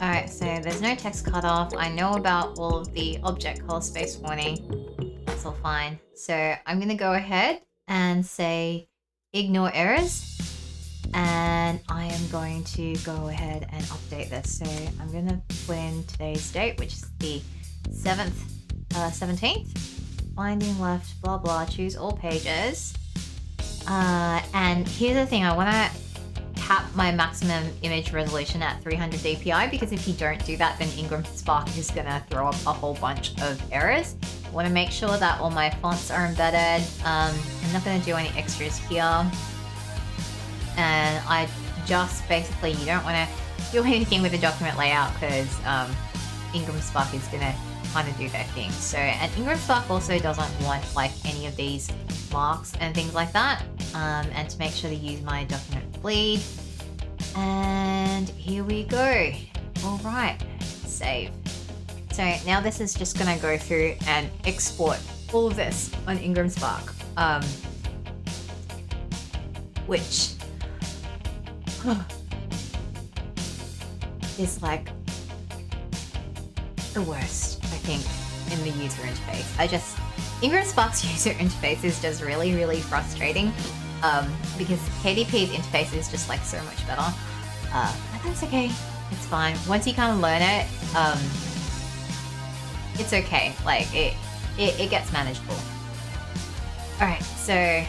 Alright, so there's no text cut off. I know about all of the object color space warning. That's all fine. So I'm going to go ahead and say ignore errors. And I am going to go ahead and update this. So I'm going to put in today's date, which is the 17th. Finding left, blah, blah, choose all pages. And here's the thing, I want to cap my maximum image resolution at 300 dpi, because if you don't do that, then IngramSpark is going to throw up a whole bunch of errors. I want to make sure that all my fonts are embedded. I'm not going to do any extras here. And I just basically, you don't want to do anything with the document layout because IngramSpark is going to kind of do their thing. So, and IngramSpark also doesn't want like any of these marks and things like that. And to make sure to use my document bleed. And here we go. All right, save. So now this is just gonna go through and export all of this on IngramSpark, which is like the worst, I think, in the user interface. IngramSpark's user interface is just really, really frustrating because KDP's interface is just like so much better. But that's okay. It's fine. Once you kind of learn it, it's okay. Like it gets manageable. All right, so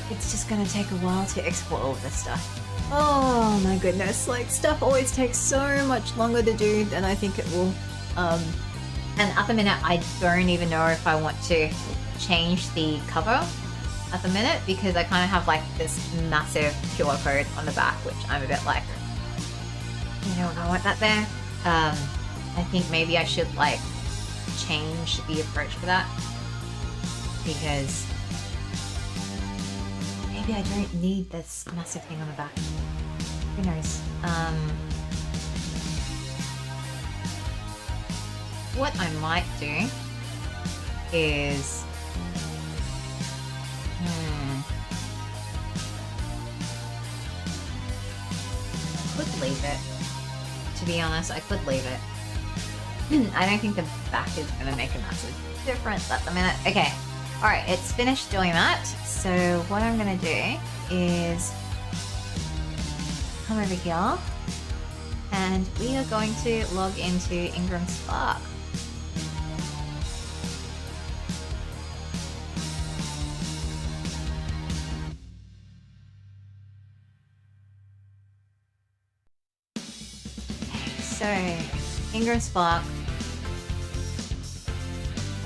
it's just gonna take a while to export all of this stuff. Oh my goodness, like stuff always takes so much longer to do than I think it will. And at the minute, I don't even know if I want to change the cover at the minute because I kind of have like this massive QR code on the back, which I'm a bit like, you know, I want that there. I think maybe I should like change the approach for that because maybe I don't need this massive thing on the back. Who knows? What I might do is I could leave it. To be honest, I could leave it. I don't think the back is going to make a massive difference at the minute. Okay, alright, it's finished doing that. So what I'm going to do is come over here and we are going to log into IngramSpark. So, IngramSpark.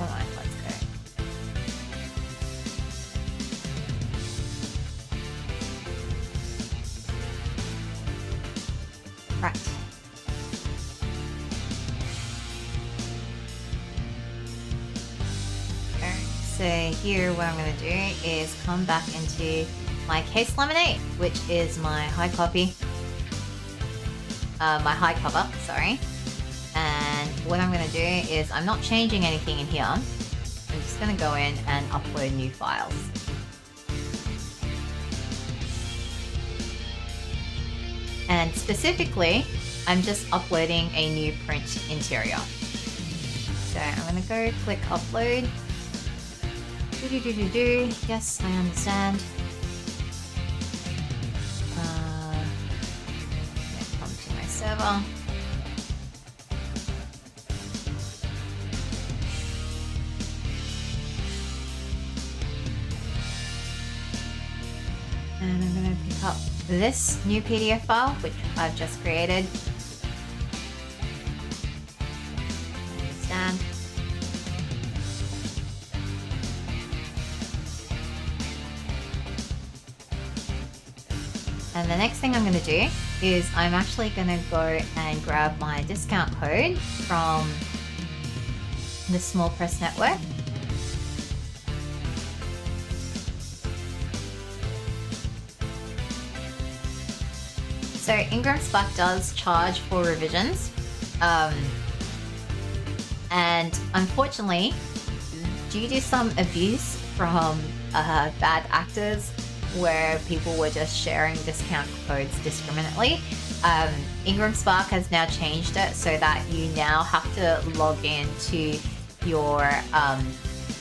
Alright, let's go. Right. So here what I'm going to do is come back into my case laminate, which is my high copy. My high cover, sorry. And what I'm going to do is I'm not changing anything in here. I'm just going to go in and upload new files. And specifically, I'm just uploading a new print interior. So I'm going to go click upload. Yes, I understand. Come to my server. And I'm going to pick up this new PDF file, which I've just created. Understand. And the next thing I'm going to do is I'm actually going to go and grab my discount code from the Small Press Network. So IngramSpark does charge for revisions, and unfortunately, due to some abuse from bad actors, where people were just sharing discount codes discriminately, IngramSpark has now changed it so that you now have to log into your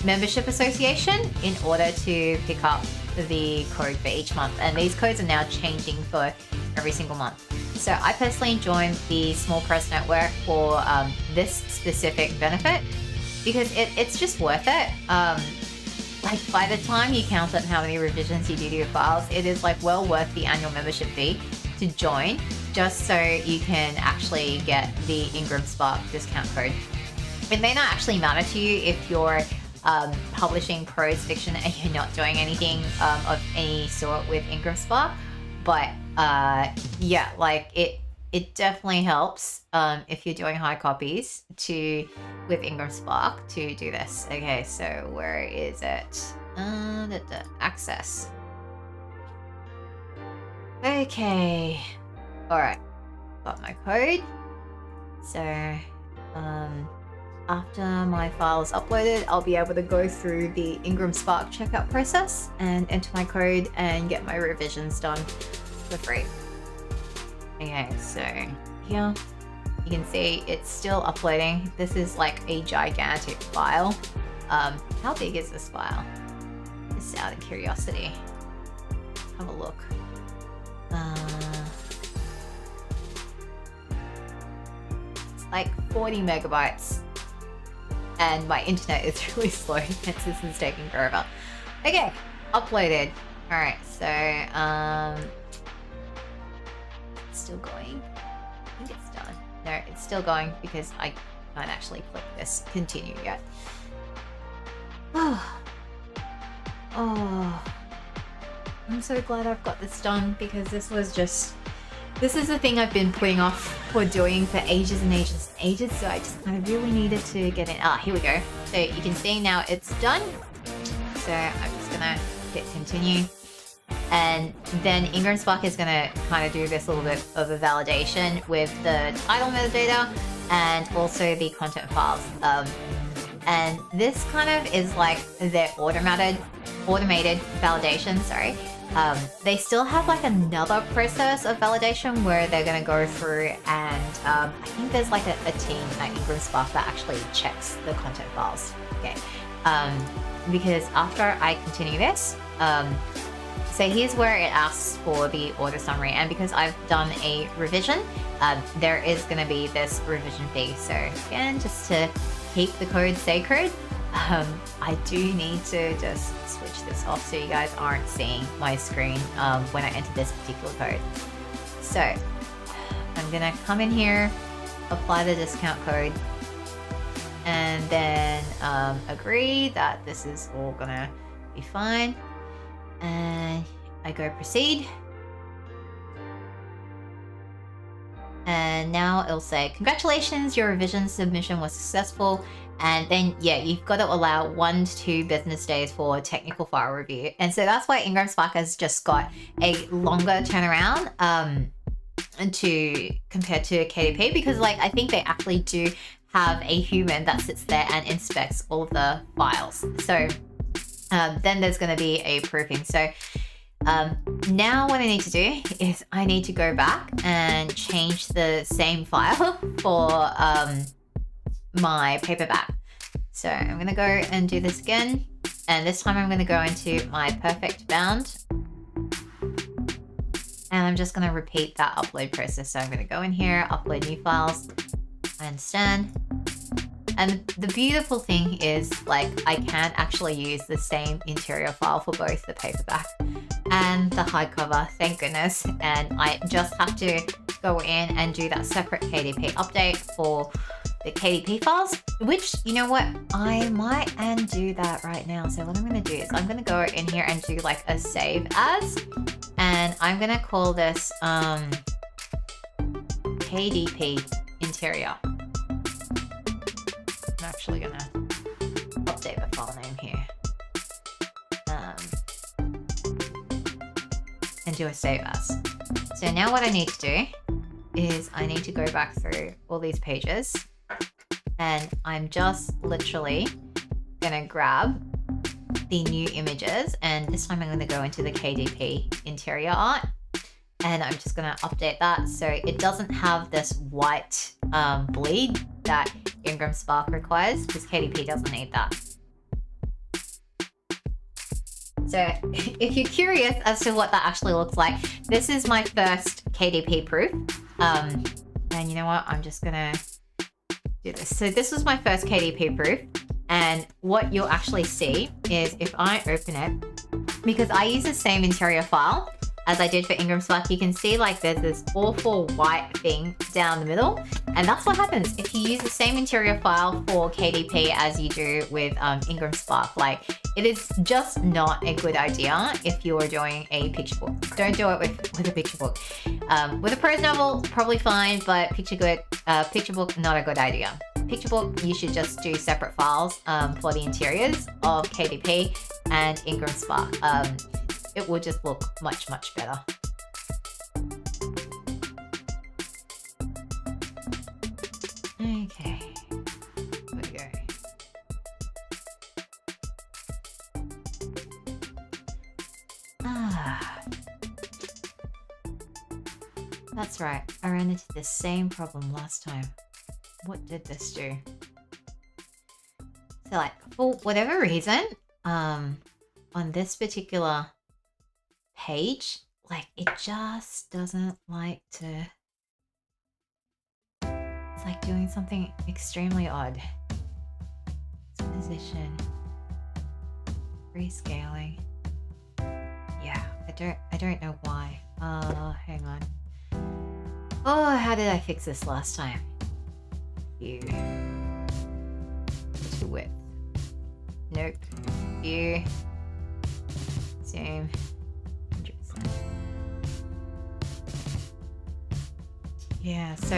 membership association in order to pick up the code for each month. And these codes are now changing for every single month. So I personally joined the Small Press Network for this specific benefit because it's just worth it. Like by the time you count on how many revisions you do to your files, it is like well worth the annual membership fee to join just so you can actually get the IngramSpark discount code. It may not actually matter to you if you're publishing prose fiction and you're not doing anything of any sort with IngramSpark, but yeah, like it definitely helps if you're doing high copies with IngramSpark to do this. Okay, so where is it? Access. Okay. Alright. Got my code. So after my file is uploaded, I'll be able to go through the IngramSpark checkout process and enter my code and get my revisions done. for free. Okay, so here you can see it's still uploading. This is like a gigantic file. How big is this file? Just out of curiosity. Have a look. It's like 40 megabytes. And my internet is really slow, hence this is taking forever. Okay, uploaded. Alright, so it's still going. I think it's done. No, it's still going because I can't actually click this continue yet. Oh, I'm so glad I've got this done because this is the thing I've been putting off for doing for ages and ages and ages, so I just kind of really needed to get it. Here we go. So you can see now it's done. So I'm just gonna hit continue. And then IngramSpark is gonna kind of do this little bit of a validation with the title metadata and also the content files. And this kind of is like their automated validation, sorry. They still have like another process of validation where they're going to go through and I think there's like a team at IngramSpark that actually checks the content files. Okay, because after I continue this, so here's where it asks for the order summary, and because I've done a revision, there is going to be this revision fee. So again, just to keep the code sacred, I do need to just switch this off so you guys aren't seeing my screen when I enter this particular code. So I'm gonna come in here, apply the discount code, and then agree that this is all gonna be fine. And I go proceed. And now it'll say, congratulations, your revision submission was successful. And then, yeah, you've got to allow 1 to 2 business days for technical file review. And so that's why IngramSpark has just got a longer turnaround compared to KDP, because like I think they actually do have a human that sits there and inspects all of the files. So then there's going to be a proofing. So now what I need to do is I need to go back and change the same file for my paperback. So I'm going to go and do this again. And this time I'm going to go into my perfect bound. And I'm just going to repeat that upload process. So I'm going to go in here, upload new files. I understand. And the beautiful thing is, like, I can actually use the same interior file for both the paperback and the hardcover, thank goodness. And I just have to go in and do that separate KDP update for the KDP files, which, you know what, I might and do that right now. So what I'm going to do is I'm going to go in here and do like a save as, and I'm going to call this KDP interior. I'm actually going to update the file name here and do a save as. So now what I need to do is I need to go back through all these pages, and I'm just literally gonna grab the new images, and this time I'm going to go into the KDP interior art, and I'm just going to update that so it doesn't have this white bleed that IngramSpark requires, because KDP doesn't need that. So if you're curious as to what that actually looks like, this is my first KDP proof. And you know what, I'm just gonna do this. So this was my first KDP proof, and what you'll actually see is if I open it, because I use the same interior file as I did for IngramSpark, you can see like there's this awful white thing down the middle, and that's what happens if you use the same interior file for KDP as you do with IngramSpark. Like, it is just not a good idea if you're doing a picture book. Don't do it with a picture book. With a prose novel, probably fine, but picture book, not a good idea. Picture book, you should just do separate files for the interiors of KDP and IngramSpark. It will just look much, much better. Okay, there we go. That's right. I ran into the same problem last time. What did this do? So like, for whatever reason, on this particular page, like it just doesn't like to, it's like doing something extremely odd. Position, rescaling. Yeah, I don't know why. Hang on. Oh, how did I fix this last time? You to width. Nope. You zoom 100%. Yeah, so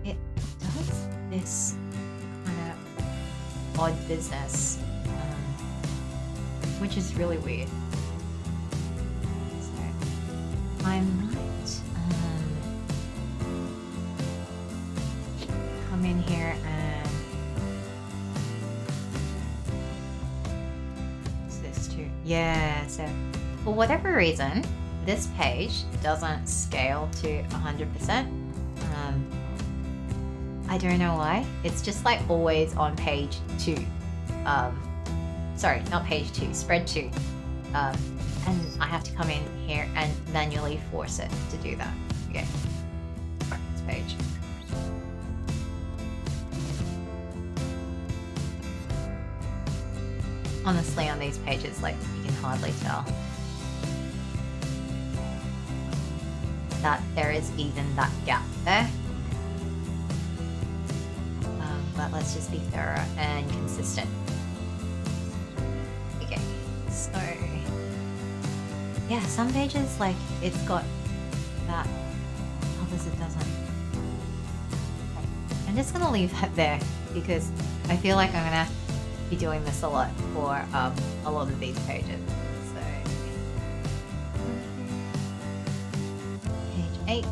it does this kind of odd business, which is really weird. So I might come in here and what's this too? Yeah, so for whatever reason, this page doesn't scale to 100%. I don't know why. It's just like always on page 2. Sorry, not page 2, spread 2. And I have to come in here and manually force it to do that. Okay, reference page. Honestly, on these pages, like, you can hardly tell that there is even that gap there. But let's just be thorough and consistent. Okay, so yeah, some pages, like, it's got that, others it doesn't. Okay. I'm just gonna leave that there because I feel like I'm gonna be doing this a lot for a lot of these pages. So page 8.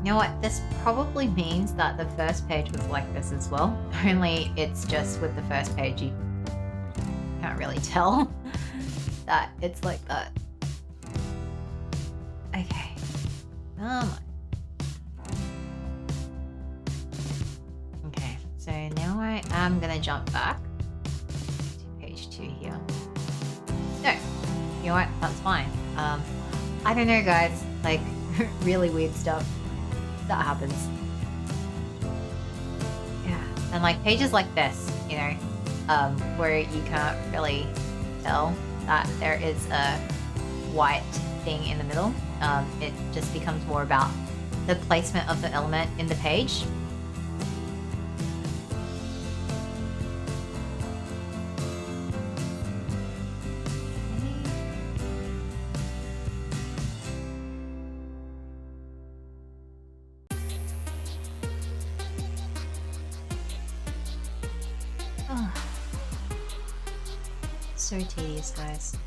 You know what? This probably means that the first page was like this as well. Only it's just with the first page you can't really tell that it's like that. Okay. Come on. Okay, so now I am gonna jump back to page 2 here. No, you know what? That's fine. I don't know, guys. Like, really weird stuff that happens. Yeah, and like pages like this, you know, where you can't really tell that there is a white thing in the middle. It just becomes more about the placement of the element in the page. Oh. So tedious, guys.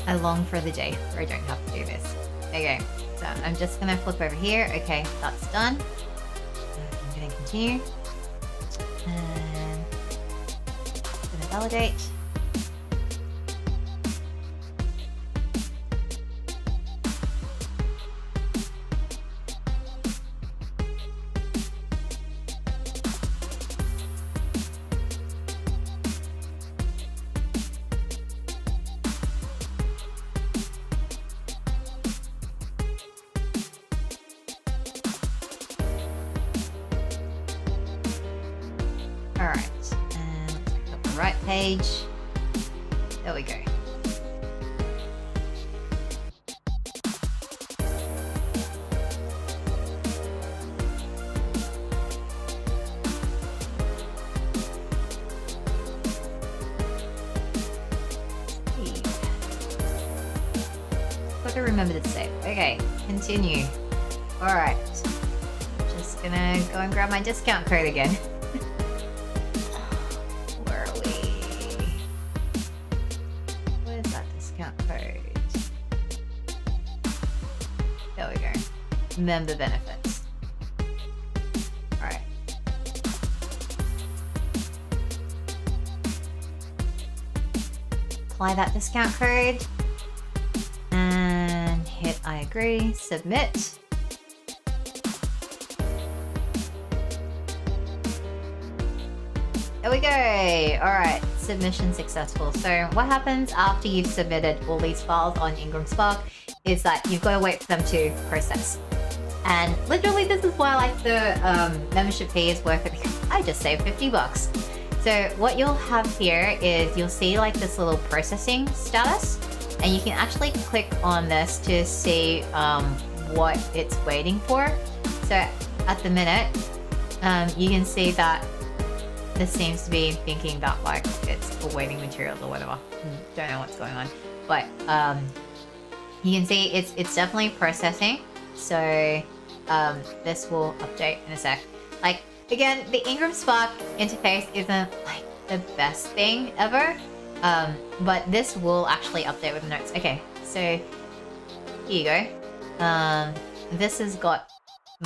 I long for the day where I don't have to do this. Okay, so I'm just gonna flip over here. Okay, that's done. I'm gonna continue. And I'm gonna validate. Alright, and got the right page. There we go. Got to remember to save. Okay, continue. Alright. Just gonna go and grab my discount code again. Member benefits. Alright. apply that discount code and hit I agree, submit. There we go. All right, submission successful. So what happens after you've submitted all these files on IngramSpark is that you've got to wait for them to process. And literally this is why like the membership fee is worth it, because I just saved 50 bucks. So what you'll have here is you'll see like this little processing status, and you can actually click on this to see what it's waiting for. So at the minute, you can see that this seems to be thinking that like it's for waiting materials or whatever. Don't know what's going on, but you can see it's definitely processing. So this will update in a sec. Like again, the IngramSpark interface isn't like the best thing ever, but this will actually update with the notes. Okay, so here you go. This has got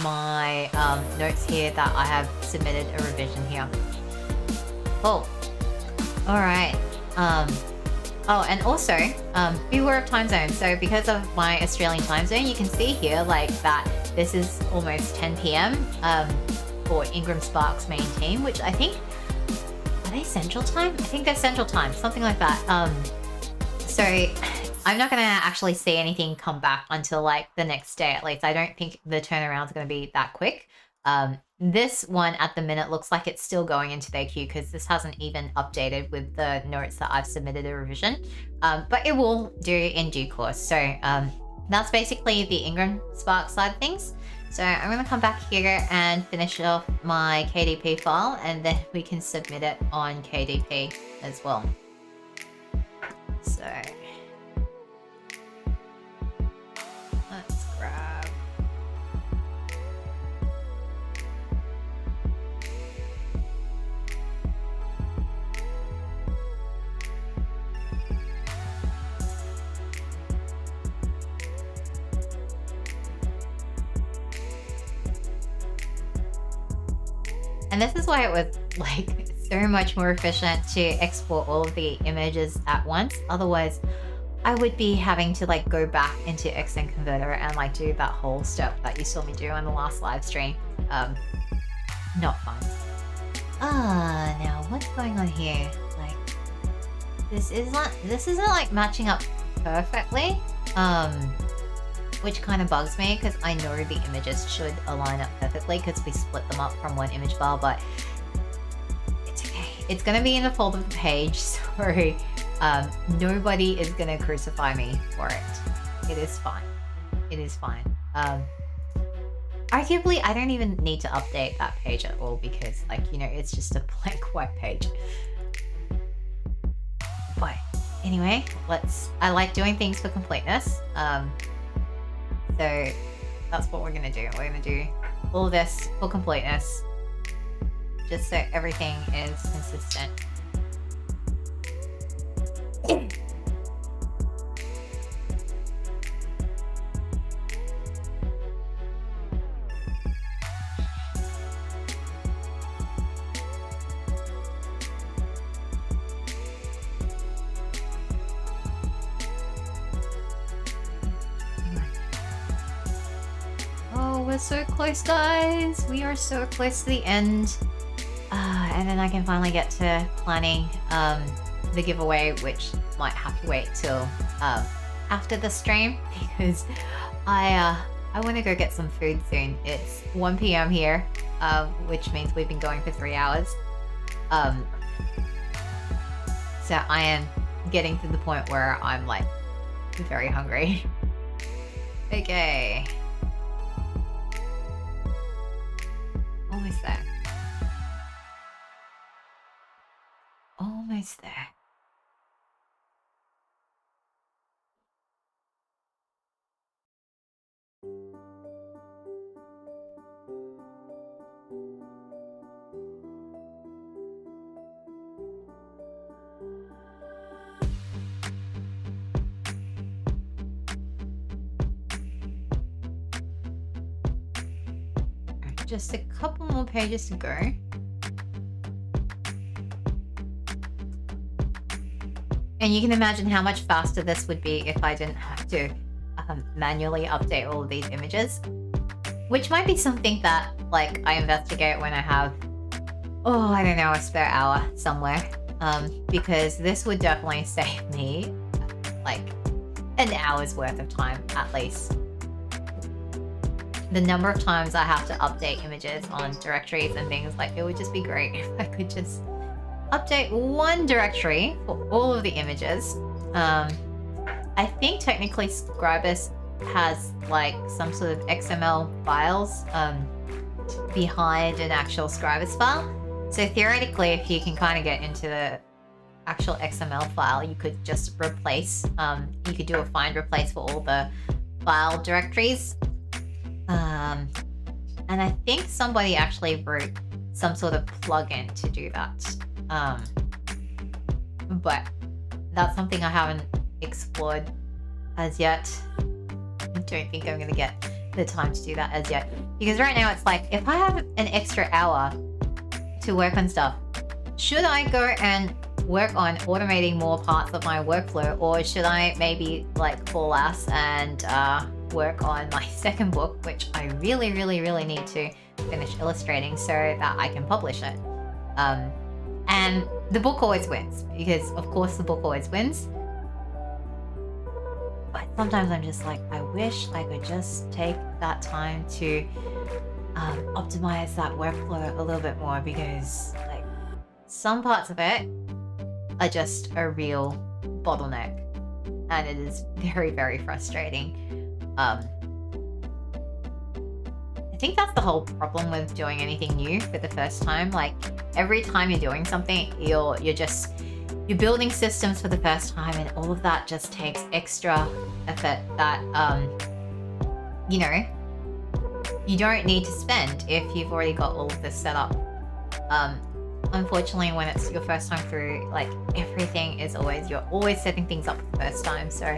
my notes here that I have submitted a revision here. Oh, all right. Oh, and also, beware of time zone. So because of my Australian time zone, you can see here like that this is almost 10 p.m. For IngramSpark's main team, which I think, are they Central Time? I think they're Central Time, something like that. So I'm not gonna actually see anything come back until like the next day at least. I don't think the turnaround's gonna be that quick. This one at the minute looks like it's still going into their queue because this hasn't even updated with the notes that I've submitted a revision, but it will do in due course. So that's basically the IngramSpark side of things. So I'm going to come back here and finish off my KDP file, and then we can submit it on KDP as well. So let's grab. And this is why it was like so much more efficient to export all of the images at once. Otherwise, I would be having to like go back into XN Converter and like do that whole step that you saw me do on the last live stream. Not fun. Now what's going on here? Like, this isn't like matching up perfectly. Which kind of bugs me because I know the images should align up perfectly because we split them up from one image file, but it's okay. It's going to be in the folder of the page, so nobody is going to crucify me for it. It is fine. It is fine. Arguably, I don't even need to update that page at all because, like, you know, it's just a blank white page. But anyway, I like doing things for completeness. So that's what we're going to do. We're going to do all this for completeness, just so everything is consistent. We're so close, guys. We are so close to the end. And then I can finally get to planning the giveaway, which might have to wait till after the stream because I want to go get some food soon. It's 1 p.m. here, which means we've been going for 3 hours. So I am getting to the point where I'm like very hungry. Okay. Almost there. Almost there. Just a couple more pages to go. And you can imagine how much faster this would be if I didn't have to manually update all of these images. Which might be something that, like, I investigate when I have, I don't know, a spare hour somewhere. Because this would definitely save me, like, an hour's worth of time, at least. The number of times I have to update images on directories and things, like, it would just be great if I could just update one directory for all of the images. I think technically Scribus has like some sort of XML files behind an actual Scribus file. So theoretically, if you can kind of get into the actual XML file, you could just replace, you could do a find replace for all the file directories. And I think somebody actually wrote some sort of plugin to do that. But that's something I haven't explored as yet. I don't think I'm gonna get the time to do that as yet. Because right now it's like, if I have an extra hour to work on stuff, should I go and work on automating more parts of my workflow, or should I maybe like haul ass and work on my second book, which I really need to finish illustrating so that I can publish it. And the book always wins, because of course the book always wins. But sometimes I'm just like, I wish I could just take that time to optimize that workflow a little bit more, because like some parts of it are just a real bottleneck, and it is very frustrating. I think that's the whole problem with doing anything new for the first time. Like every time you're doing something, you're building systems for the first time, and all of that just takes extra effort that you know, you don't need to spend if you've already got all of this set up. Unfortunately, when it's your first time through, like everything is always, you're always setting things up for the first time. So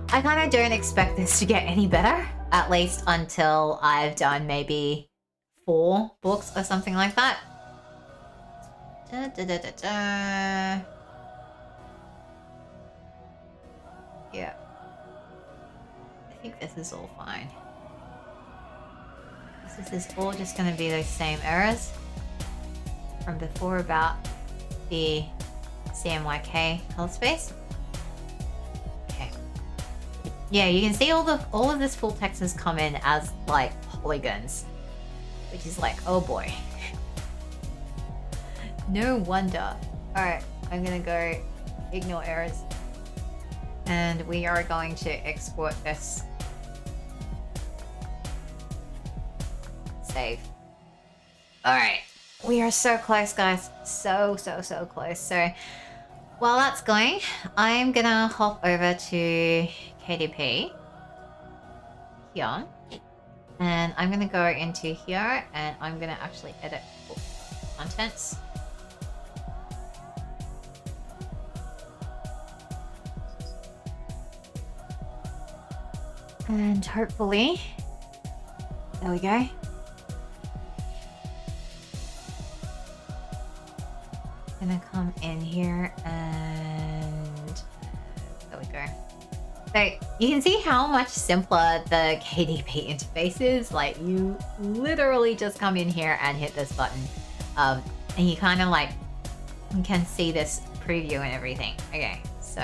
I kind of don't expect this to get any better, at least until I've done maybe 4 books or something like that. Yeah. I think this is all fine. This is all just going to be those same errors from before about the CMYK color space. Okay. Yeah, you can see all of this full text has come in as like polygons, which is like, oh boy. No wonder. Alright, I'm gonna go ignore errors. And we are going to export this. Save. Alright. We are so close, guys. So close. So while that's going, I'm gonna hop over to KDP here. And I'm gonna go into here and I'm gonna actually edit contents. And hopefully, there we go. Gonna come in here and there we go. So you can see how much simpler the KDP interface is. Like you literally just come in here and hit this button, and you kind of like can see this preview and everything. Okay, so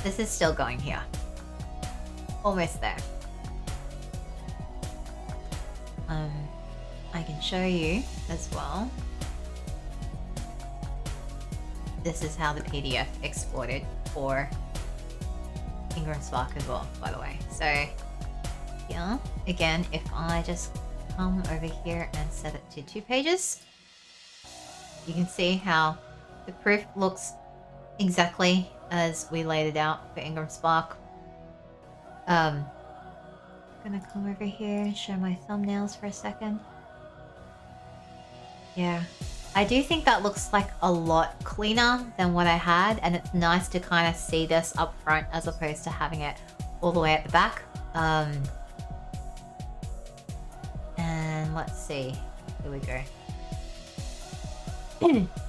this is still going here. Almost there. I can show you as well. This is how the PDF exported for IngramSpark as well, by the way. So yeah, again, if I just come over here and set it to 2 pages, you can see how the proof looks exactly as we laid it out for IngramSpark. I'm gonna come over here and show my thumbnails for a second. Yeah, I do think that looks like a lot cleaner than what I had, and it's nice to kind of see this up front as opposed to having it all the way at the back. And let's see, here we go.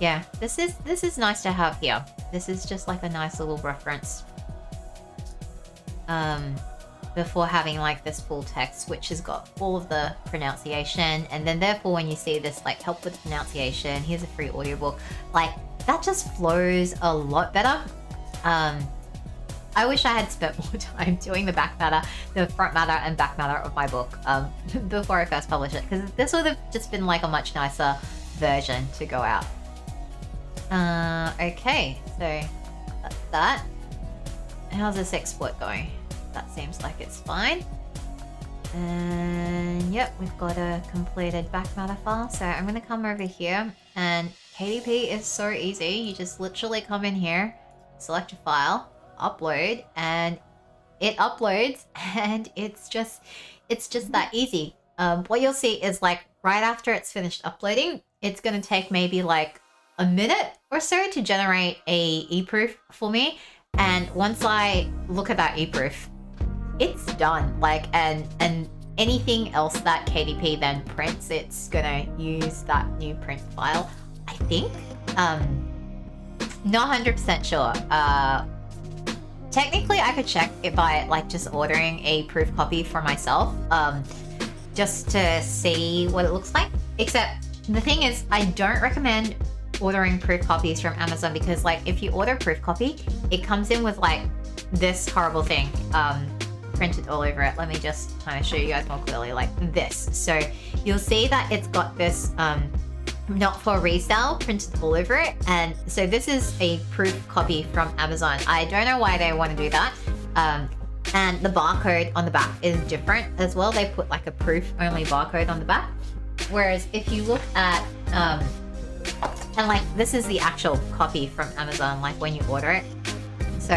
Yeah, this is nice to have here. this is just like a nice little reference before having like this full text, which has got all of the pronunciation. And then therefore when you see this like help with pronunciation, here's a free audiobook, like that just flows a lot better. I wish I had spent more time doing the back matter, the front matter and back matter of my book before I first published it, because this would have just been like a much nicer version to go out. Okay, so that's that. How's this export going? That seems like it's fine. And yep, we've got a completed back matter file. So I'm going to come over here, and KDP is so easy. You just literally come in here, select a file, upload, and it uploads, and it's just that easy. What you'll see is like right after it's finished uploading, it's going to take maybe like a minute or so to generate a eProof for me. And once I look at that eProof, it's done. Like, and anything else that KDP then prints, it's gonna use that new print file, I think. Not 100% sure. Technically I could check it by like just ordering a proof copy for myself, just to see what it looks like. Except the thing is, I don't recommend ordering proof copies from Amazon, because like if you order a proof copy, it comes in with like this horrible thing printed all over it. Let me just kind of show you guys more clearly, like this. So you'll see that it's got this not for resale printed all over it, and so this is a proof copy from Amazon. I don't know why they want to do that. And the barcode on the back is different as well. They put like a proof only barcode on the back, whereas if you look at and like this is the actual copy from Amazon, like when you order it, so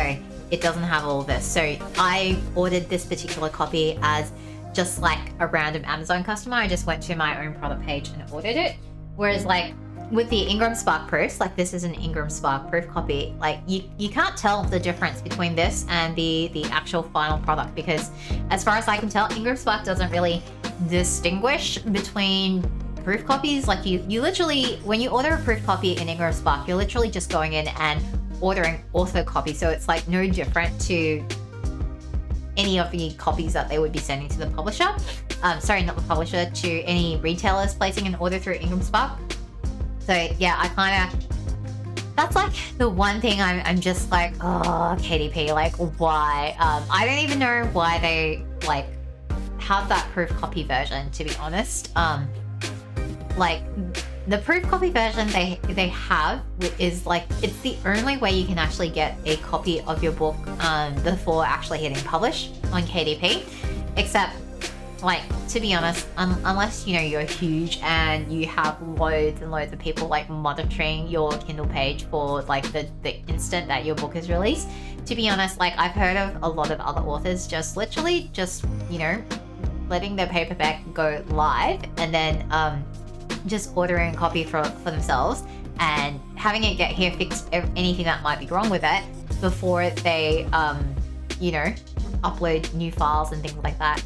it doesn't have all this. So I ordered this particular copy as just like a random Amazon customer. I just went to my own product page and ordered it. Whereas like with the IngramSpark proofs, like this is an IngramSpark proof copy, like you can't tell the difference between this and the actual final product, because as far as I can tell, IngramSpark doesn't really distinguish between proof copies. Like you literally, when you order a proof copy in IngramSpark, you're literally just going in and ordering author copy. So it's like no different to any of the copies that they would be sending to the publisher. Sorry, not the publisher, to any retailers placing an order through IngramSpark. So yeah, I kind of, that's like the one thing I'm just like, oh, KDP, like why? I don't even know why they like have that proof copy version, to be honest. Like the proof copy version they have is like, it's the only way you can actually get a copy of your book before actually hitting publish on KDP. Except, like, to be honest, unless you know you're huge and you have loads and loads of people like monitoring your Kindle page for like the instant that your book is released, to be honest, like I've heard of a lot of other authors just literally just, you know, letting their paperback go live and then just ordering a copy for themselves and having it get here, fix anything that might be wrong with it before they you know, upload new files and things like that.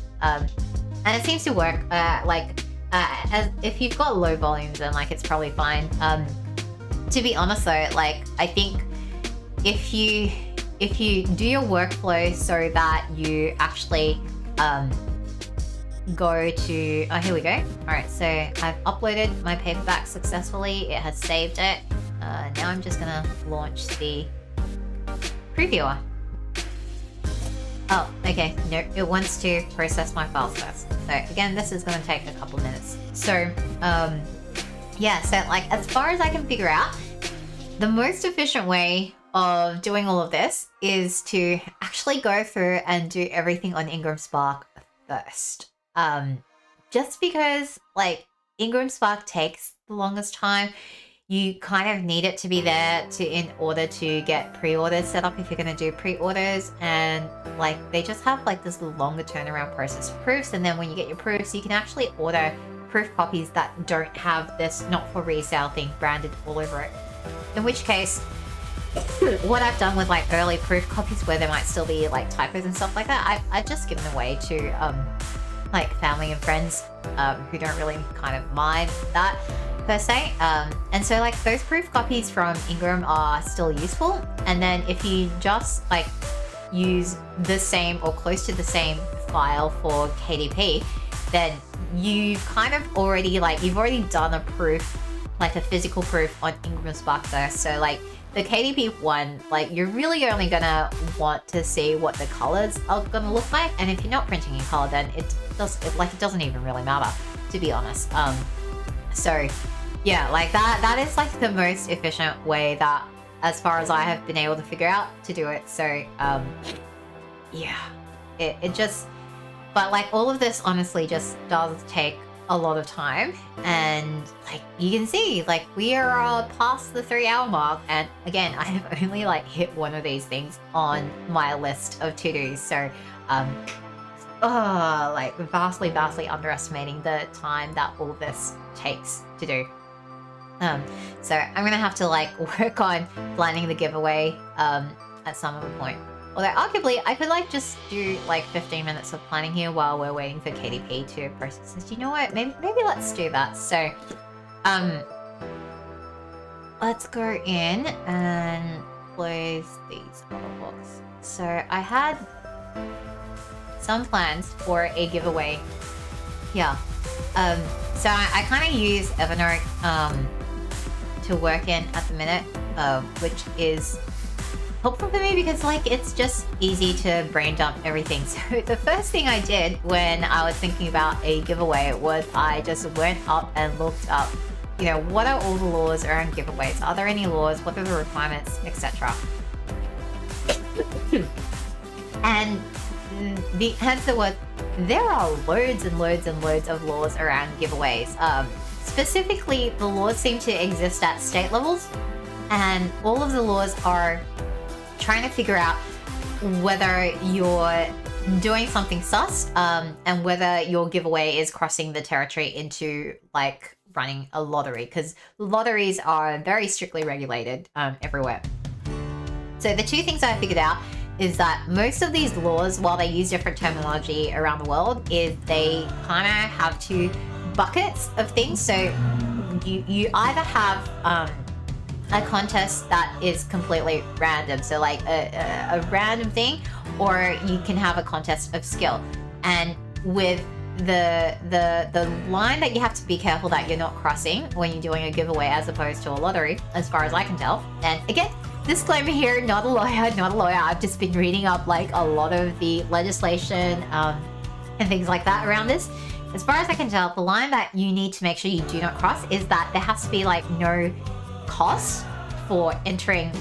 And it seems to work. As if you've got low volumes, then like it's probably fine. To be honest though, like I think if you do your workflow so that you actually go to, oh, here we go. All right, so I've uploaded my paperback successfully. It has saved it. Now I'm just gonna launch the previewer. Oh, okay, no, it wants to process my files first. So again, this is gonna take a couple minutes. So, yeah, so like as far as I can figure out, the most efficient way of doing all of this is to actually go through and do everything on IngramSpark first. Just because like IngramSpark takes the longest time, you kind of need it to be there in order to get pre-orders set up if you're going to do pre-orders, and like they just have like this longer turnaround process for proofs. And then when you get your proofs, you can actually order proof copies that don't have this not for resale thing branded all over it. In which case, what I've done with like early proof copies where there might still be like typos and stuff like that, I've just given away to like family and friends who don't really kind of mind that. per se. And so like those proof copies from Ingram are still useful. And then if you just like use the same or close to the same file for KDP, then you kind of already like, you've already done a proof, like a physical proof on IngramSpark first. So like the KDP one, like you're really only gonna want to see what the colors are gonna look like. And if you're not printing in color, then it doesn't even really matter, to be honest. So yeah, like that is like the most efficient way that, as far as I have been able to figure out, to do it. So yeah, it just, but like all of this honestly just does take a lot of time. And like you can see, like we are past the 3-hour mark, and again, I have only like hit one of these things on my list of to-dos. So like vastly underestimating the time that all this takes to do. So I'm gonna have to like work on planning the giveaway at some other point. Although arguably I could like just do like 15 minutes of planning here while we're waiting for KDP to process this. You know what? Maybe let's do that. So let's go in and close these other books. So I had some plans for a giveaway here. So I kind of use Evernote to work in at the minute, which is helpful for me because like it's just easy to brain dump everything. So the first thing I did when I was thinking about a giveaway was I just went up and looked up, you know, what are all the laws around giveaways? Are there any laws? What are the requirements, etc.? And the answer was there are loads and loads and loads of laws around giveaways. Specifically, the laws seem to exist at state levels, and all of the laws are trying to figure out whether you're doing something sus, and whether your giveaway is crossing the territory into like running a lottery, because lotteries are very strictly regulated everywhere. So the two things I figured out is that most of these laws, while they use different terminology around the world, is they kind of have two buckets of things. So you either have a contest that is completely random, so like a random thing, or you can have a contest of skill. And with the line that you have to be careful that you're not crossing when you're doing a giveaway as opposed to a lottery, as far as I can tell. And again, disclaimer here, not a lawyer. I've just been reading up like a lot of the legislation and things like that around this. As far as I can tell, the line that you need to make sure you do not cross is that there has to be like no cost for entering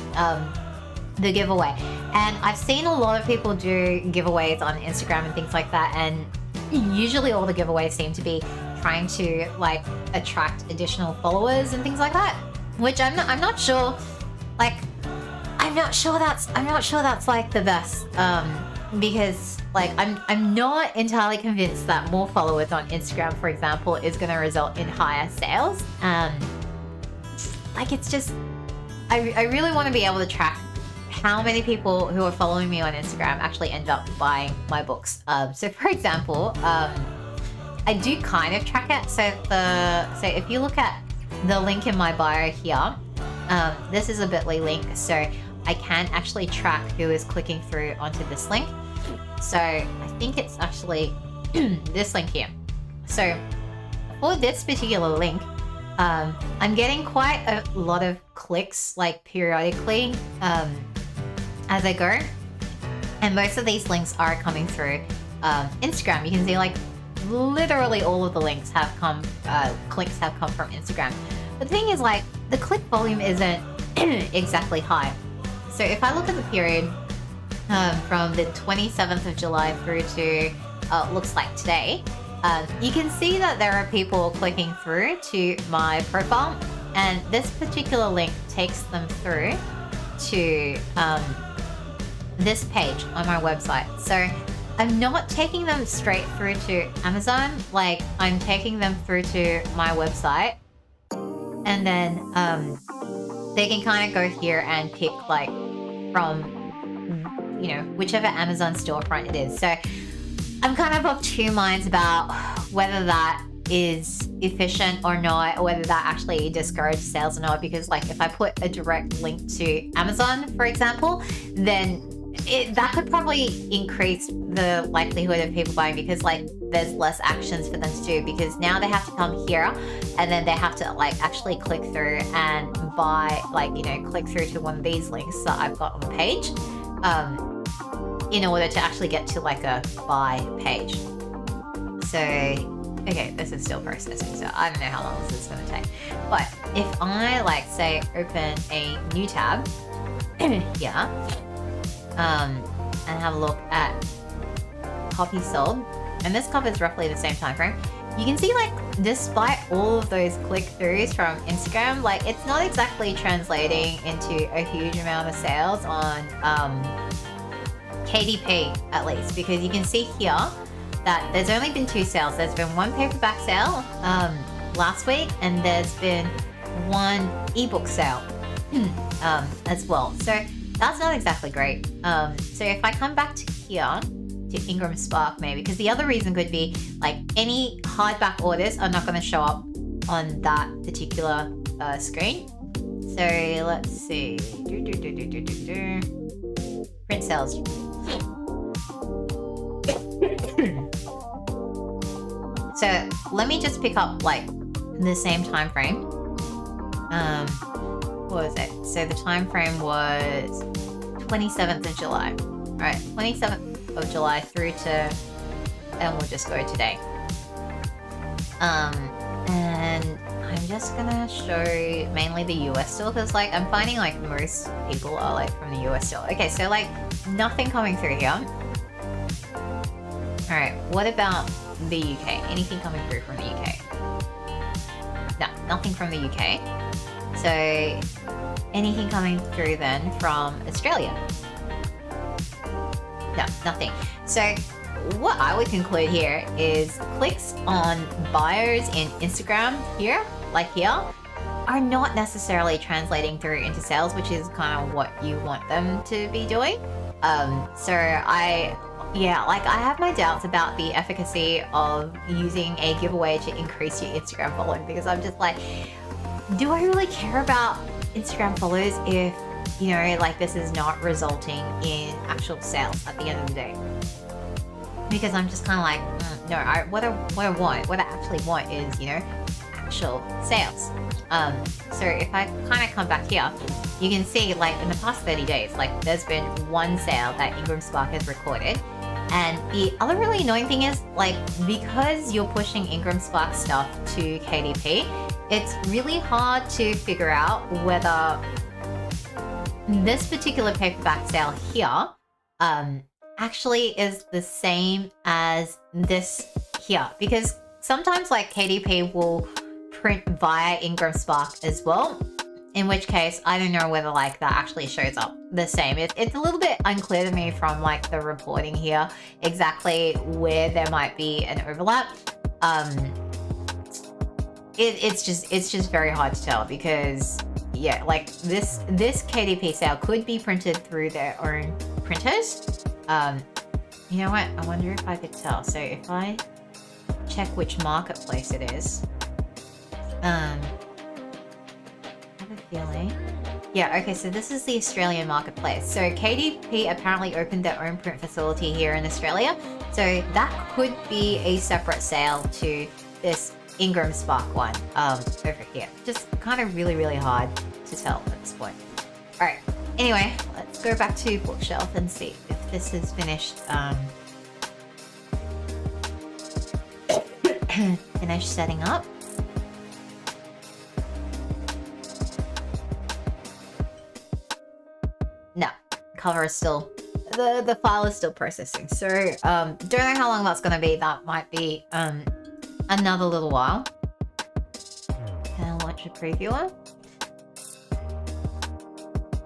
the giveaway. And I've seen a lot of people do giveaways on Instagram and things like that, and usually all the giveaways seem to be trying to like attract additional followers and things like that, which I'm not sure, like I'm not sure that's like the best, because like I'm not entirely convinced that more followers on Instagram, for example, is going to result in higher sales. Like it's just, I really want to be able to track how many people who are following me on Instagram actually end up buying my books. So for example, I do kind of track it. So if you look at the link in my bio here, this is a bit.ly link, so I can actually track who is clicking through onto this link. So I think it's actually this link here. So for this particular link, I'm getting quite a lot of clicks like periodically as I go, and most of these links are coming through Instagram. You can see like literally all of the links have come, clicks have come from Instagram. The thing is, like, the click volume isn't exactly high. So if I look at the period from the 27th of July through to looks like today, you can see that there are people clicking through to my profile, and this particular link takes them through to this page on my website. So I'm not taking them straight through to Amazon, like I'm taking them through to my website, and then they can kind of go here and pick like from, you know, whichever Amazon storefront it is. So I'm kind of of two minds about whether that is efficient or not, or whether that actually discourages sales or not. Because like if I put a direct link to Amazon, for example, then that could probably increase the likelihood of people buying, because like there's less actions for them to do, because now they have to come here and then they have to like actually click through and buy, like, you know, click through to one of these links that I've got on the page in order to actually get to like a buy page. So okay, this is still processing, so I don't know how long this is going to take. But if I like say open a new tab here and have a look at copies sold, and this covers roughly the same time frame, you can see like despite all of those click-throughs from Instagram, like it's not exactly translating into a huge amount of sales on KDP at least, because you can see here that there's only been 2 sales. There's been one paperback sale last week, and there's been one ebook sale as well. So that's not exactly great. So if I come back to here, to IngramSpark maybe, because the other reason could be like any hardback orders are not going to show up on that particular screen. So let's see. Print sales. So let me just pick up like the same time frame. What was it? So the time frame was 27th of July. All right, 27th of July through to, and we'll just go today. And I'm just gonna show mainly the US still, because like I'm finding like most people are like from the US still. Okay, so like nothing coming through here. All right, what about the UK? Anything coming through from the UK? No, nothing from the UK. So anything coming through then from Australia? No, nothing. So what I would conclude here is clicks on bios in Instagram here, like here, are not necessarily translating through into sales, which is kind of what you want them to be doing. So I have my doubts about the efficacy of using a giveaway to increase your Instagram following, because I'm just like, do I really care about Instagram follows if, you know, like this is not resulting in actual sales at the end of the day? Because I'm just kind of like, no, what I actually want is, you know, actual sales. So if I kind of come back here, you can see like in the past 30 days, like there's been one sale that IngramSpark has recorded. And the other really annoying thing is, like, because you're pushing IngramSpark stuff to KDP, it's really hard to figure out whether this particular paperback sale here actually is the same as this here. Because sometimes like KDP will print via IngramSpark as well, in which case I don't know whether like that actually shows up the same. It's a little bit unclear to me from like the reporting here exactly where there might be an overlap. It's just very hard to tell, because yeah, like this KDP sale could be printed through their own printers. You know what? I wonder if I could tell. So if I check which marketplace it is, I have a feeling. Yeah, okay, so this is the Australian marketplace. So KDP apparently opened their own print facility here in Australia. So that could be a separate sale to this IngramSpark one over here. Just kind of really, really hard to tell at this point. All right, anyway, let's go back to Bookshelf and see if this is finished. Finished setting up. No, cover is still, the file is still processing. So don't know how long that's gonna be. That might be another little while. Can I launch a previewer?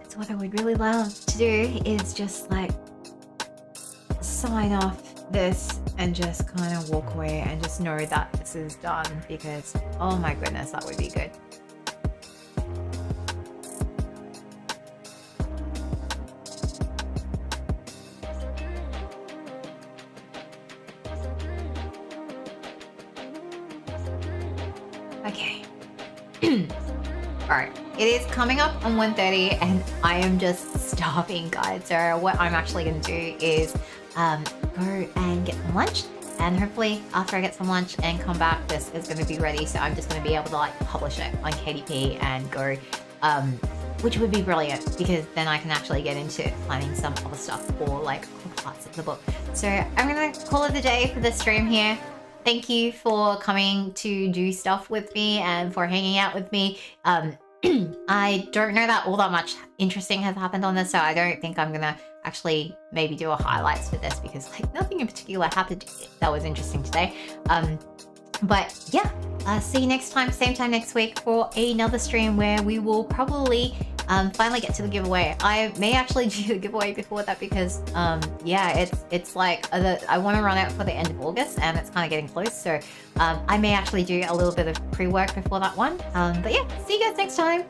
So what I would really love to do is just like sign off this and just kind of walk away and just know that this is done, because oh my goodness, that would be good. Alright, it is coming up on 1:30 and I am just starving, guys. So what I'm actually going to do is go and get some lunch, and hopefully after I get some lunch and come back, this is going to be ready. So I'm just going to be able to like publish it on KDP and go, which would be brilliant because then I can actually get into planning some other stuff for like other parts of the book. So I'm going to call it a day for this stream here. Thank you for coming to do stuff with me and for hanging out with me. I don't know that all that much interesting has happened on this, so I don't think I'm gonna actually maybe do a highlights for this because like nothing in particular happened that was interesting today. But yeah, see you next time, same time next week for another stream where we will probably finally get to the giveaway. I may actually do the giveaway before that because yeah, it's like I want to run out for the end of August and it's kind of getting close, so I may actually do a little bit of pre-work before that one. But yeah, see you guys next time.